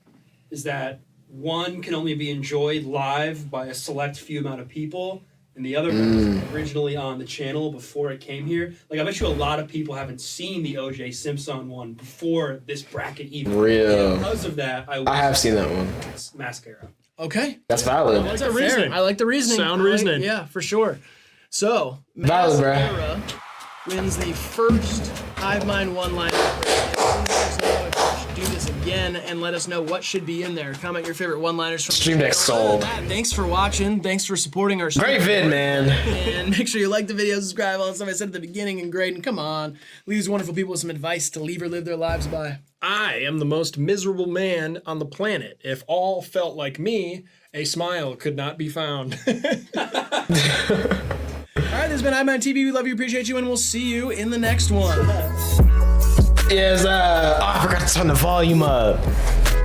is that one can only be enjoyed live by a select few amount of people, and the other was originally on the channel before it came here. Like, I bet you a lot of people haven't seen the O.J. Simpson one before this bracket even. Real. And because of that, I have seen that one. Mascara. Okay. That's valid. I like the reasoning. I like the reasoning. Sound reasoning. Yeah, for sure. So, Valid, bro. mascara wins the first HiveMind one-liner. Please let us know if we should do this again and let us know what should be in there. Comment your favorite one-liners from Stream Deck sold. Thanks for watching. Thanks for supporting our Great vid, man. And make sure you like the video, subscribe, all the stuff I said at the beginning, and Graydon, come on. Leave these wonderful people with some advice to leave or live their lives by. I am the most miserable man on the planet. If all felt like me, a smile could not be found. All right, this has been HiveMind TV. We love you, appreciate you, and we'll see you in the next one. Yes, I forgot to turn the volume up.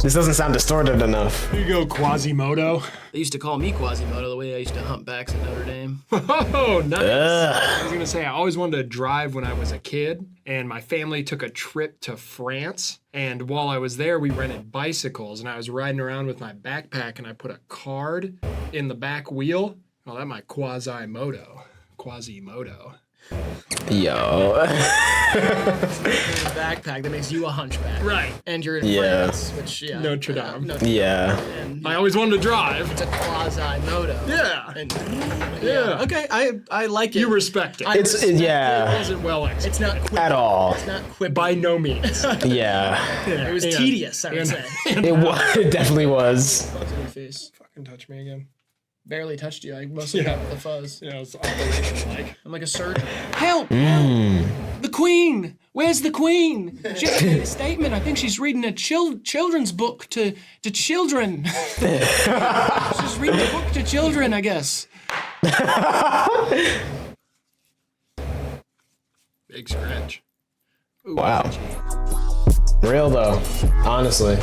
This doesn't sound distorted enough. Here you go, Quasimodo. They used to call me Quasimodo the way I used to hump backs at Notre Dame. Oh, nice. I was gonna say, I always wanted to drive when I was a kid, and my family took a trip to France. And while I was there, we rented bicycles, and I was riding around with my backpack, and I put a card in the back wheel. Oh, that's my Quasimodo. Yo. Backpack that makes you a hunchback. Right. And you're in France, which, yeah. Notre Dame. Yeah. And I always wanted to drive. it's a Quasimodo. Yeah. And, Yeah. Okay, I like it. You respect it. It It wasn't well executed. It's not quick. at all. It's not quick. By no means. Yeah. It was tedious, I would say. It definitely was. Face. Fucking touch me again. Barely touched you. I mostly got the fuzz. Yeah, it's operation-like. I'm like a surgeon. Help! The Queen! Where's the Queen? She just made a statement. I think she's reading a children's book to children. She's reading a book to children, I guess. Big scratch. Ooh, Wow. Real though, honestly.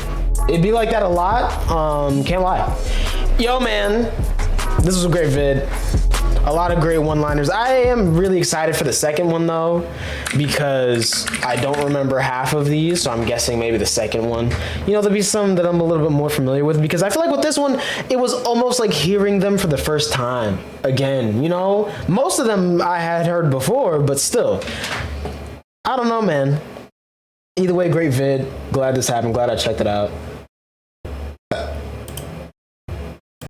It'd be like that a lot. Can't lie. Yo, man. This was a great vid. A lot of great one-liners. I am really excited for the second one though, because I don't remember half of these, so I'm guessing maybe the second one. You know, there'll be some that I'm a little bit more familiar with, because I feel like with this one, it was almost like hearing them for the first time again, you know? Most of them I had heard before, but still. I don't know, man. Either way, great vid. Glad this happened. Glad I checked it out.